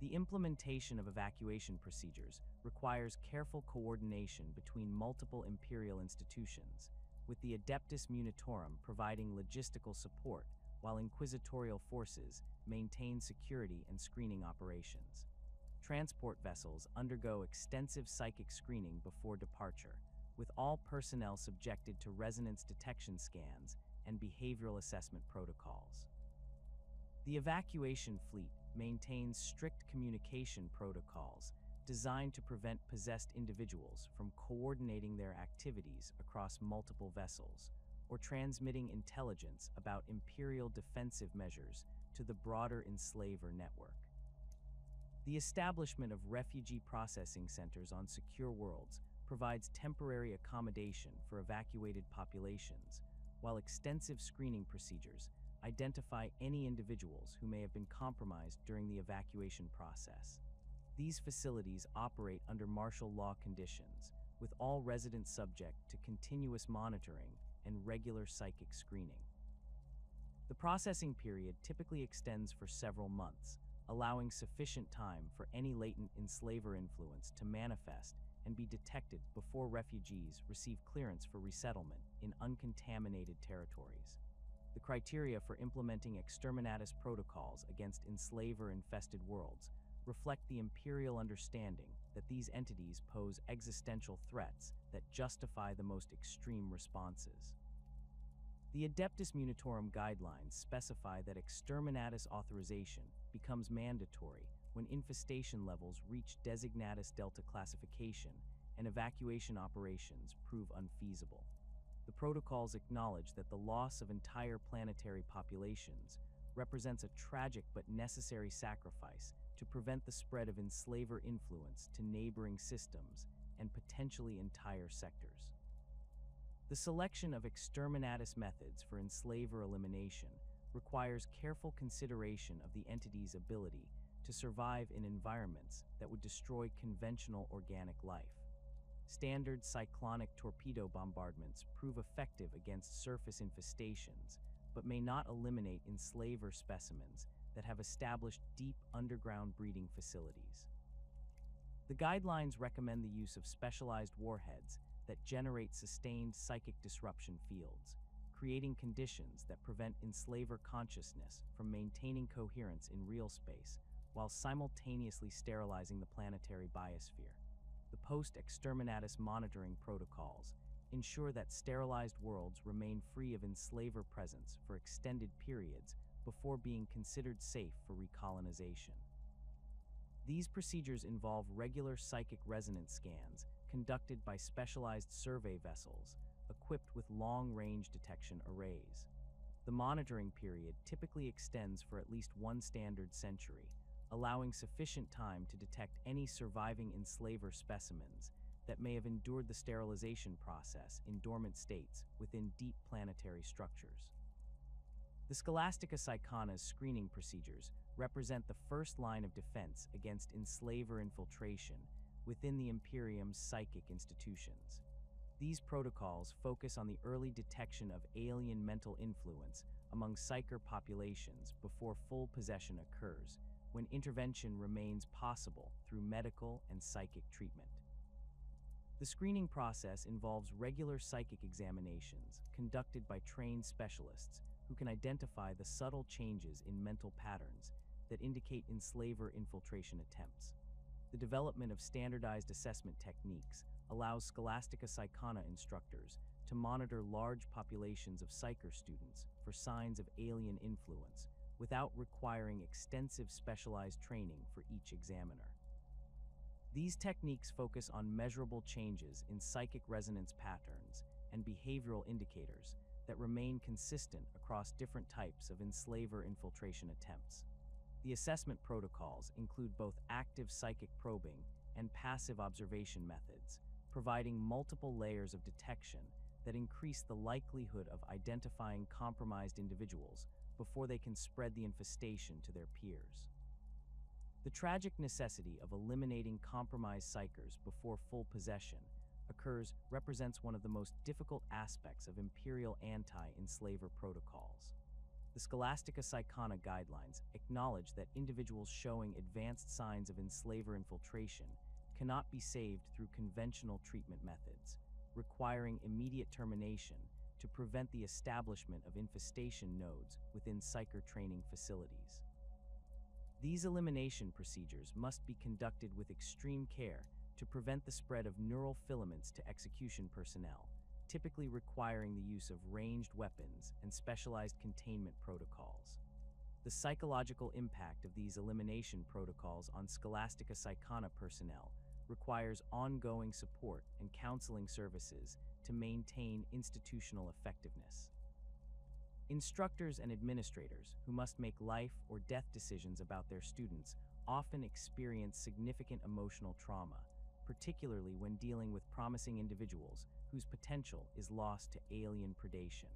The implementation of evacuation procedures requires careful coordination between multiple imperial institutions, with the Adeptus Munitorum providing logistical support while inquisitorial forces maintain security and screening operations. Transport vessels undergo extensive psychic screening before departure, with all personnel subjected to resonance detection scans and behavioral assessment protocols. The evacuation fleet maintains strict communication protocols designed to prevent possessed individuals from coordinating their activities across multiple vessels or transmitting intelligence about imperial defensive measures to the broader Enslaver network. The establishment of refugee processing centers on secure worlds provides temporary accommodation for evacuated populations, while extensive screening procedures identify any individuals who may have been compromised during the evacuation process. These facilities operate under martial law conditions, with all residents subject to continuous monitoring and regular psychic screening. The processing period typically extends for several months, allowing sufficient time for any latent Enslaver influence to manifest and be detected before refugees receive clearance for resettlement in uncontaminated territories. The criteria for implementing exterminatus protocols against Enslaver-infested worlds reflect the imperial understanding that these entities pose existential threats that justify the most extreme responses. The Adeptus Munitorum guidelines specify that exterminatus authorization becomes mandatory when infestation levels reach designatus delta classification and evacuation operations prove unfeasible. The protocols acknowledge that the loss of entire planetary populations represents a tragic but necessary sacrifice to prevent the spread of Enslaver influence to neighboring systems and potentially entire sectors. The selection of exterminatus methods for Enslaver elimination requires careful consideration of the entity's ability to survive in environments that would destroy conventional organic life. Standard cyclonic torpedo bombardments prove effective against surface infestations, but may not eliminate Enslaver specimens that have established deep underground breeding facilities. The guidelines recommend the use of specialized warheads that generate sustained psychic disruption fields, creating conditions that prevent Enslaver consciousness from maintaining coherence in real space while simultaneously sterilizing the planetary biosphere. The post-exterminatus monitoring protocols ensure that sterilized worlds remain free of Enslaver presence for extended periods before being considered safe for recolonization. These procedures involve regular psychic resonance scans conducted by specialized survey vessels equipped with long-range detection arrays. The monitoring period typically extends for at least one standard century, allowing sufficient time to detect any surviving Enslaver specimens that may have endured the sterilization process in dormant states within deep planetary structures. The Scholastica Psychona's screening procedures represent the first line of defense against enslaver infiltration within the Imperium's psychic institutions. These protocols focus on the early detection of alien mental influence among psyker populations before full possession occurs, when intervention remains possible through medical and psychic treatment. The screening process involves regular psychic examinations conducted by trained specialists who can identify the subtle changes in mental patterns that indicate enslaver infiltration attempts. The development of standardized assessment techniques allows Scholastica Psychona instructors to monitor large populations of psyker students for signs of alien influence without requiring extensive specialized training for each examiner. These techniques focus on measurable changes in psychic resonance patterns and behavioral indicators that remain consistent across different types of enslaver infiltration attempts. The assessment protocols include both active psychic probing and passive observation methods, providing multiple layers of detection that increase the likelihood of identifying compromised individuals before they can spread the infestation to their peers. The tragic necessity of eliminating compromised psykers before full possession occurs represents one of the most difficult aspects of Imperial anti-enslaver protocols. The Scholastica Psychona guidelines acknowledge that individuals showing advanced signs of enslaver infiltration cannot be saved through conventional treatment methods, requiring immediate termination to prevent the establishment of infestation nodes within psyker training facilities. These elimination procedures must be conducted with extreme care to prevent the spread of neural filaments to execution personnel, typically requiring the use of ranged weapons and specialized containment protocols. The psychological impact of these elimination protocols on Scholastica Psychona personnel requires ongoing support and counseling services to maintain institutional effectiveness. Instructors and administrators who must make life or death decisions about their students often experience significant emotional trauma, particularly when dealing with promising individuals whose potential is lost to alien predation.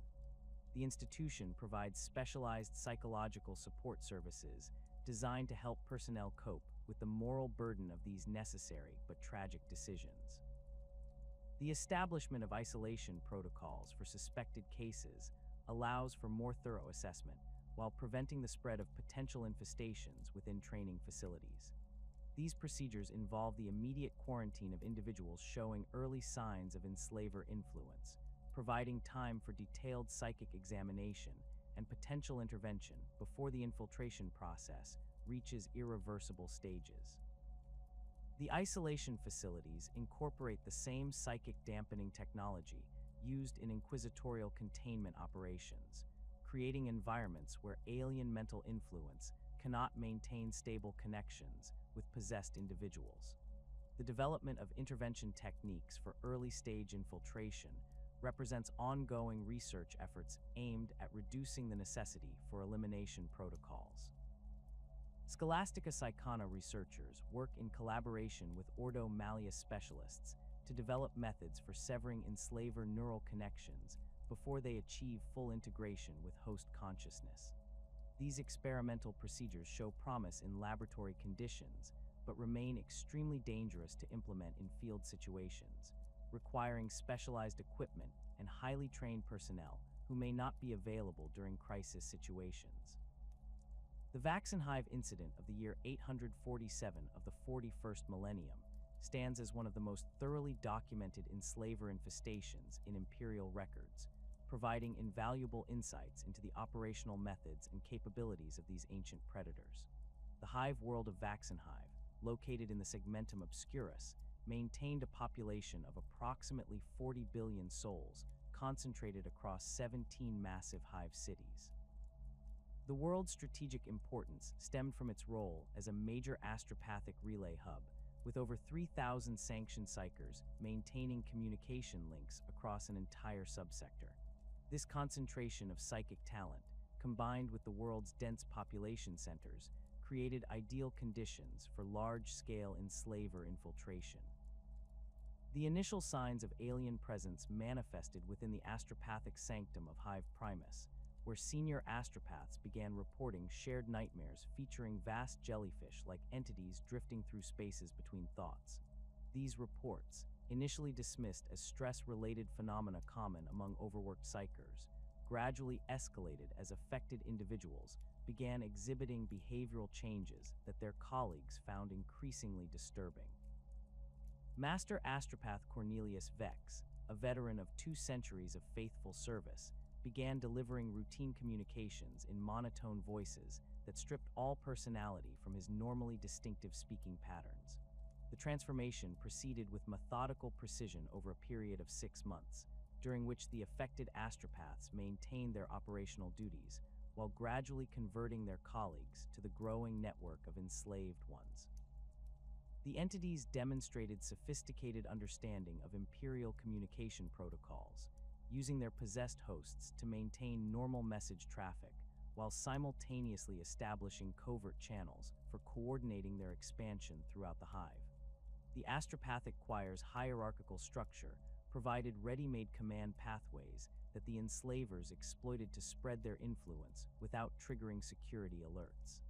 The institution provides specialized psychological support services designed to help personnel cope with the moral burden of these necessary but tragic decisions. The establishment of isolation protocols for suspected cases allows for more thorough assessment while preventing the spread of potential infestations within training facilities. These procedures involve the immediate quarantine of individuals showing early signs of enslaver influence, providing time for detailed psychic examination and potential intervention before the infiltration process reaches irreversible stages. The isolation facilities incorporate the same psychic dampening technology used in inquisitorial containment operations, creating environments where alien mental influence cannot maintain stable connections with possessed individuals. The development of intervention techniques for early-stage infiltration represents ongoing research efforts aimed at reducing the necessity for elimination protocols. Scholastica Psychona researchers work in collaboration with Ordo Malleus specialists to develop methods for severing enslaver neural connections before they achieve full integration with host consciousness. These experimental procedures show promise in laboratory conditions, but remain extremely dangerous to implement in field situations, requiring specialized equipment and highly trained personnel who may not be available during crisis situations. The Vaxenhive incident of the year 847 of the 41st millennium stands as one of the most thoroughly documented enslaver infestations in Imperial records, providing invaluable insights into the operational methods and capabilities of these ancient predators. The hive world of Vaxenhive, located in the Segmentum Obscurus, maintained a population of approximately 40 billion souls, concentrated across 17 massive hive cities. The world's strategic importance stemmed from its role as a major astropathic relay hub, with over 3,000 sanctioned psykers maintaining communication links across an entire subsector. This concentration of psychic talent, combined with the world's dense population centers, created ideal conditions for large-scale enslaver infiltration. The initial signs of alien presence manifested within the astropathic sanctum of Hive Primus, where senior astropaths began reporting shared nightmares featuring vast jellyfish-like entities drifting through spaces between thoughts. These reports, initially dismissed as stress-related phenomena common among overworked psykers, gradually escalated as affected individuals began exhibiting behavioral changes that their colleagues found increasingly disturbing. Master astropath Cornelius Vex, a veteran of 2 centuries of faithful service, began delivering routine communications in monotone voices that stripped all personality from his normally distinctive speaking patterns. The transformation proceeded with methodical precision over a period of 6 months, during which the affected astropaths maintained their operational duties, while gradually converting their colleagues to the growing network of enslaved ones. The entities demonstrated sophisticated understanding of Imperial communication protocols, using their possessed hosts to maintain normal message traffic, while simultaneously establishing covert channels for coordinating their expansion throughout the hive. The astropathic choir's hierarchical structure provided ready-made command pathways that the enslavers exploited to spread their influence without triggering security alerts.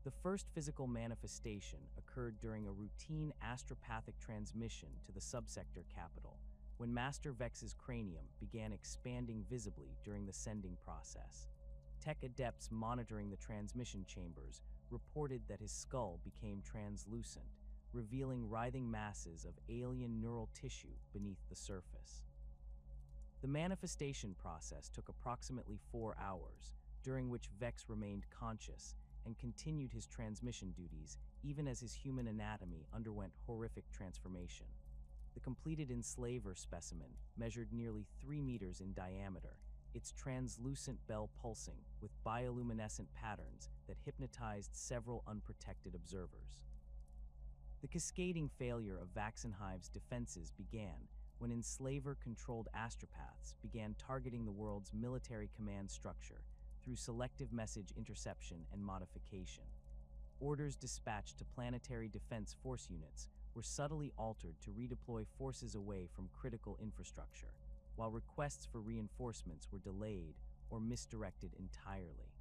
The first physical manifestation occurred during a routine astropathic transmission to the subsector capital, when Master Vex's cranium began expanding visibly during the sending process. Tech adepts monitoring the transmission chambers reported that his skull became translucent, revealing writhing masses of alien neural tissue beneath the surface. The manifestation process took approximately 4 hours, during which Vex remained conscious and continued his transmission duties even as his human anatomy underwent horrific transformation. The completed Enslaver specimen measured nearly 3 meters in diameter, its translucent bell pulsing with bioluminescent patterns that hypnotized several unprotected observers. The cascading failure of Vaxenhive's defenses began when Enslaver-controlled astropaths began targeting the world's military command structure through selective message interception and modification. Orders dispatched to planetary defense force units were subtly altered to redeploy forces away from critical infrastructure, while requests for reinforcements were delayed or misdirected entirely.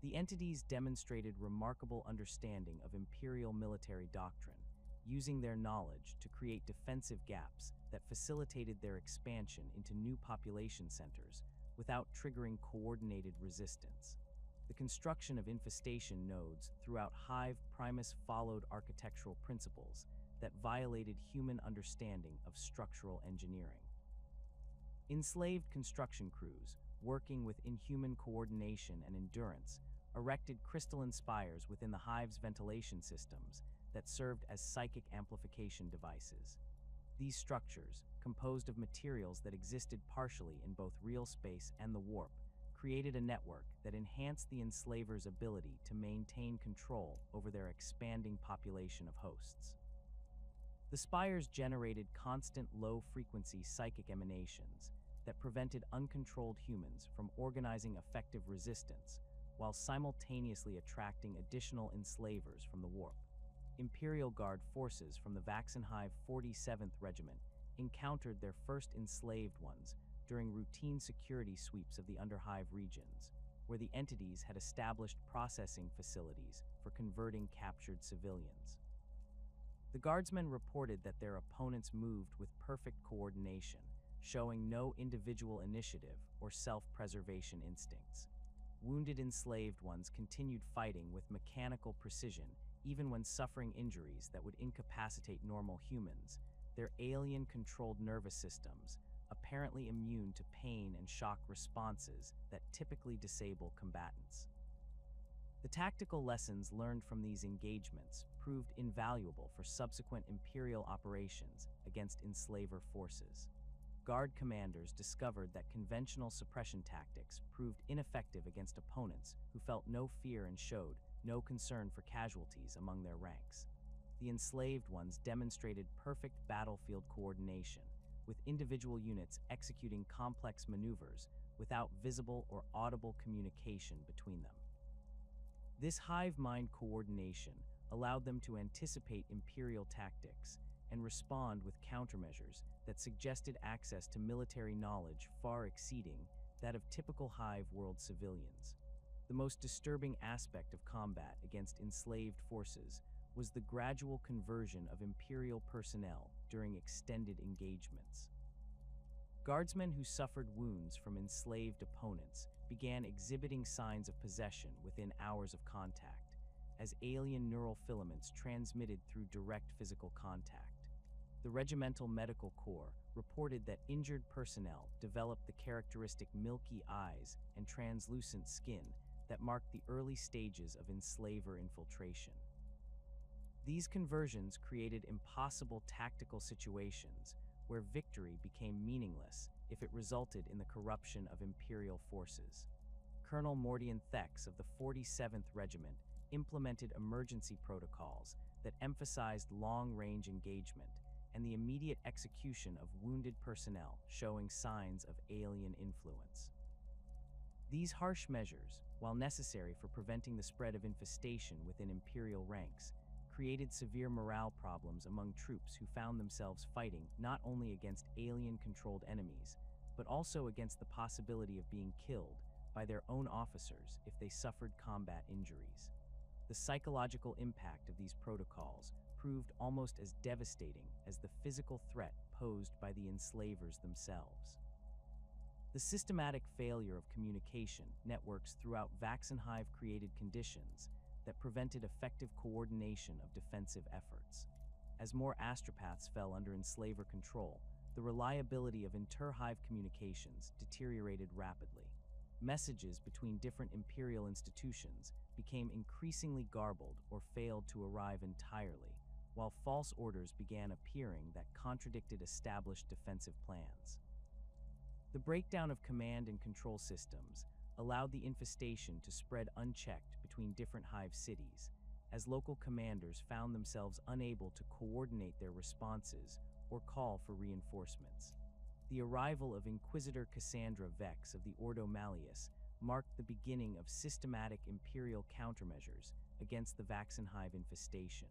The entities demonstrated remarkable understanding of Imperial military doctrine, using their knowledge to create defensive gaps that facilitated their expansion into new population centers without triggering coordinated resistance. The construction of infestation nodes throughout Hive Primus followed architectural principles that violated human understanding of structural engineering. Enslaved construction crews, working with inhuman coordination and endurance, erected crystalline spires within the Hive's ventilation systems that served as psychic amplification devices. These structures, composed of materials that existed partially in both real space and the warp, created a network that enhanced the Enslavers' ability to maintain control over their expanding population of hosts. The spires generated constant low-frequency psychic emanations that prevented uncontrolled humans from organizing effective resistance, while simultaneously attracting additional Enslavers from the warp. Imperial Guard forces from the Vaxenhive 47th Regiment encountered their first enslaved ones during routine security sweeps of the Underhive regions, where the entities had established processing facilities for converting captured civilians. The Guardsmen reported that their opponents moved with perfect coordination, showing no individual initiative or self-preservation instincts. Wounded enslaved ones continued fighting with mechanical precision even when suffering injuries that would incapacitate normal humans, their alien-controlled nervous systems, apparently immune to pain and shock responses that typically disable combatants. The tactical lessons learned from these engagements proved invaluable for subsequent Imperial operations against Enslaver forces. Guard commanders discovered that conventional suppression tactics proved ineffective against opponents who felt no fear and showed no concern for casualties among their ranks. The enslaved ones demonstrated perfect battlefield coordination, with individual units executing complex maneuvers without visible or audible communication between them. This hive mind coordination allowed them to anticipate Imperial tactics and respond with countermeasures that suggested access to military knowledge far exceeding that of typical Hive world civilians. The most disturbing aspect of combat against enslaved forces was the gradual conversion of Imperial personnel during extended engagements. Guardsmen who suffered wounds from enslaved opponents began exhibiting signs of possession within hours of contact, as alien neural filaments transmitted through direct physical contact. The Regimental Medical Corps reported that injured personnel developed the characteristic milky eyes and translucent skin that marked the early stages of Enslaver infiltration. These conversions created impossible tactical situations where victory became meaningless if it resulted in the corruption of Imperial forces. Colonel Mordian Thex of the 47th Regiment implemented emergency protocols that emphasized long-range engagement and the immediate execution of wounded personnel showing signs of alien influence. These harsh measures, while necessary for preventing the spread of infestation within Imperial ranks, created severe morale problems among troops who found themselves fighting not only against alien-controlled enemies, but also against the possibility of being killed by their own officers if they suffered combat injuries. The psychological impact of these protocols proved almost as devastating as the physical threat posed by the enslavers themselves. The systematic failure of communication networks throughout Vaxenhive created conditions that prevented effective coordination of defensive efforts. As more astropaths fell under enslaver control, the reliability of inter-hive communications deteriorated rapidly. Messages between different Imperial institutions became increasingly garbled or failed to arrive entirely, while false orders began appearing that contradicted established defensive plans. The breakdown of command and control systems allowed the infestation to spread unchecked between different hive cities, as local commanders found themselves unable to coordinate their responses or call for reinforcements. The arrival of Inquisitor Cassandra Vex of the Ordo Malleus marked the beginning of systematic Imperial countermeasures against the Vaxenhive infestation.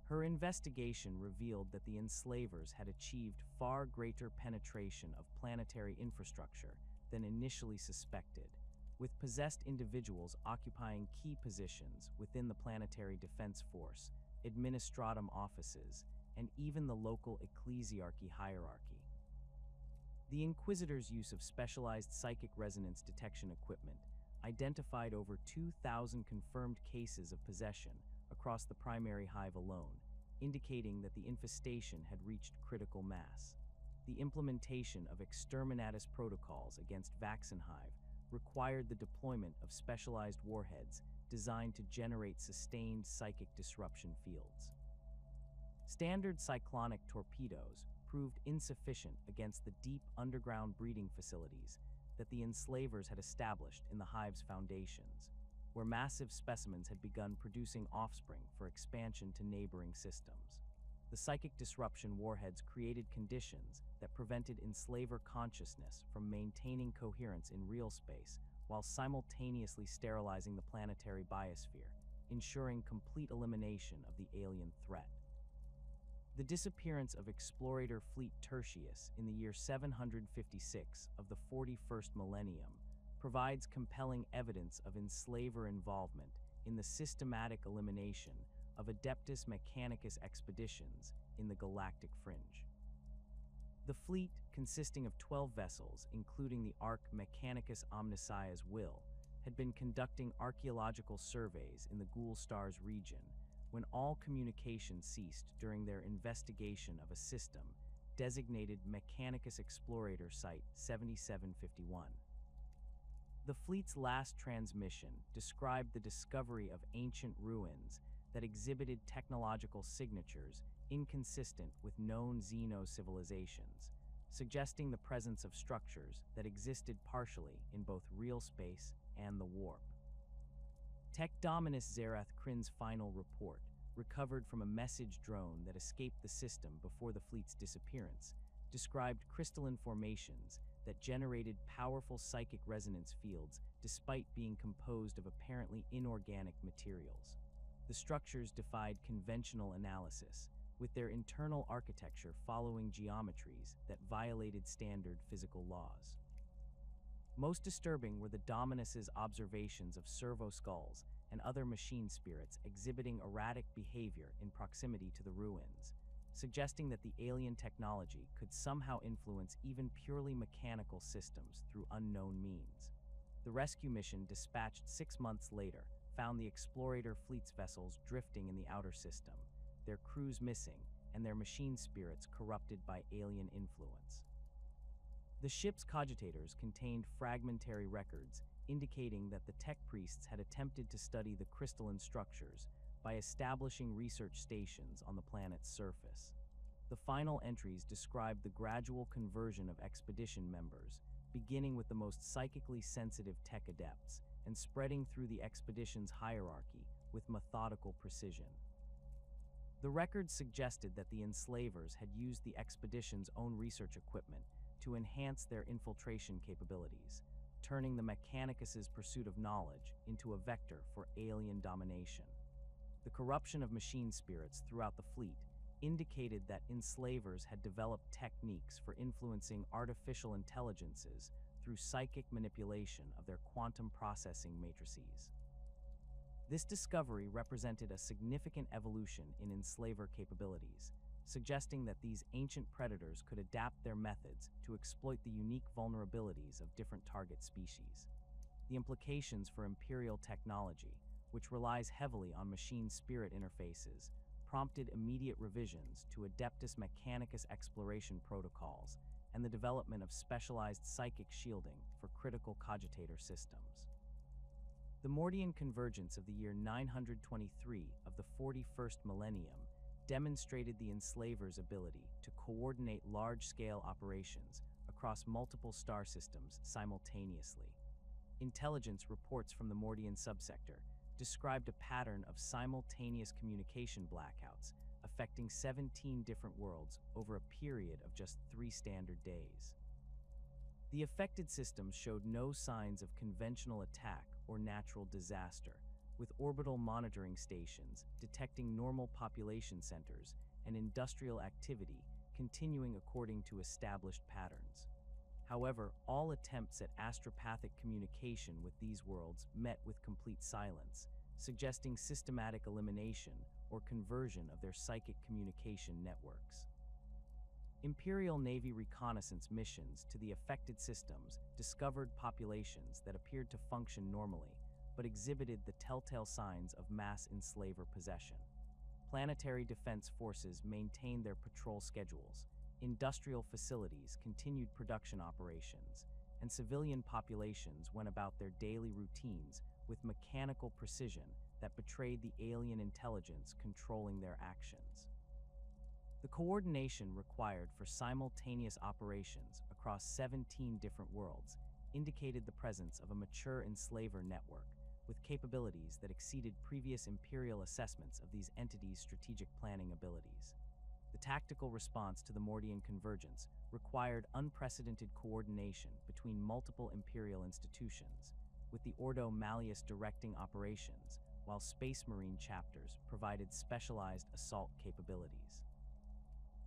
Her investigation revealed that the Enslavers had achieved far greater penetration of planetary infrastructure than initially suspected, with possessed individuals occupying key positions within the Planetary Defense Force, administratum offices, and even the local ecclesiarchy hierarchy. The Inquisitor's use of specialized psychic resonance detection equipment identified over 2,000 confirmed cases of possession across the primary hive alone, indicating that the infestation had reached critical mass. The implementation of exterminatus protocols against Vaxenhive required the deployment of specialized warheads designed to generate sustained psychic disruption fields. Standard cyclonic torpedoes proved insufficient against the deep underground breeding facilities that the Enslavers had established in the hive's foundations, where massive specimens had begun producing offspring for expansion to neighboring systems. The psychic disruption warheads created conditions that prevented Enslaver consciousness from maintaining coherence in real space while simultaneously sterilizing the planetary biosphere, ensuring complete elimination of the alien threat. The disappearance of Explorator Fleet Tertius in the year 756 of the 41st millennium provides compelling evidence of Enslaver involvement in the systematic elimination of Adeptus Mechanicus expeditions in the galactic fringe. The fleet, consisting of 12 vessels, including the Ark Mechanicus Omnissiah's Will, had been conducting archaeological surveys in the Ghoul Stars region when all communication ceased during their investigation of a system designated Mechanicus Explorator Site 7751. The fleet's last transmission described the discovery of ancient ruins that exhibited technological signatures inconsistent with known Xeno civilizations, suggesting the presence of structures that existed partially in both real space and the warp. Tech Dominus Zerath Kryn's final report, recovered from a message drone that escaped the system before the fleet's disappearance, described crystalline formations that generated powerful psychic resonance fields despite being composed of apparently inorganic materials. The structures defied conventional analysis, with their internal architecture following geometries that violated standard physical laws. Most disturbing were the Dominus's observations of servo skulls and other machine spirits exhibiting erratic behavior in proximity to the ruins, suggesting that the alien technology could somehow influence even purely mechanical systems through unknown means. The rescue mission, dispatched 6 months later, found the Explorator fleet's vessels drifting in the outer system, their crews missing, and their machine spirits corrupted by alien influence. The ship's cogitators contained fragmentary records indicating that the tech priests had attempted to study the crystalline structures by establishing research stations on the planet's surface. The final entries described the gradual conversion of expedition members, beginning with the most psychically sensitive tech adepts and spreading through the expedition's hierarchy with methodical precision. The records suggested that the Enslavers had used the expedition's own research equipment to enhance their infiltration capabilities, turning the Mechanicus's pursuit of knowledge into a vector for alien domination. The corruption of machine spirits throughout the fleet indicated that Enslavers had developed techniques for influencing artificial intelligences through psychic manipulation of their quantum processing matrices. This discovery represented a significant evolution in Enslaver capabilities, suggesting that these ancient predators could adapt their methods to exploit the unique vulnerabilities of different target species. The implications for Imperial technology, which relies heavily on machine-spirit interfaces, prompted immediate revisions to Adeptus Mechanicus exploration protocols and the development of specialized psychic shielding for critical cogitator systems. The Mordian convergence of the year 923 of the 41st millennium demonstrated the Enslavers' ability to coordinate large-scale operations across multiple star systems simultaneously. Intelligence reports from the Mordian subsector described a pattern of simultaneous communication blackouts affecting 17 different worlds over a period of just 3 standard days. The affected systems showed no signs of conventional attack or natural disaster, with orbital monitoring stations detecting normal population centers and industrial activity continuing according to established patterns. However, all attempts at astropathic communication with these worlds met with complete silence, suggesting systematic elimination or conversion of their psychic communication networks. Imperial Navy reconnaissance missions to the affected systems discovered populations that appeared to function normally, but exhibited the telltale signs of mass enslaver possession. Planetary defense forces maintained their patrol schedules, industrial facilities continued production operations, and civilian populations went about their daily routines with mechanical precision that betrayed the alien intelligence controlling their actions. The coordination required for simultaneous operations across 17 different worlds indicated the presence of a mature enslaver network with capabilities that exceeded previous Imperial assessments of these entities' strategic planning abilities. The tactical response to the Mordian convergence required unprecedented coordination between multiple Imperial institutions, with the Ordo Malleus directing operations, while Space Marine chapters provided specialized assault capabilities.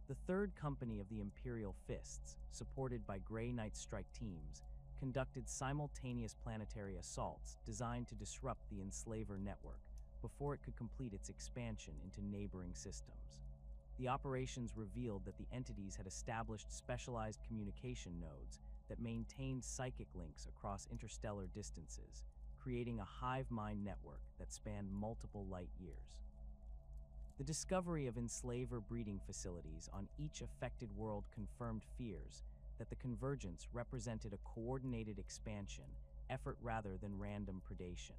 The Third Company of the Imperial Fists, supported by Grey Knight strike teams, conducted simultaneous planetary assaults designed to disrupt the Enslaver network before it could complete its expansion into neighboring systems. The operations revealed that the entities had established specialized communication nodes that maintained psychic links across interstellar distances, creating a hive mind network that spanned multiple light years. The discovery of Enslaver breeding facilities on each affected world confirmed fears that the convergence represented a coordinated expansion effort rather than random predation.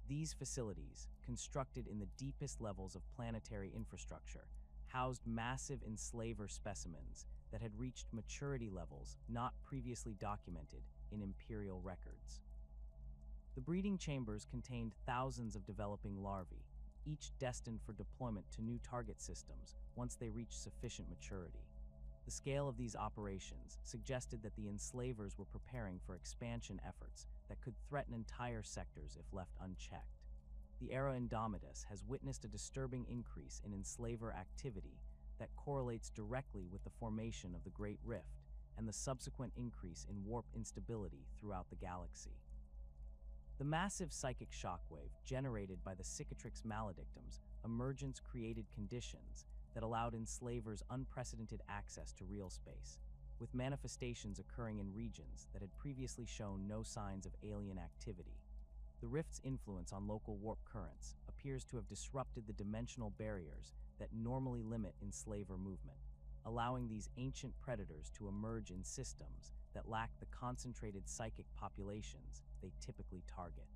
These facilities, constructed in the deepest levels of planetary infrastructure, housed massive Enslaver specimens that had reached maturity levels not previously documented in Imperial records. The breeding chambers contained thousands of developing larvae, each destined for deployment to new target systems once they reached sufficient maturity. The scale of these operations suggested that the Enslavers were preparing for expansion efforts that could threaten entire sectors if left unchecked. The era Indomitus has witnessed a disturbing increase in Enslaver activity that correlates directly with the formation of the Great Rift and the subsequent increase in warp instability throughout the galaxy. The massive psychic shockwave generated by the Cicatrix maledictum's emergence created conditions that allowed enslavers unprecedented access to real space, with manifestations occurring in regions that had previously shown no signs of alien activity. The rift's influence on local warp currents appears to have disrupted the dimensional barriers that normally limit enslaver movement, allowing these ancient predators to emerge in systems that lack the concentrated psychic populations they typically target.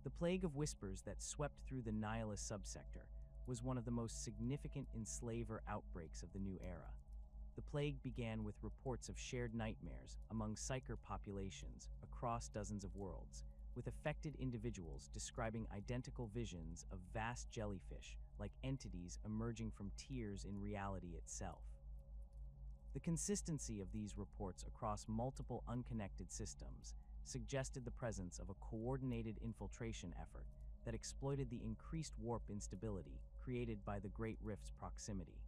The Plague of Whispers that swept through the Nihilist subsector was one of the most significant enslaver outbreaks of the new era. The plague began with reports of shared nightmares among psyker populations across dozens of worlds, with affected individuals describing identical visions of vast jellyfish-like entities emerging from tears in reality itself. The consistency of these reports across multiple unconnected systems suggested the presence of a coordinated infiltration effort that exploited the increased warp instability created by the Great Rift's proximity.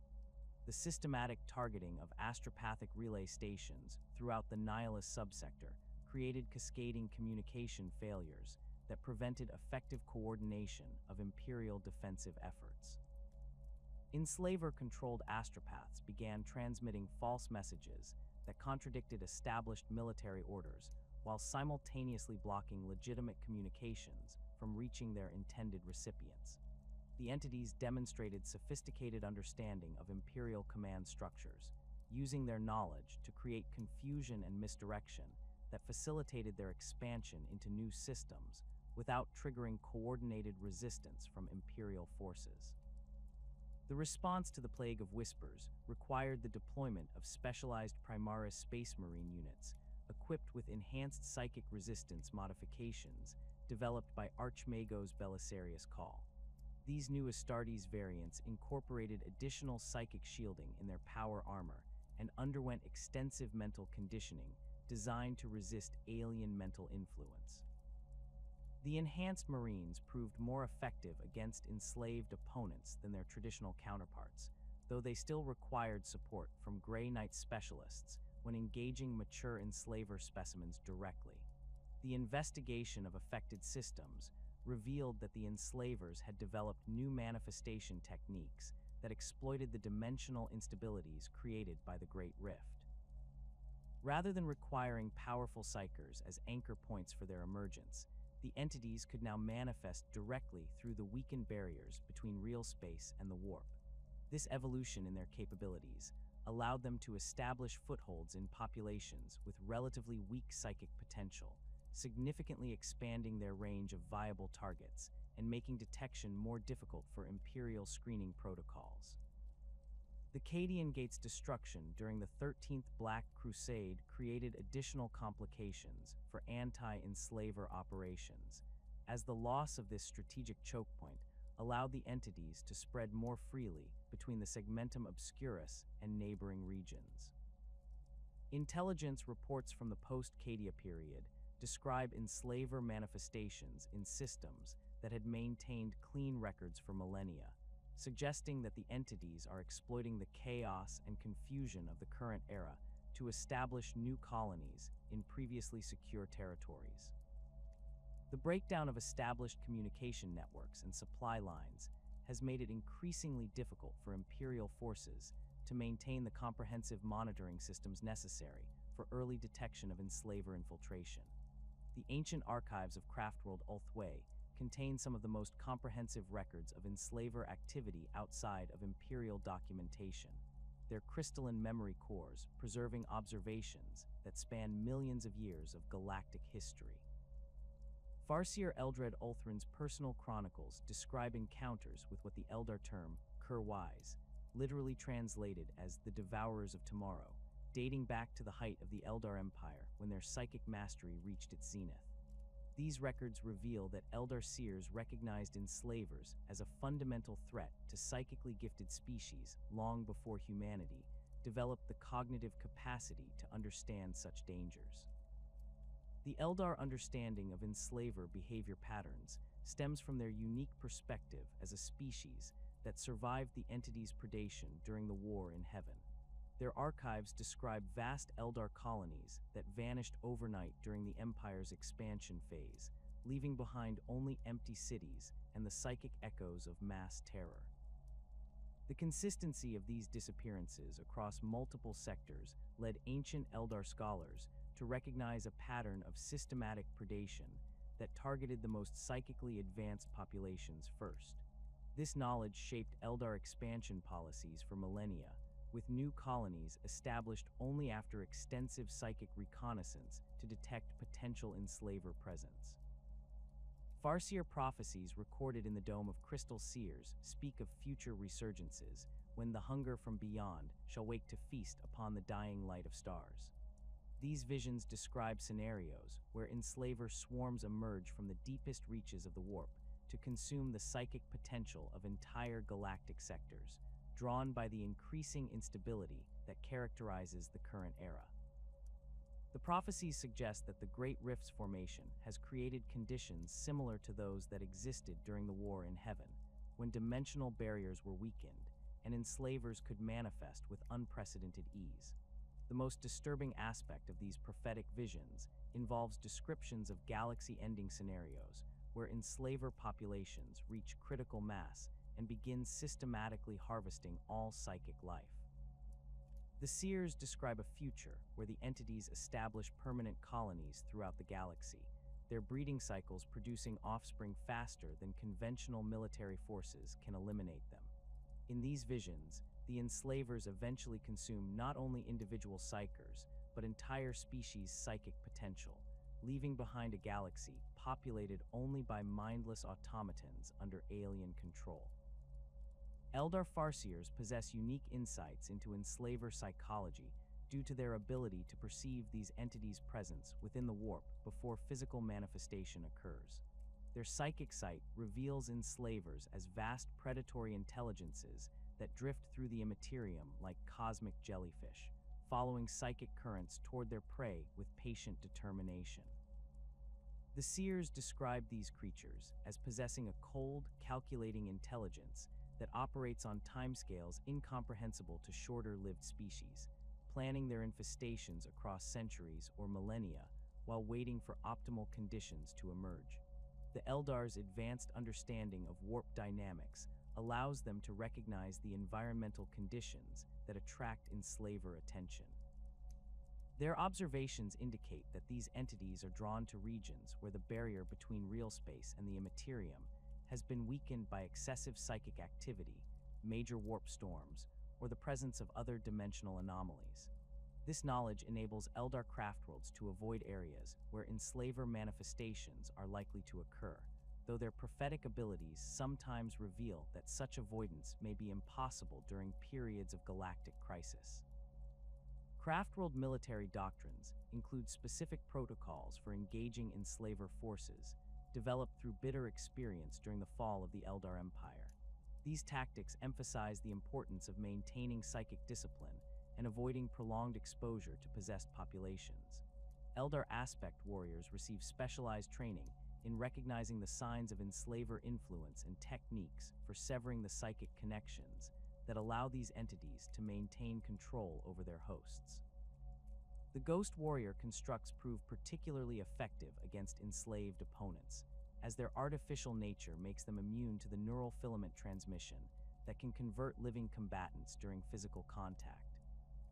The systematic targeting of astropathic relay stations throughout the Nihilist subsector created cascading communication failures that prevented effective coordination of Imperial defensive efforts. Enslaver-controlled astropaths began transmitting false messages that contradicted established military orders while simultaneously blocking legitimate communications from reaching their intended recipients. The entities demonstrated sophisticated understanding of Imperial command structures, using their knowledge to create confusion and misdirection that facilitated their expansion into new systems without triggering coordinated resistance from Imperial forces. The response to the Plague of Whispers required the deployment of specialized Primaris Space Marine units equipped with enhanced psychic resistance modifications developed by Archmagos Belisarius Call. These new Astartes variants incorporated additional psychic shielding in their power armor and underwent extensive mental conditioning designed to resist alien mental influence. The enhanced Marines proved more effective against enslaved opponents than their traditional counterparts, though they still required support from Grey Knight specialists when engaging mature enslaver specimens directly. The investigation of affected systems revealed that the enslavers had developed new manifestation techniques that exploited the dimensional instabilities created by the Great Rift. Rather than requiring powerful psykers as anchor points for their emergence, the entities could now manifest directly through the weakened barriers between real space and the warp. This evolution in their capabilities allowed them to establish footholds in populations with relatively weak psychic potential, significantly expanding their range of viable targets and making detection more difficult for Imperial screening protocols. The Cadian Gate's destruction during the 13th Black Crusade created additional complications for anti-enslaver operations, as the loss of this strategic choke point allowed the entities to spread more freely between the Segmentum Obscurus and neighboring regions. Intelligence reports from the post-Cadia period describe enslaver manifestations in systems that had maintained clean records for millennia, suggesting that the entities are exploiting the chaos and confusion of the current era to establish new colonies in previously secure territories. The breakdown of established communication networks and supply lines has made it increasingly difficult for Imperial forces to maintain the comprehensive monitoring systems necessary for early detection of enslaver infiltration. The ancient archives of Craftworld Ulthwé contain some of the most comprehensive records of enslaver activity outside of Imperial documentation, their crystalline memory cores preserving observations that span millions of years of galactic history. Farseer Eldred Ulthrin's personal chronicles describe encounters with what the Eldar term Kur-Wise, literally translated as the Devourers of Tomorrow, dating back to the height of the Eldar Empire when their psychic mastery reached its zenith. These records reveal that Eldar seers recognized enslavers as a fundamental threat to psychically gifted species long before humanity developed the cognitive capacity to understand such dangers. The Eldar understanding of enslaver behavior patterns stems from their unique perspective as a species that survived the entity's predation during the War in Heaven. Their archives describe vast Eldar colonies that vanished overnight during the Empire's expansion phase, leaving behind only empty cities and the psychic echoes of mass terror. The consistency of these disappearances across multiple sectors led ancient Eldar scholars to recognize a pattern of systematic predation that targeted the most psychically advanced populations first. This knowledge shaped Eldar expansion policies for millennia, with new colonies established only after extensive psychic reconnaissance to detect potential enslaver presence. Farseer prophecies recorded in the Dome of Crystal Seers speak of future resurgences, when the hunger from beyond shall wake to feast upon the dying light of stars. These visions describe scenarios where enslaver swarms emerge from the deepest reaches of the warp to consume the psychic potential of entire galactic sectors, drawn by the increasing instability that characterizes the current era. The prophecies suggest that the Great Rift's formation has created conditions similar to those that existed during the War in Heaven, when dimensional barriers were weakened and enslavers could manifest with unprecedented ease. The most disturbing aspect of these prophetic visions involves descriptions of galaxy-ending scenarios where enslaver populations reach critical mass and begin systematically harvesting all psychic life. The Seers describe a future where the entities establish permanent colonies throughout the galaxy, their breeding cycles producing offspring faster than conventional military forces can eliminate them. In these visions, the enslavers eventually consume not only individual psykers, but entire species' psychic potential, leaving behind a galaxy populated only by mindless automatons under alien control. Eldar Farseers possess unique insights into enslaver psychology due to their ability to perceive these entities' presence within the warp before physical manifestation occurs. Their psychic sight reveals enslavers as vast predatory intelligences that drift through the Immaterium like cosmic jellyfish, following psychic currents toward their prey with patient determination. The Seers describe these creatures as possessing a cold, calculating intelligence that operates on timescales incomprehensible to shorter-lived species, planning their infestations across centuries or millennia while waiting for optimal conditions to emerge. The Eldar's advanced understanding of warp dynamics allows them to recognize the environmental conditions that attract enslaver attention. Their observations indicate that these entities are drawn to regions where the barrier between real space and the Immaterium has been weakened by excessive psychic activity, major warp storms, or the presence of other dimensional anomalies. This knowledge enables Eldar craftworlds to avoid areas where enslaver manifestations are likely to occur, though their prophetic abilities sometimes reveal that such avoidance may be impossible during periods of galactic crisis. Craftworld military doctrines include specific protocols for engaging enslaver forces, developed through bitter experience during the fall of the Eldar Empire. These tactics emphasize the importance of maintaining psychic discipline and avoiding prolonged exposure to possessed populations. Eldar aspect warriors receive specialized training in recognizing the signs of enslaver influence and techniques for severing the psychic connections that allow these entities to maintain control over their hosts. The Ghost Warrior constructs prove particularly effective against enslaved opponents, as their artificial nature makes them immune to the neural filament transmission that can convert living combatants during physical contact.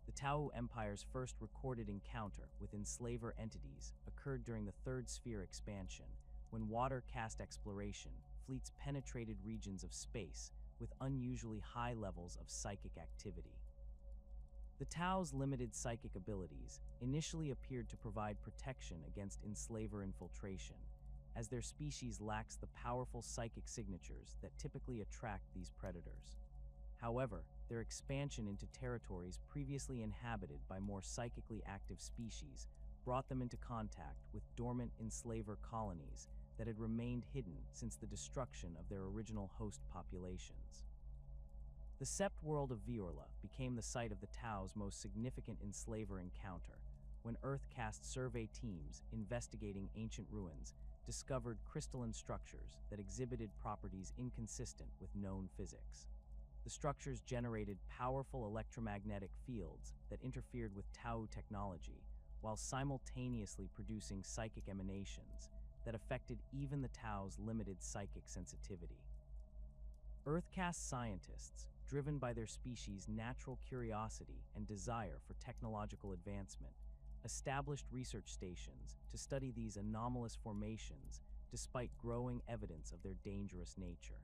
The Tau Empire's first recorded encounter with enslaver entities occurred during the Third Sphere expansion, when water-cast exploration fleets penetrated regions of space with unusually high levels of psychic activity. The Tau's limited psychic abilities initially appeared to provide protection against enslaver infiltration, as their species lacks the powerful psychic signatures that typically attract these predators. However, their expansion into territories previously inhabited by more psychically active species brought them into contact with dormant enslaver colonies that had remained hidden since the destruction of their original host populations. The Sept world of Viorla became the site of the Tau's most significant enslaver encounter, when Earth-cast survey teams investigating ancient ruins discovered crystalline structures that exhibited properties inconsistent with known physics. The structures generated powerful electromagnetic fields that interfered with Tau technology, while simultaneously producing psychic emanations that affected even the Tau's limited psychic sensitivity. Earth-caste scientists, driven by their species' natural curiosity and desire for technological advancement, established research stations to study these anomalous formations despite growing evidence of their dangerous nature.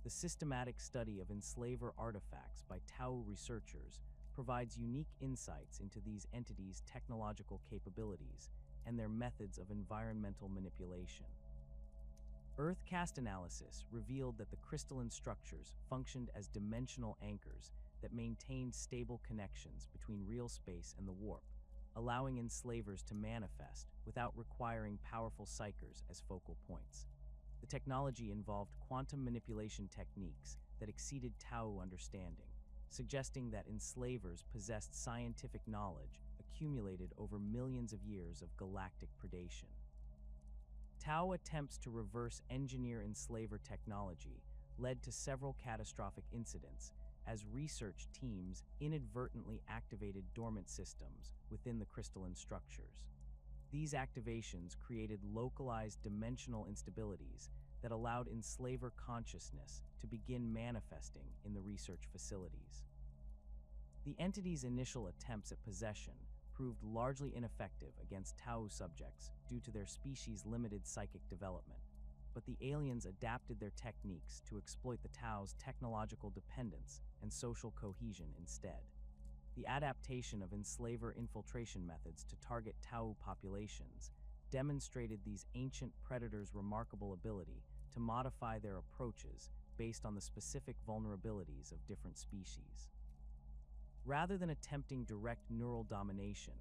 The systematic study of Enslaver artifacts by Tau researchers provides unique insights into these entities' technological capabilities and their methods of environmental manipulation. Earth-caste analysis revealed that the crystalline structures functioned as dimensional anchors that maintained stable connections between real space and the warp, allowing enslavers to manifest without requiring powerful psykers as focal points. The technology involved quantum manipulation techniques that exceeded Tau understanding, suggesting that enslavers possessed scientific knowledge accumulated over millions of years of galactic predation. Tau attempts to reverse engineer enslaver technology led to several catastrophic incidents as research teams inadvertently activated dormant systems within the crystalline structures. These activations created localized dimensional instabilities that allowed enslaver consciousness to begin manifesting in the research facilities. The entity's initial attempts at possession proved largely ineffective against Tau subjects due to their species' limited psychic development, but the aliens adapted their techniques to exploit the Tau's technological dependence and social cohesion instead. The adaptation of enslaver infiltration methods to target Tau populations demonstrated these ancient predators' remarkable ability to modify their approaches based on the specific vulnerabilities of different species. Rather than attempting direct neural domination,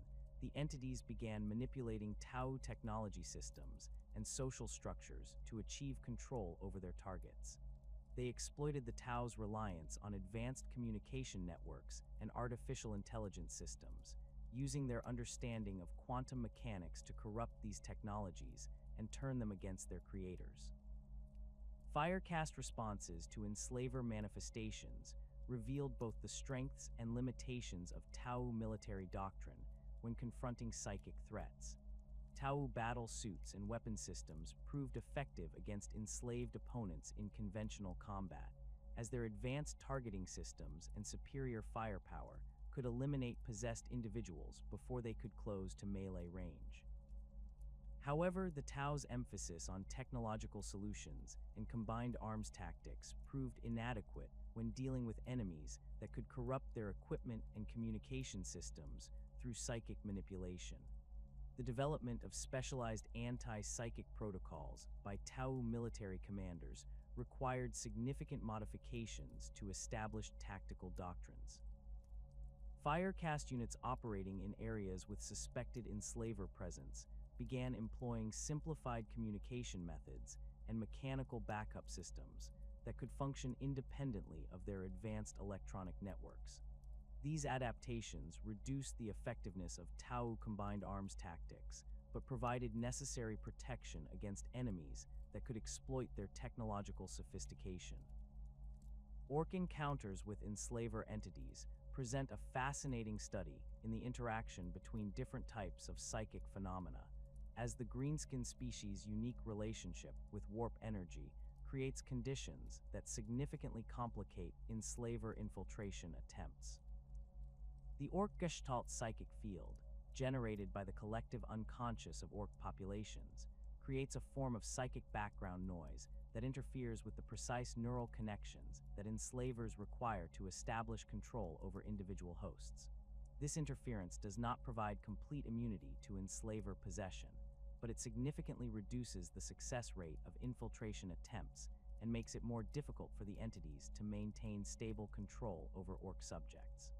the entities began manipulating Tau technology systems and social structures to achieve control over their targets. They exploited the Tau's reliance on advanced communication networks and artificial intelligence systems, using their understanding of quantum mechanics to corrupt these technologies and turn them against their creators. Firecast responses to enslaver manifestations revealed both the strengths and limitations of Tau military doctrine when confronting psychic threats. Tau battle suits and weapon systems proved effective against enslaved opponents in conventional combat, as their advanced targeting systems and superior firepower could eliminate possessed individuals before they could close to melee range. However, the Tau's emphasis on technological solutions and combined arms tactics proved inadequate when dealing with enemies that could corrupt their equipment and communication systems through psychic manipulation. The development of specialized anti-psychic protocols by Tau military commanders required significant modifications to established tactical doctrines. Firecast units operating in areas with suspected enslaver presence began employing simplified communication methods and mechanical backup systems that could function independently of their advanced electronic networks. These adaptations reduced the effectiveness of Tau combined arms tactics, but provided necessary protection against enemies that could exploit their technological sophistication. Orc encounters with enslaver entities present a fascinating study in the interaction between different types of psychic phenomena, as the greenskin species' unique relationship with warp energy creates conditions that significantly complicate enslaver infiltration attempts. The Orc Gestalt psychic field, generated by the collective unconscious of Orc populations, creates a form of psychic background noise that interferes with the precise neural connections that enslavers require to establish control over individual hosts. This interference does not provide complete immunity to enslaver possession, but it significantly reduces the success rate of infiltration attempts and makes it more difficult for the entities to maintain stable control over Orc subjects.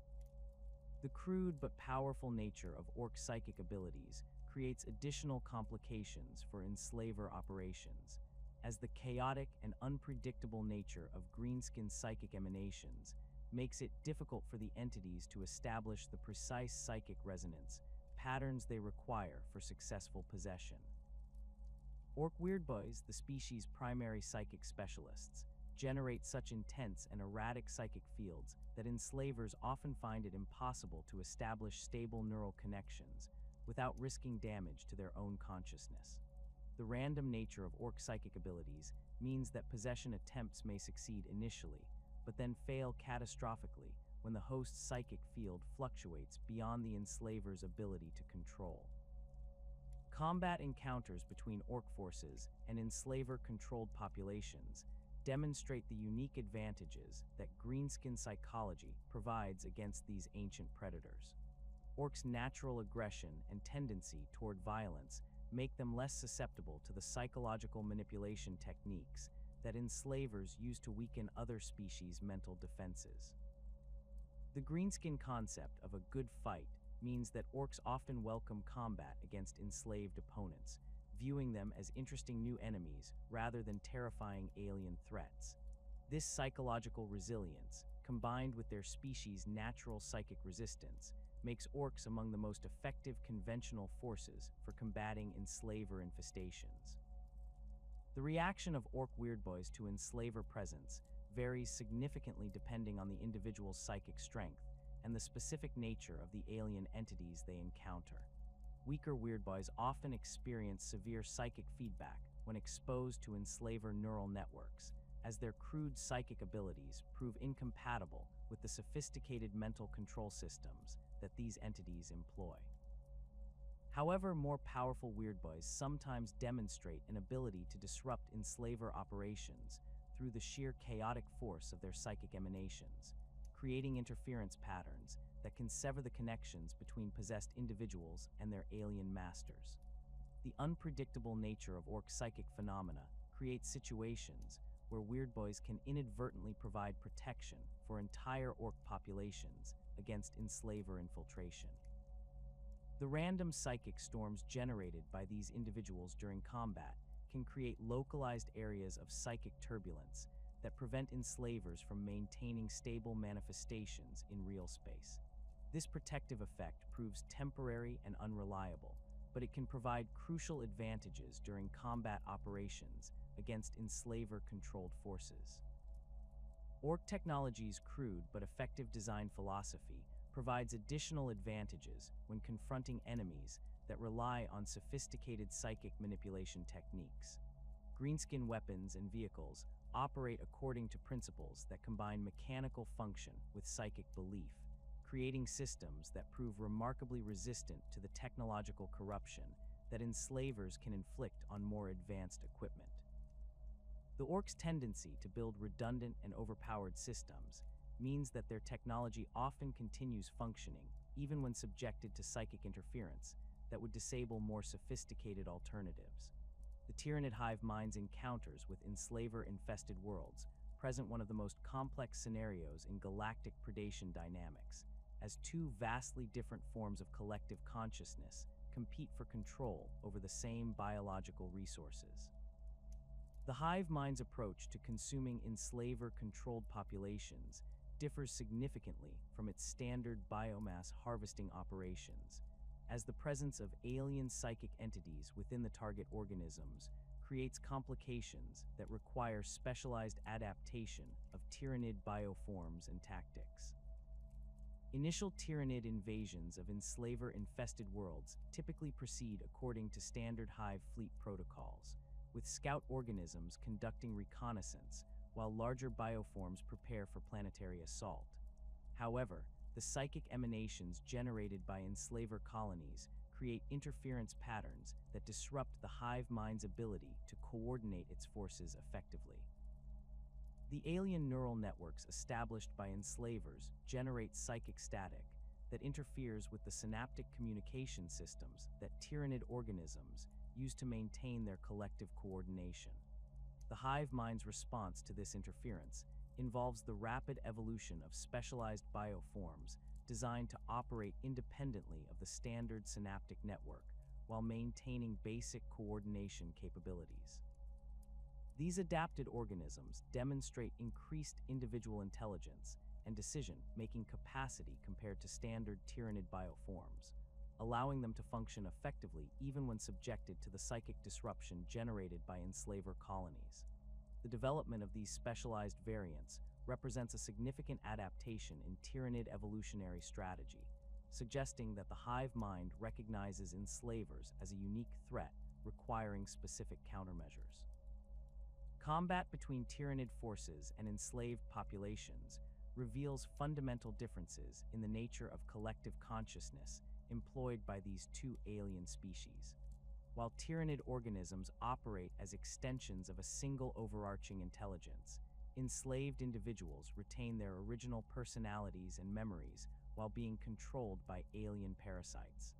The crude but powerful nature of Orc psychic abilities creates additional complications for enslaver operations, as the chaotic and unpredictable nature of greenskin psychic emanations makes it difficult for the entities to establish the precise psychic resonance patterns they require for successful possession. Orc Weirdboys, the species' primary psychic specialists, generate such intense and erratic psychic fields that enslavers often find it impossible to establish stable neural connections without risking damage to their own consciousness. The random nature of orc psychic abilities means that possession attempts may succeed initially, but then fail catastrophically when the host's psychic field fluctuates beyond the enslaver's ability to control. Combat encounters between orc forces and enslaver-controlled populations demonstrate the unique advantages that greenskin psychology provides against these ancient predators. Orcs' natural aggression and tendency toward violence make them less susceptible to the psychological manipulation techniques that enslavers use to weaken other species' mental defenses. The greenskin concept of a good fight means that orcs often welcome combat against enslaved opponents, viewing them as interesting new enemies rather than terrifying alien threats. This psychological resilience, combined with their species' natural psychic resistance, makes orcs among the most effective conventional forces for combating enslaver infestations. The reaction of orc weirdboys to enslaver presence varies significantly depending on the individual's psychic strength and the specific nature of the alien entities they encounter. Weaker weirdboys often experience severe psychic feedback when exposed to enslaver neural networks, as their crude psychic abilities prove incompatible with the sophisticated mental control systems that these entities employ. However, more powerful weirdboys sometimes demonstrate an ability to disrupt enslaver operations through the sheer chaotic force of their psychic emanations, creating interference patterns that can sever the connections between possessed individuals and their alien masters. The unpredictable nature of orc psychic phenomena creates situations where weirdboys can inadvertently provide protection for entire orc populations against enslaver infiltration. The random psychic storms generated by these individuals during combat can create localized areas of psychic turbulence that prevent enslavers from maintaining stable manifestations in real space. This protective effect proves temporary and unreliable, but it can provide crucial advantages during combat operations against enslaver-controlled forces. Orc Technology's crude but effective design philosophy provides additional advantages when confronting enemies that rely on sophisticated psychic manipulation techniques. Greenskin weapons and vehicles operate according to principles that combine mechanical function with psychic belief, creating systems that prove remarkably resistant to the technological corruption that enslavers can inflict on more advanced equipment. The orcs' tendency to build redundant and overpowered systems means that their technology often continues functioning even when subjected to psychic interference that would disable more sophisticated alternatives. The Tyranid hive mind's encounters with enslaver-infested worlds present one of the most complex scenarios in galactic predation dynamics, as two vastly different forms of collective consciousness compete for control over the same biological resources. The hive mind's approach to consuming enslaver-controlled populations differs significantly from its standard biomass harvesting operations, as the presence of alien psychic entities within the target organisms creates complications that require specialized adaptation of Tyranid bioforms and tactics. Initial Tyranid invasions of enslaver-infested worlds typically proceed according to standard hive fleet protocols, with scout organisms conducting reconnaissance while larger bioforms prepare for planetary assault. However, the psychic emanations generated by enslaver colonies create interference patterns that disrupt the hive mind's ability to coordinate its forces effectively. The alien neural networks established by enslavers generate psychic static that interferes with the synaptic communication systems that Tyranid organisms use to maintain their collective coordination. The hive mind's response to this interference involves the rapid evolution of specialized bioforms designed to operate independently of the standard synaptic network while maintaining basic coordination capabilities. These adapted organisms demonstrate increased individual intelligence and decision-making capacity compared to standard Tyranid bioforms, allowing them to function effectively even when subjected to the psychic disruption generated by enslaver colonies. The development of these specialized variants represents a significant adaptation in Tyranid evolutionary strategy, suggesting that the hive mind recognizes enslavers as a unique threat requiring specific countermeasures. Combat between Tyranid forces and enslaved populations reveals fundamental differences in the nature of collective consciousness employed by these two alien species. While Tyranid organisms operate as extensions of a single overarching intelligence, enslaved individuals retain their original personalities and memories while being controlled by alien parasites.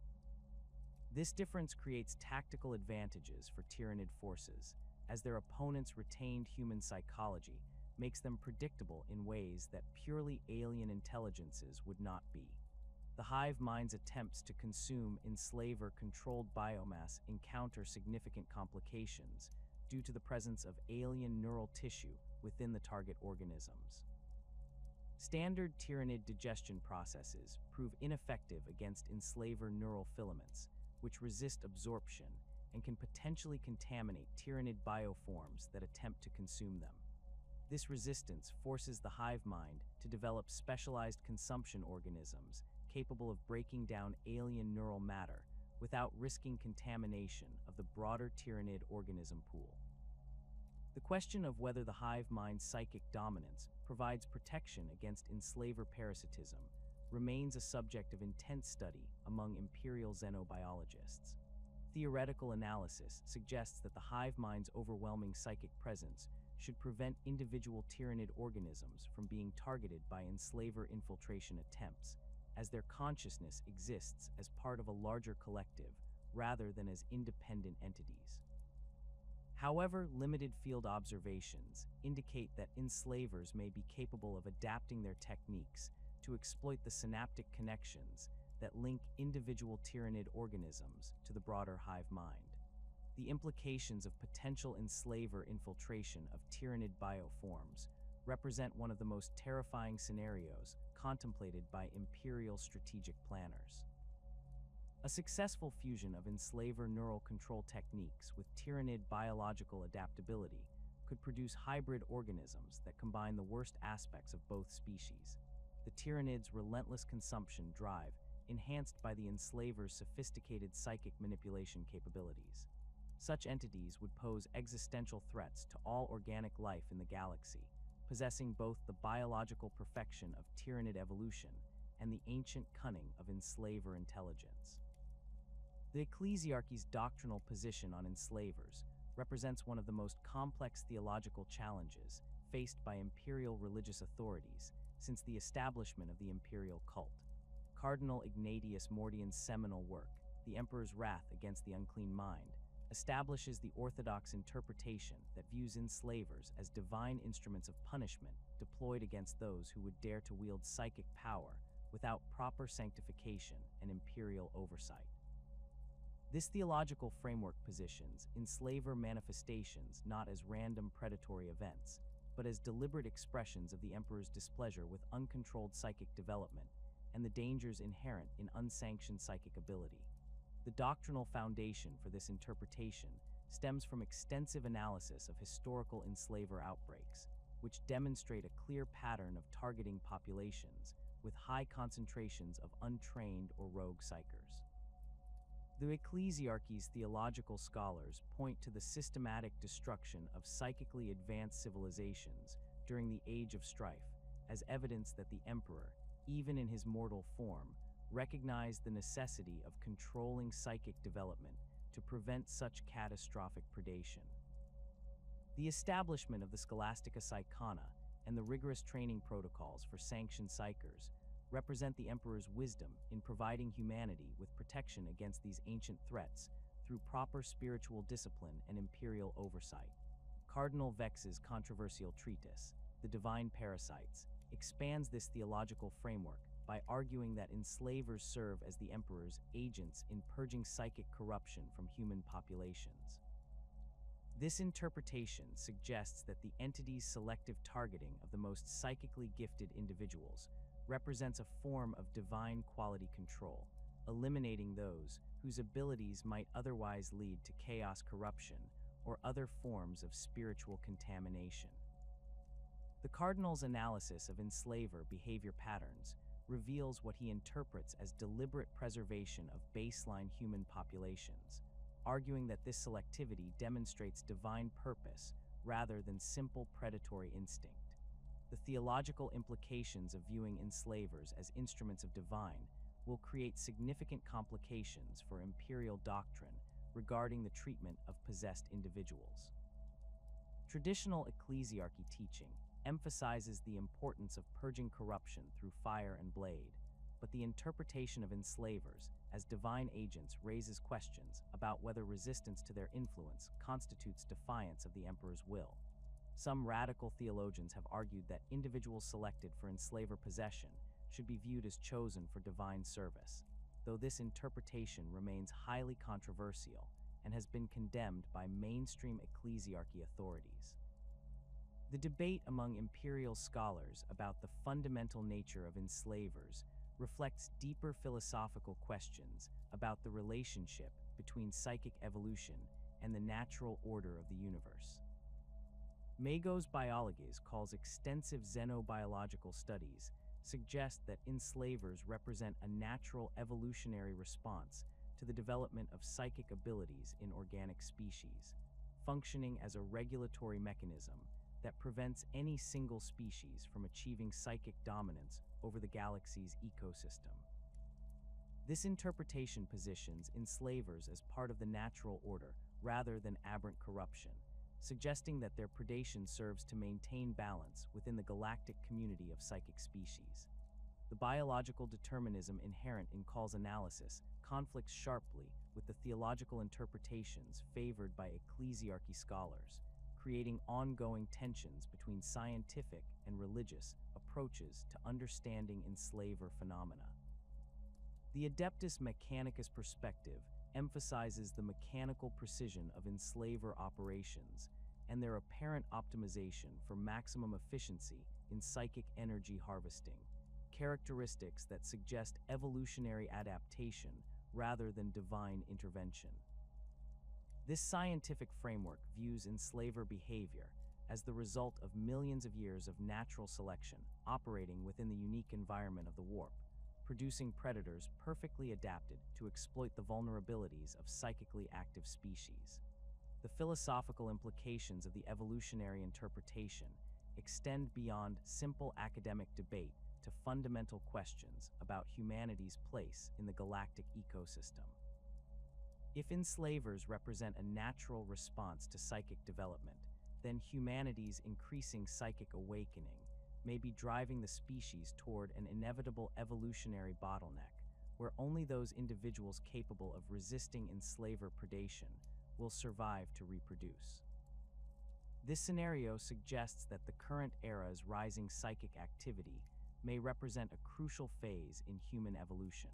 This difference creates tactical advantages for Tyranid forces, as their opponents' retained human psychology makes them predictable in ways that purely alien intelligences would not be. The hive mind's attempts to consume enslaver-controlled biomass encounter significant complications due to the presence of alien neural tissue within the target organisms. Standard Tyranid digestion processes prove ineffective against enslaver neural filaments, which resist absorption and can potentially contaminate Tyranid bioforms that attempt to consume them. This resistance forces the hive mind to develop specialized consumption organisms capable of breaking down alien neural matter without risking contamination of the broader Tyranid organism pool. The question of whether the hive mind's psychic dominance provides protection against enslaver parasitism remains a subject of intense study among imperial xenobiologists. Theoretical analysis suggests that the hive mind's overwhelming psychic presence should prevent individual Tyranid organisms from being targeted by enslaver infiltration attempts, as their consciousness exists as part of a larger collective rather than as independent entities. However, limited field observations indicate that enslavers may be capable of adapting their techniques to exploit the synaptic connections that link individual Tyranid organisms to the broader hive mind. The implications of potential enslaver infiltration of Tyranid bioforms represent one of the most terrifying scenarios contemplated by imperial strategic planners. A successful fusion of enslaver neural control techniques with Tyranid biological adaptability could produce hybrid organisms that combine the worst aspects of both species: the Tyranids' relentless consumption drive enhanced by the enslavers' sophisticated psychic manipulation capabilities. Such entities would pose existential threats to all organic life in the galaxy, possessing both the biological perfection of Tyranid evolution and the ancient cunning of enslaver intelligence. The ecclesiarchy's doctrinal position on enslavers represents one of the most complex theological challenges faced by imperial religious authorities since the establishment of the imperial cult. Cardinal Ignatius Mordian's seminal work, The Emperor's Wrath Against the Unclean Mind, establishes the orthodox interpretation that views enslavers as divine instruments of punishment deployed against those who would dare to wield psychic power without proper sanctification and imperial oversight. This theological framework positions enslaver manifestations not as random predatory events, but as deliberate expressions of the Emperor's displeasure with uncontrolled psychic development and the dangers inherent in unsanctioned psychic ability. The doctrinal foundation for this interpretation stems from extensive analysis of historical enslaver outbreaks, which demonstrate a clear pattern of targeting populations with high concentrations of untrained or rogue psykers. The ecclesiarchy's theological scholars point to the systematic destruction of psychically advanced civilizations during the Age of Strife as evidence that the Emperor, even in his mortal form, recognized the necessity of controlling psychic development to prevent such catastrophic predation. The establishment of the Scholastica Psychona and the rigorous training protocols for sanctioned psykers represent the Emperor's wisdom in providing humanity with protection against these ancient threats through proper spiritual discipline and imperial oversight. Cardinal Vex's controversial treatise, The Divine Parasites, expands this theological framework by arguing that enslavers serve as the Emperor's agents in purging psychic corruption from human populations. This interpretation suggests that the entity's selective targeting of the most psychically gifted individuals represents a form of divine quality control, eliminating those whose abilities might otherwise lead to chaos corruption or other forms of spiritual contamination. The Cardinal's analysis of enslaver behavior patterns reveals what he interprets as deliberate preservation of baseline human populations, arguing that this selectivity demonstrates divine purpose rather than simple predatory instinct. The theological implications of viewing enslavers as instruments of divine will create significant complications for imperial doctrine regarding the treatment of possessed individuals. Traditional ecclesiarchy teaching emphasizes the importance of purging corruption through fire and blade, but the interpretation of enslavers as divine agents raises questions about whether resistance to their influence constitutes defiance of the emperor's will. Some radical theologians have argued that individuals selected for enslaver possession should be viewed as chosen for divine service, though this interpretation remains highly controversial and has been condemned by mainstream ecclesiarchy authorities. The debate among imperial scholars about the fundamental nature of enslavers reflects deeper philosophical questions about the relationship between psychic evolution and the natural order of the universe. Magos Biologies calls extensive xenobiological studies suggest that enslavers represent a natural evolutionary response to the development of psychic abilities in organic species, functioning as a regulatory mechanism that prevents any single species from achieving psychic dominance over the galaxy's ecosystem. This interpretation positions enslavers as part of the natural order rather than aberrant corruption, suggesting that their predation serves to maintain balance within the galactic community of psychic species. The biological determinism inherent in Krell's analysis conflicts sharply with the theological interpretations favored by ecclesiarchy scholars, creating ongoing tensions between scientific and religious approaches to understanding enslaver phenomena. The Adeptus Mechanicus perspective emphasizes the mechanical precision of enslaver operations and their apparent optimization for maximum efficiency in psychic energy harvesting, characteristics that suggest evolutionary adaptation rather than divine intervention. This scientific framework views enslaver behavior as the result of millions of years of natural selection operating within the unique environment of the warp, producing predators perfectly adapted to exploit the vulnerabilities of psychically active species. The philosophical implications of the evolutionary interpretation extend beyond simple academic debate to fundamental questions about humanity's place in the galactic ecosystem. If enslavers represent a natural response to psychic development, then humanity's increasing psychic awakening may be driving the species toward an inevitable evolutionary bottleneck, where only those individuals capable of resisting enslaver predation will survive to reproduce. This scenario suggests that the current era's rising psychic activity may represent a crucial phase in human evolution,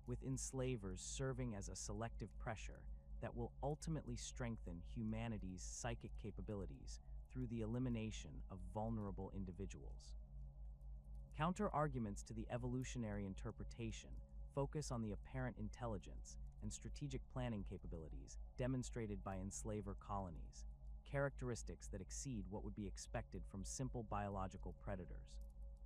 with enslavers serving as a selective pressure that will ultimately strengthen humanity's psychic capabilities through the elimination of vulnerable individuals. Counter-arguments to the evolutionary interpretation focus on the apparent intelligence and strategic planning capabilities demonstrated by enslaver colonies, characteristics that exceed what would be expected from simple biological predators.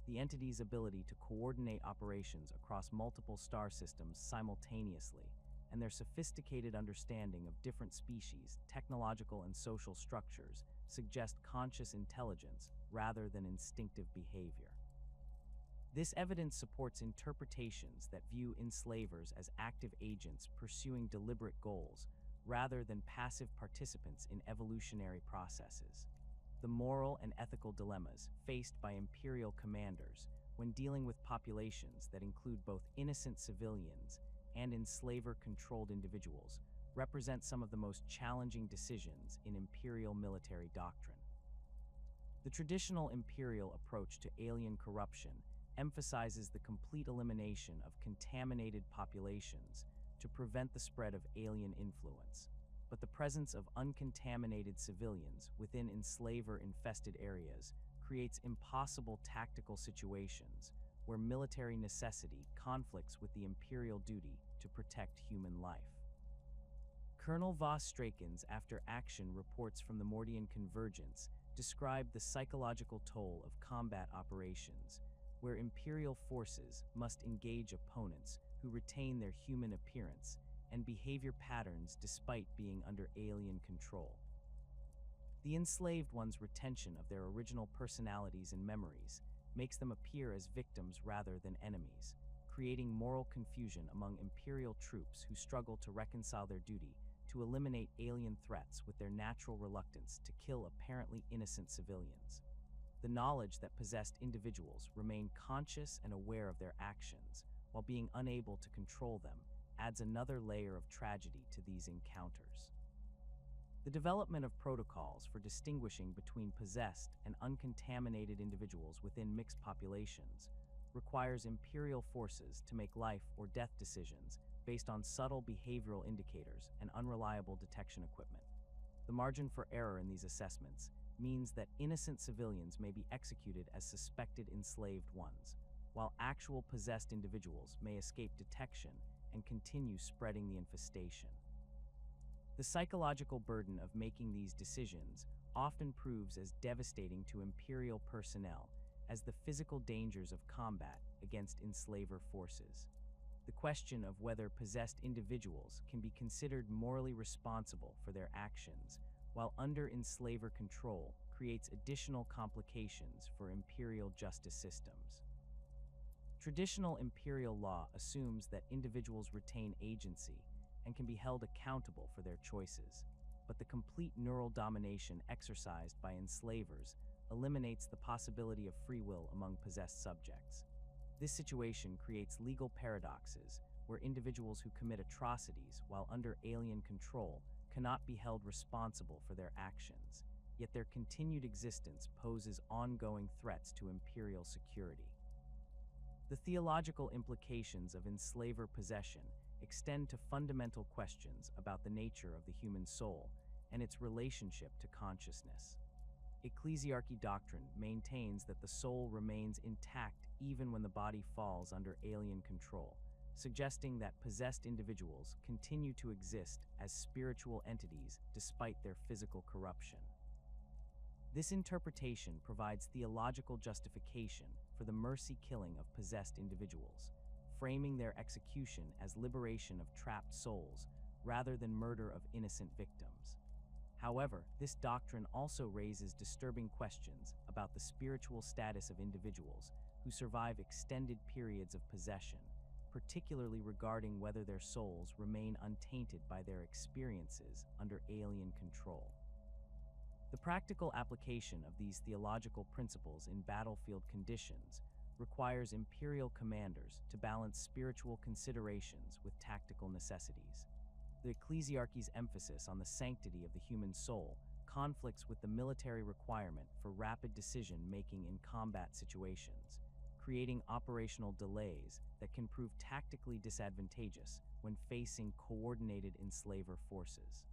The entity's ability to coordinate operations across multiple star systems simultaneously, and their sophisticated understanding of different species, technological and social structures suggest conscious intelligence rather than instinctive behavior. This evidence supports interpretations that view enslavers as active agents pursuing deliberate goals rather than passive participants in evolutionary processes. The moral and ethical dilemmas faced by imperial commanders when dealing with populations that include both innocent civilians and enslaver-controlled individuals represent some of the most challenging decisions in imperial military doctrine. The traditional imperial approach to alien corruption emphasizes the complete elimination of contaminated populations to prevent the spread of alien influence, but the presence of uncontaminated civilians within enslaver-infested areas creates impossible tactical situations where military necessity conflicts with the imperial duty to protect human life. Colonel Voss Strakens, after action reports from the Mordian Convergence, described the psychological toll of combat operations, where Imperial forces must engage opponents who retain their human appearance and behavior patterns despite being under alien control. The enslaved one's retention of their original personalities and memories makes them appear as victims rather than enemies, creating moral confusion among Imperial troops who struggle to reconcile their duty to eliminate alien threats with their natural reluctance to kill apparently innocent civilians. The knowledge that possessed individuals remain conscious and aware of their actions while being unable to control them adds another layer of tragedy to these encounters. The development of protocols for distinguishing between possessed and uncontaminated individuals within mixed populations requires Imperial forces to make life or death decisions based on subtle behavioral indicators and unreliable detection equipment. The margin for error in these assessments means that innocent civilians may be executed as suspected enslaved ones, while actual possessed individuals may escape detection and continue spreading the infestation. The psychological burden of making these decisions often proves as devastating to Imperial personnel as the physical dangers of combat against enslaver forces. The question of whether possessed individuals can be considered morally responsible for their actions while under enslaver control creates additional complications for Imperial justice systems. Traditional Imperial law assumes that individuals retain agency and can be held accountable for their choices, but the complete neural domination exercised by enslavers eliminates the possibility of free will among possessed subjects. This situation creates legal paradoxes where individuals who commit atrocities while under alien control cannot be held responsible for their actions, yet their continued existence poses ongoing threats to Imperial security. The theological implications of enslaver possession extend to fundamental questions about the nature of the human soul and its relationship to consciousness. Ecclesiarchy doctrine maintains that the soul remains intact even when the body falls under alien control, suggesting that possessed individuals continue to exist as spiritual entities despite their physical corruption. This interpretation provides theological justification for the mercy killing of possessed individuals, framing their execution as liberation of trapped souls rather than murder of innocent victims. However, this doctrine also raises disturbing questions about the spiritual status of individuals who survive extended periods of possession, particularly regarding whether their souls remain untainted by their experiences under alien control. The practical application of these theological principles in battlefield conditions requires Imperial commanders to balance spiritual considerations with tactical necessities. The Ecclesiarchy's emphasis on the sanctity of the human soul conflicts with the military requirement for rapid decision-making in combat situations, creating operational delays that can prove tactically disadvantageous when facing coordinated enslaver forces.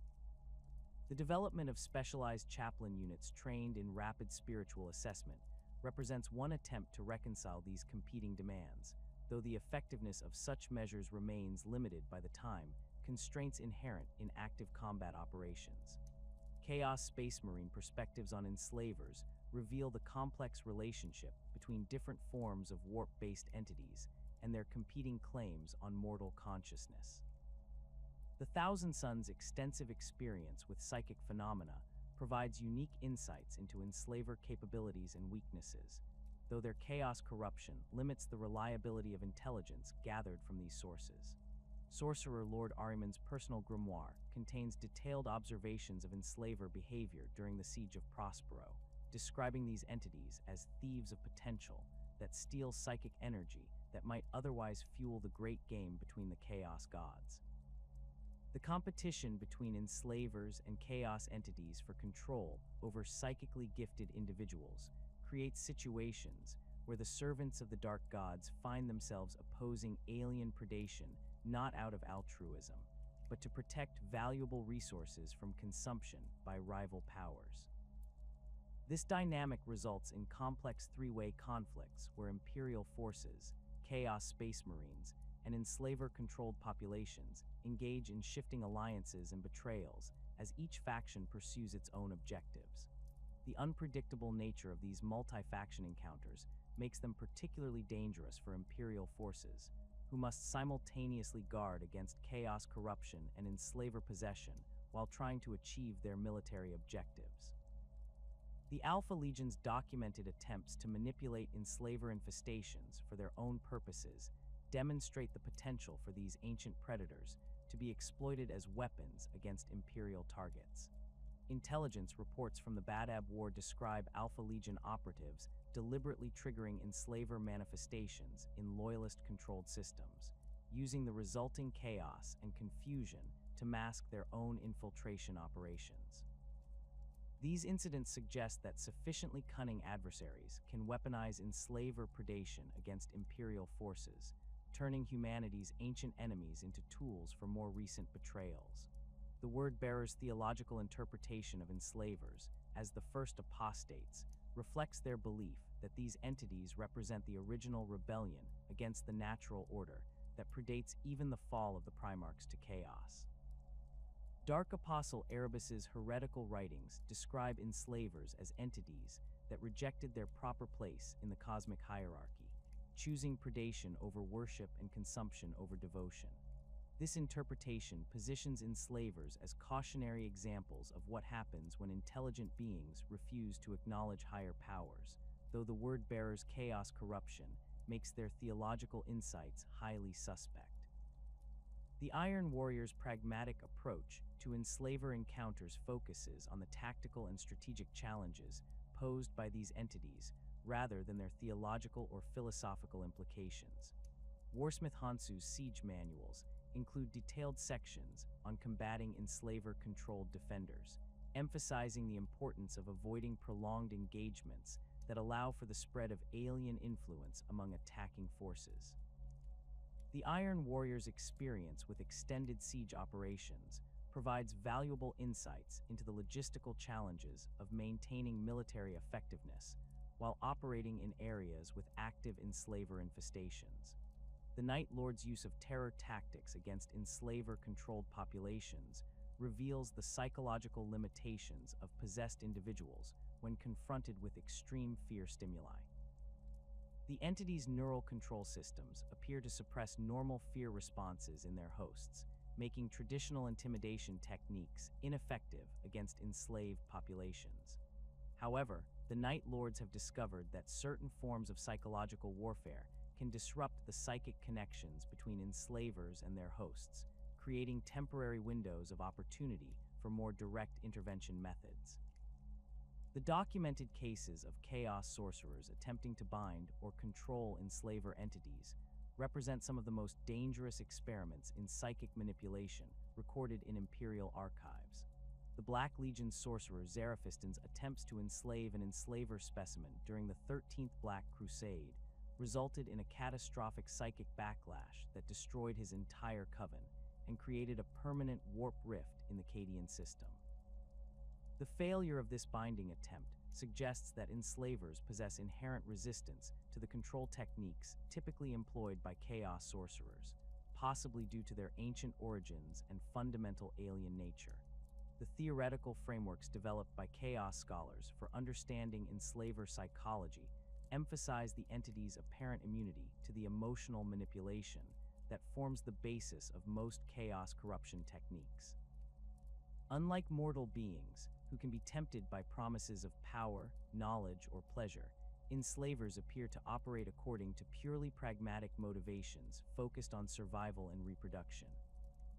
The development of specialized chaplain units trained in rapid spiritual assessment represents one attempt to reconcile these competing demands, though the effectiveness of such measures remains limited by the time constraints inherent in active combat operations. Chaos Space Marine perspectives on enslavers reveal the complex relationship between different forms of warp-based entities and their competing claims on mortal consciousness. The Thousand Sons' extensive experience with psychic phenomena provides unique insights into enslaver capabilities and weaknesses, though their chaos corruption limits the reliability of intelligence gathered from these sources. Sorcerer Lord Ahriman's personal grimoire contains detailed observations of enslaver behavior during the Siege of Prospero, describing these entities as thieves of potential that steal psychic energy that might otherwise fuel the great game between the Chaos Gods. The competition between enslavers and chaos entities for control over psychically gifted individuals creates situations where the servants of the Dark Gods find themselves opposing alien predation not out of altruism, but to protect valuable resources from consumption by rival powers. This dynamic results in complex three-way conflicts where Imperial forces, Chaos Space Marines, and enslaver-controlled populations engage in shifting alliances and betrayals as each faction pursues its own objectives. The unpredictable nature of these multi-faction encounters makes them particularly dangerous for Imperial forces, who must simultaneously guard against chaos, corruption, and enslaver possession while trying to achieve their military objectives. The Alpha Legion's documented attempts to manipulate enslaver infestations for their own purposes demonstrate the potential for these ancient predators to be exploited as weapons against Imperial targets. Intelligence reports from the Badab War describe Alpha Legion operatives deliberately triggering enslaver manifestations in Loyalist-controlled systems, using the resulting chaos and confusion to mask their own infiltration operations. These incidents suggest that sufficiently cunning adversaries can weaponize enslaver predation against Imperial forces, turning humanity's ancient enemies into tools for more recent betrayals. The Word-bearers' theological interpretation of enslavers as the first apostates reflects their belief that these entities represent the original rebellion against the natural order that predates even the fall of the Primarchs to chaos. Dark Apostle Erebus's heretical writings describe enslavers as entities that rejected their proper place in the cosmic hierarchy, choosing predation over worship and consumption over devotion. This interpretation positions enslavers as cautionary examples of what happens when intelligent beings refuse to acknowledge higher powers, though the Word-bearers' chaos corruption makes their theological insights highly suspect. The Iron Warrior's pragmatic approach to enslaver encounters focuses on the tactical and strategic challenges posed by these entities rather than their theological or philosophical implications. Warsmith Hansu's siege manuals include detailed sections on combating enslaver-controlled defenders, emphasizing the importance of avoiding prolonged engagements that allow for the spread of alien influence among attacking forces. The Iron Warrior's experience with extended siege operations provides valuable insights into the logistical challenges of maintaining military effectiveness while operating in areas with active enslaver infestations. The Night Lord's use of terror tactics against enslaver-controlled populations reveals the psychological limitations of possessed individuals when confronted with extreme fear stimuli. The entity's neural control systems appear to suppress normal fear responses in their hosts, making traditional intimidation techniques ineffective against enslaved populations. However, the Night Lords have discovered that certain forms of psychological warfare can disrupt the psychic connections between enslavers and their hosts, creating temporary windows of opportunity for more direct intervention methods. The documented cases of chaos sorcerers attempting to bind or control enslaver entities represent some of the most dangerous experiments in psychic manipulation recorded in Imperial archives. The Black Legion sorcerer Zarafistan's attempts to enslave an enslaver specimen during the 13th Black Crusade resulted in a catastrophic psychic backlash that destroyed his entire coven and created a permanent warp rift in the Cadian system. The failure of this binding attempt suggests that enslavers possess inherent resistance to the control techniques typically employed by chaos sorcerers, possibly due to their ancient origins and fundamental alien nature. The theoretical frameworks developed by chaos scholars for understanding enslaver psychology emphasize the entity's apparent immunity to the emotional manipulation that forms the basis of most chaos corruption techniques. Unlike mortal beings, who can be tempted by promises of power, knowledge, or pleasure, enslavers appear to operate according to purely pragmatic motivations focused on survival and reproduction.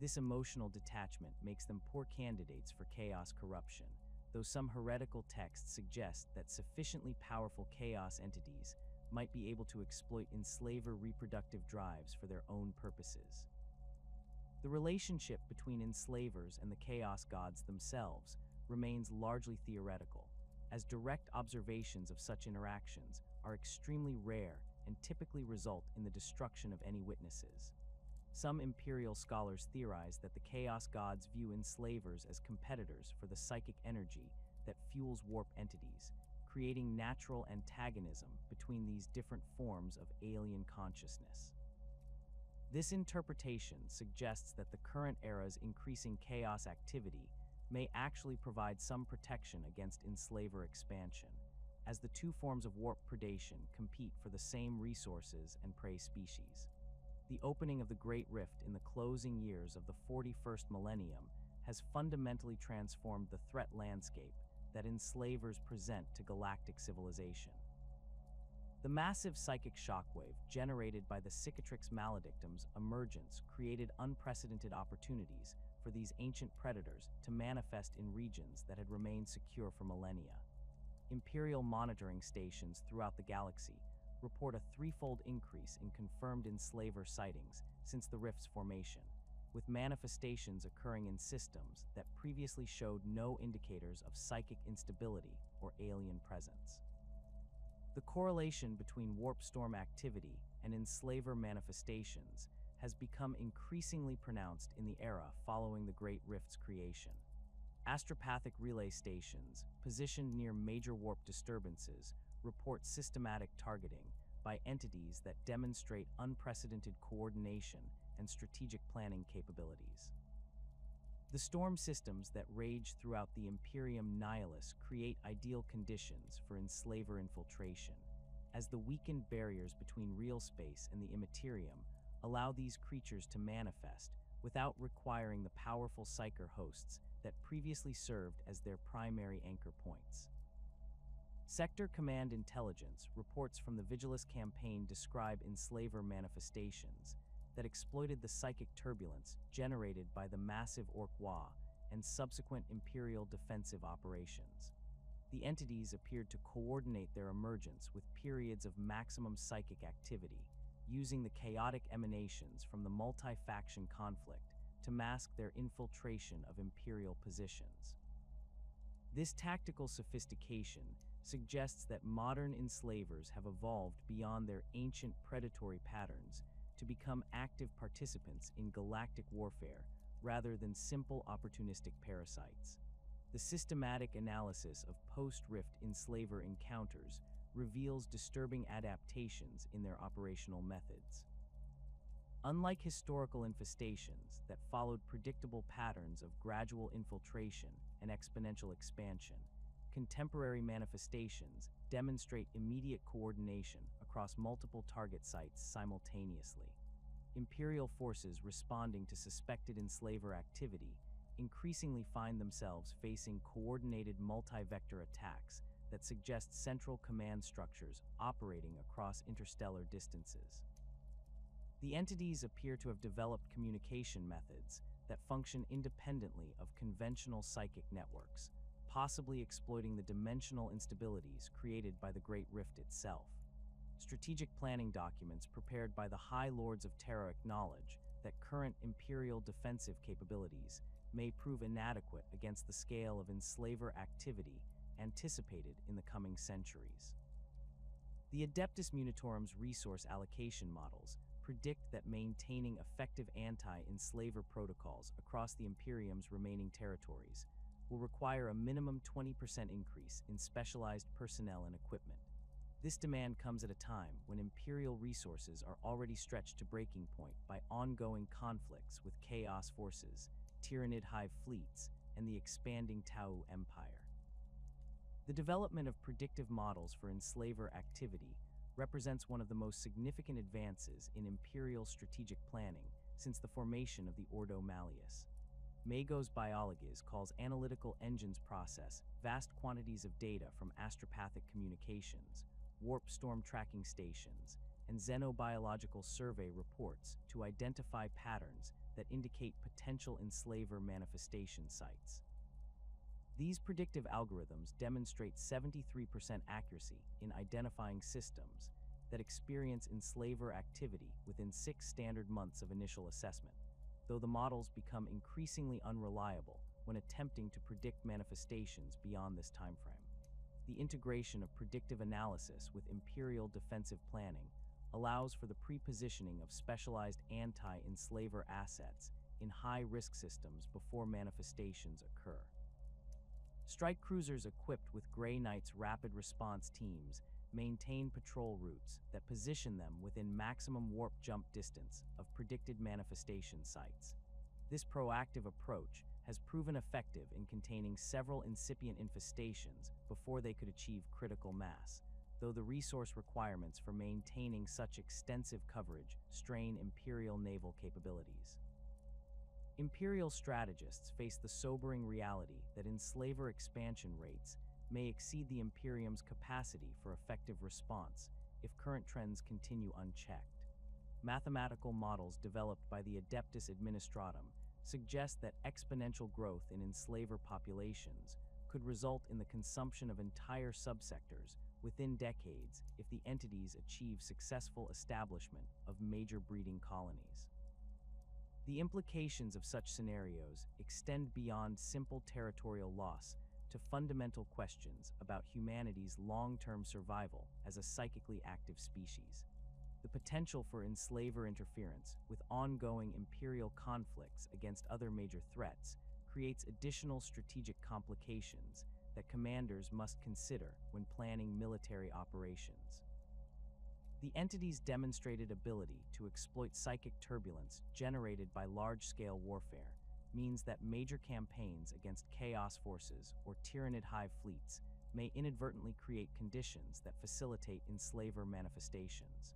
This emotional detachment makes them poor candidates for chaos corruption, though some heretical texts suggest that sufficiently powerful chaos entities might be able to exploit enslaver reproductive drives for their own purposes. The relationship between enslavers and the chaos gods themselves remains largely theoretical, as direct observations of such interactions are extremely rare and typically result in the destruction of any witnesses. Some Imperial scholars theorize that the chaos gods view enslavers as competitors for the psychic energy that fuels warp entities, creating natural antagonism between these different forms of alien consciousness. This interpretation suggests that the current era's increasing chaos activity may actually provide some protection against Enslaver expansion, as the two forms of warp predation compete for the same resources and prey species. The opening of the Great Rift in the closing years of the 41st millennium has fundamentally transformed the threat landscape that Enslavers present to galactic civilization. The massive psychic shockwave generated by the Cicatrix Maledictum's emergence created unprecedented opportunities for these ancient predators to manifest in regions that had remained secure for millennia. Imperial monitoring stations throughout the galaxy report a threefold increase in confirmed Enslaver sightings since the Rift's formation, with manifestations occurring in systems that previously showed no indicators of psychic instability or alien presence. The correlation between warp storm activity and Enslaver manifestations has become increasingly pronounced in the era following the Great Rift's creation. Astropathic relay stations, positioned near major warp disturbances, report systematic targeting by entities that demonstrate unprecedented coordination and strategic planning capabilities. The storm systems that rage throughout the Imperium Nihilus create ideal conditions for Enslaver infiltration, as the weakened barriers between real space and the Immaterium allow these creatures to manifest without requiring the powerful psyker hosts that previously served as their primary anchor points. Sector Command Intelligence reports from the Vigilus campaign describe Enslaver manifestations that exploited the psychic turbulence generated by the massive Orc-Wa and subsequent Imperial defensive operations. The entities appeared to coordinate their emergence with periods of maximum psychic activity, using the chaotic emanations from the multi-faction conflict to mask their infiltration of Imperial positions. This tactical sophistication suggests that modern Enslavers have evolved beyond their ancient predatory patterns to become active participants in galactic warfare rather than simple opportunistic parasites. The systematic analysis of post-Rift Enslaver encounters reveals disturbing adaptations in their operational methods. Unlike historical infestations that followed predictable patterns of gradual infiltration and exponential expansion, contemporary manifestations demonstrate immediate coordination across multiple target sites simultaneously. Imperial forces responding to suspected Enslaver activity increasingly find themselves facing coordinated multi-vector attacks that suggest central command structures operating across interstellar distances. The entities appear to have developed communication methods that function independently of conventional psychic networks, possibly exploiting the dimensional instabilities created by the Great Rift itself. Strategic planning documents prepared by the High Lords of Terra acknowledge that current Imperial defensive capabilities may prove inadequate against the scale of Enslaver activity anticipated in the coming centuries. The Adeptus Munitorum's resource allocation models predict that maintaining effective anti-Enslaver protocols across the Imperium's remaining territories will require a minimum 20% increase in specialized personnel and equipment. This demand comes at a time when Imperial resources are already stretched to breaking point by ongoing conflicts with Chaos forces, Tyranid hive fleets, and the expanding Tau Empire. The development of predictive models for Enslaver activity represents one of the most significant advances in Imperial strategic planning since the formation of the Ordo Malleus. Magos Biologies calls analytical engines process vast quantities of data from astropathic communications, warp storm tracking stations, and xenobiological survey reports to identify patterns that indicate potential Enslaver manifestation sites. These predictive algorithms demonstrate 73% accuracy in identifying systems that experience Enslaver activity within 6 standard months of initial assessment, though the models become increasingly unreliable when attempting to predict manifestations beyond this timeframe. The integration of predictive analysis with Imperial defensive planning allows for the pre-positioning of specialized anti-Enslaver assets in high-risk systems before manifestations occur. Strike cruisers equipped with Grey Knight's rapid response teams maintain patrol routes that position them within maximum warp jump distance of predicted manifestation sites. This proactive approach has proven effective in containing several incipient infestations before they could achieve critical mass, though the resource requirements for maintaining such extensive coverage strain Imperial naval capabilities. Imperial strategists face the sobering reality that Enslaver expansion rates may exceed the Imperium's capacity for effective response if current trends continue unchecked. Mathematical models developed by the Adeptus Administratum suggest that exponential growth in Enslaver populations could result in the consumption of entire subsectors within decades if the entities achieve successful establishment of major breeding colonies. The implications of such scenarios extend beyond simple territorial loss to fundamental questions about humanity's long-term survival as a psychically active species. The potential for Enslaver interference with ongoing Imperial conflicts against other major threats creates additional strategic complications that commanders must consider when planning military operations. The entity's demonstrated ability to exploit psychic turbulence generated by large-scale warfare means that major campaigns against Chaos forces or Tyranid hive fleets may inadvertently create conditions that facilitate Enslaver manifestations.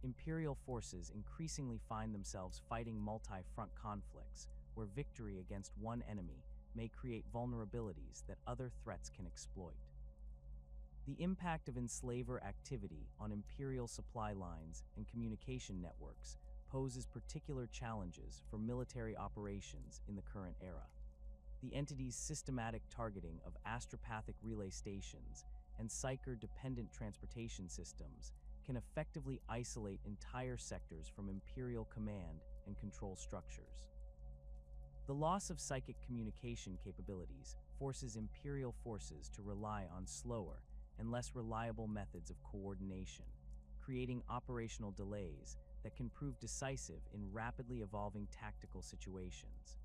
Imperial forces increasingly find themselves fighting multi-front conflicts where victory against one enemy may create vulnerabilities that other threats can exploit. The impact of Enslaver activity on Imperial supply lines and communication networks poses particular challenges for military operations in the current era. The entity's systematic targeting of astropathic relay stations and psyker-dependent transportation systems can effectively isolate entire sectors from Imperial command and control structures. The loss of psychic communication capabilities forces Imperial forces to rely on slower and less reliable methods of coordination, creating operational delays that can prove decisive in rapidly evolving tactical situations.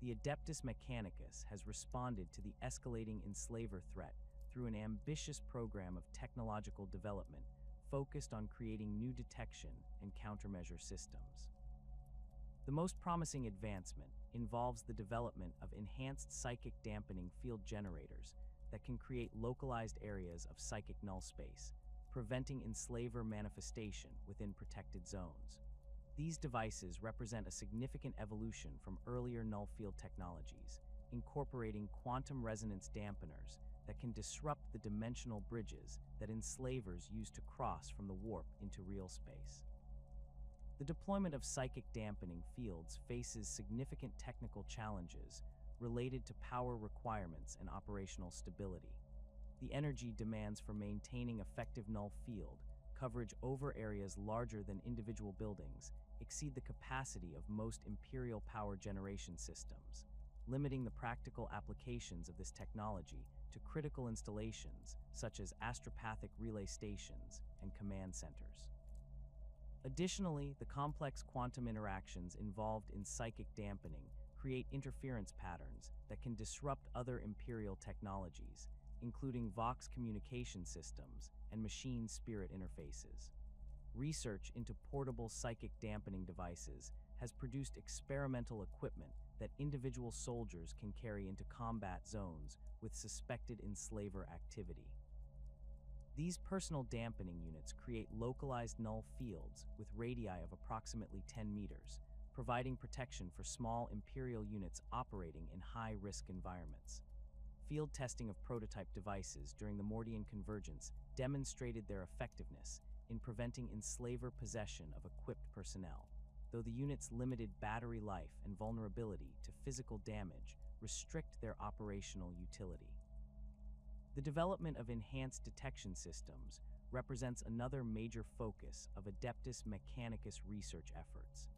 The Adeptus Mechanicus has responded to the escalating Enslaver threat through an ambitious program of technological development focused on creating new detection and countermeasure systems. The most promising advancement involves the development of enhanced psychic dampening field generators that can create localized areas of psychic null space, preventing Enslaver manifestation within protected zones. These devices represent a significant evolution from earlier null field technologies, incorporating quantum resonance dampeners that can disrupt the dimensional bridges that Enslavers use to cross from the warp into real space. The deployment of psychic dampening fields faces significant technical challenges related to power requirements and operational stability. The energy demands for maintaining effective null field coverage over areas larger than individual buildings exceed the capacity of most Imperial power generation systems, limiting the practical applications of this technology to critical installations such as astropathic relay stations and command centers. Additionally, the complex quantum interactions involved in psychic dampening create interference patterns that can disrupt other Imperial technologies, including Vox communication systems and machine spirit interfaces. Research into portable psychic dampening devices has produced experimental equipment that individual soldiers can carry into combat zones with suspected Enslaver activity. These personal dampening units create localized null fields with radii of approximately 10 meters, providing protection for small Imperial units operating in high-risk environments. Field testing of prototype devices during the Mordian Convergence demonstrated their effectiveness in preventing Enslaver possession of equipped personnel, though the unit's limited battery life and vulnerability to physical damage restrict their operational utility. The development of enhanced detection systems represents another major focus of Adeptus Mechanicus research efforts.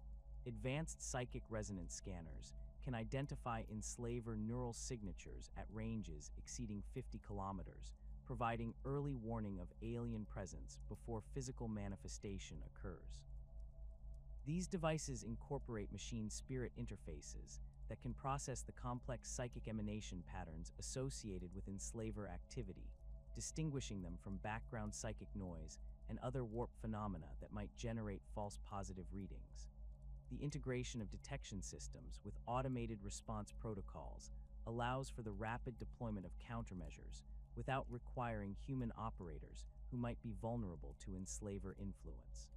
Advanced psychic resonance scanners can identify Enslaver neural signatures at ranges exceeding 50 kilometers, providing early warning of alien presence before physical manifestation occurs. These devices incorporate machine spirit interfaces that can process the complex psychic emanation patterns associated with Enslaver activity, distinguishing them from background psychic noise and other warp phenomena that might generate false positive readings. The integration of detection systems with automated response protocols allows for the rapid deployment of countermeasures without requiring human operators who might be vulnerable to enslaver influence.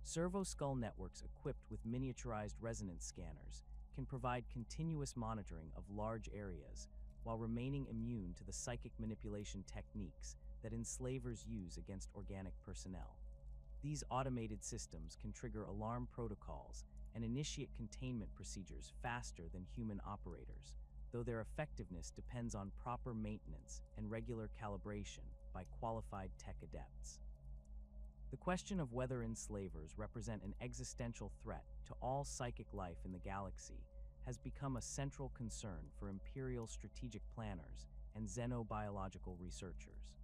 Servo-skull networks equipped with miniaturized resonance scanners can provide continuous monitoring of large areas while remaining immune to the psychic manipulation techniques that enslavers use against organic personnel. These automated systems can trigger alarm protocols and initiate containment procedures faster than human operators, though their effectiveness depends on proper maintenance and regular calibration by qualified tech adepts. The question of whether enslavers represent an existential threat to all psychic life in the galaxy has become a central concern for Imperial strategic planners and xenobiological researchers.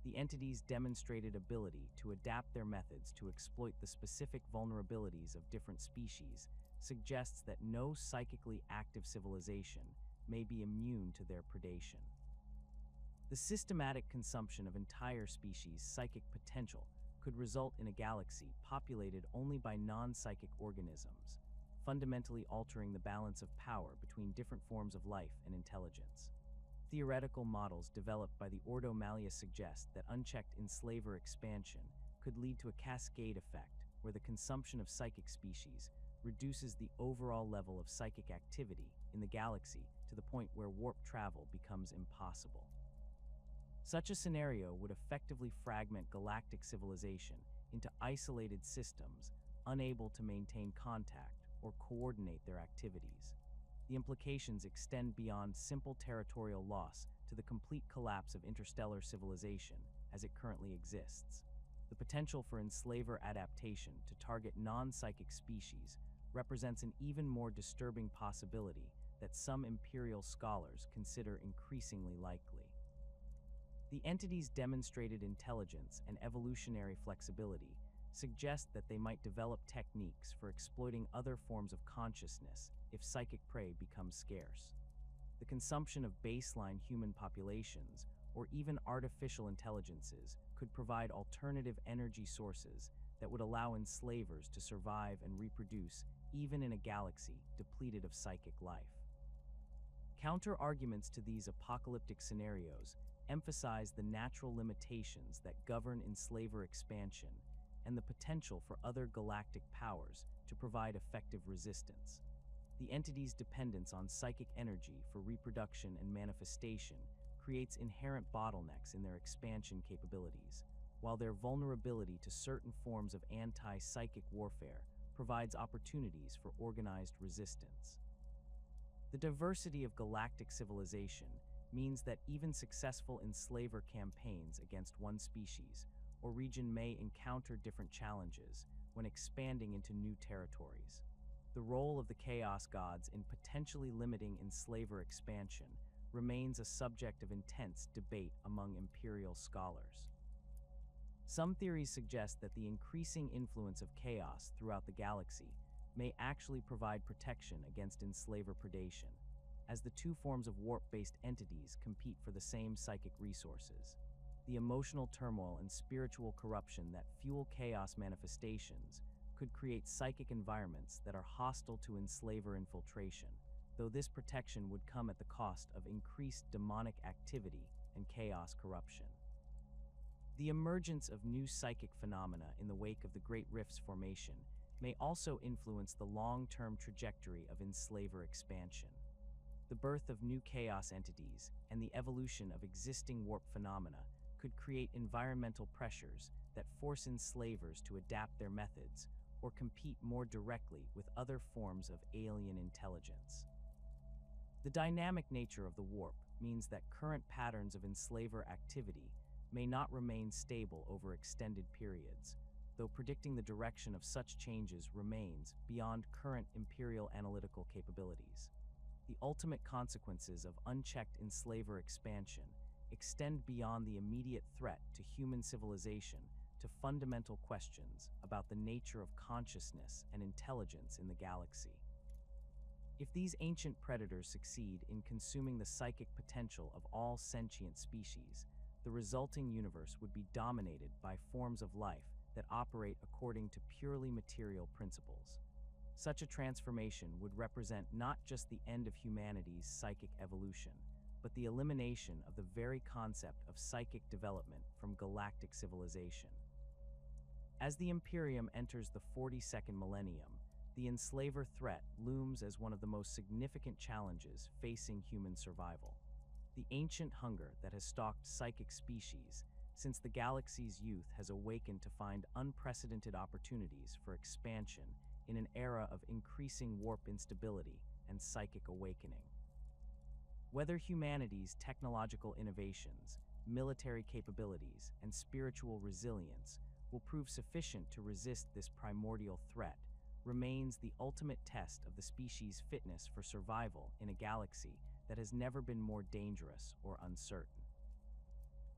The entity's demonstrated ability to adapt their methods to exploit the specific vulnerabilities of different species suggests that no psychically active civilization may be immune to their predation. The systematic consumption of entire species' psychic potential could result in a galaxy populated only by non-psychic organisms, fundamentally altering the balance of power between different forms of life and intelligence. Theoretical models developed by the Ordo Malleus suggest that unchecked enslaver expansion could lead to a cascade effect where the consumption of psychic species reduces the overall level of psychic activity in the galaxy to the point where warp travel becomes impossible. Such a scenario would effectively fragment galactic civilization into isolated systems unable to maintain contact or coordinate their activities. The implications extend beyond simple territorial loss to the complete collapse of interstellar civilization as it currently exists. The potential for enslaver adaptation to target non-psychic species represents an even more disturbing possibility that some Imperial scholars consider increasingly likely. The entity's demonstrated intelligence and evolutionary flexibility suggest that they might develop techniques for exploiting other forms of consciousness if psychic prey becomes scarce. The consumption of baseline human populations or even artificial intelligences could provide alternative energy sources that would allow enslavers to survive and reproduce even in a galaxy depleted of psychic life. Counter-arguments to these apocalyptic scenarios emphasize the natural limitations that govern enslaver expansion and the potential for other galactic powers to provide effective resistance. The entity's dependence on psychic energy for reproduction and manifestation creates inherent bottlenecks in their expansion capabilities, while their vulnerability to certain forms of anti-psychic warfare provides opportunities for organized resistance. The diversity of galactic civilization means that even successful enslaver campaigns against one species or region may encounter different challenges when expanding into new territories. The role of the Chaos Gods in potentially limiting enslaver expansion remains a subject of intense debate among Imperial scholars. Some theories suggest that the increasing influence of chaos throughout the galaxy may actually provide protection against enslaver predation, as the two forms of warp-based entities compete for the same psychic resources. The emotional turmoil and spiritual corruption that fuel chaos manifestations could create psychic environments that are hostile to enslaver infiltration, though this protection would come at the cost of increased demonic activity and chaos corruption. The emergence of new psychic phenomena in the wake of the Great Rift's formation may also influence the long-term trajectory of enslaver expansion. The birth of new chaos entities and the evolution of existing warp phenomena could create environmental pressures that force enslavers to adapt their methods or compete more directly with other forms of alien intelligence. The dynamic nature of the warp means that current patterns of enslaver activity may not remain stable over extended periods, though predicting the direction of such changes remains beyond current Imperial analytical capabilities. The ultimate consequences of unchecked enslaver expansion extend beyond the immediate threat to human civilization to fundamental questions about the nature of consciousness and intelligence in the galaxy. If these ancient predators succeed in consuming the psychic potential of all sentient species, the resulting universe would be dominated by forms of life that operate according to purely material principles. Such a transformation would represent not just the end of humanity's psychic evolution, but the elimination of the very concept of psychic development from galactic civilization. As the Imperium enters the 42nd millennium, the Enslaver threat looms as one of the most significant challenges facing human survival. The ancient hunger that has stalked psychic species since the galaxy's youth has awakened to find unprecedented opportunities for expansion in an era of increasing warp instability and psychic awakening. Whether humanity's technological innovations, military capabilities, and spiritual resilience will prove sufficient to resist this primordial threat remains the ultimate test of the species' fitness for survival in a galaxy that has never been more dangerous or uncertain.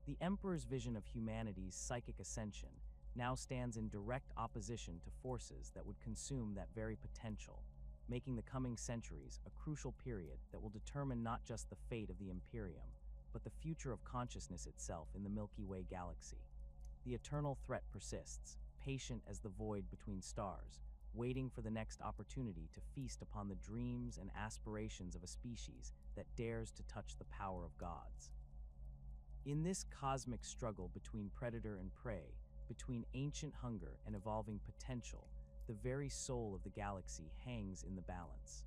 The Emperor's vision of humanity's psychic ascension now stands in direct opposition to forces that would consume that very potential, making the coming centuries a crucial period that will determine not just the fate of the Imperium, but the future of consciousness itself in the Milky Way galaxy. The eternal threat persists, patient as the void between stars, waiting for the next opportunity to feast upon the dreams and aspirations of a species that dares to touch the power of gods. In this cosmic struggle between predator and prey, between ancient hunger and evolving potential, the very soul of the galaxy hangs in the balance.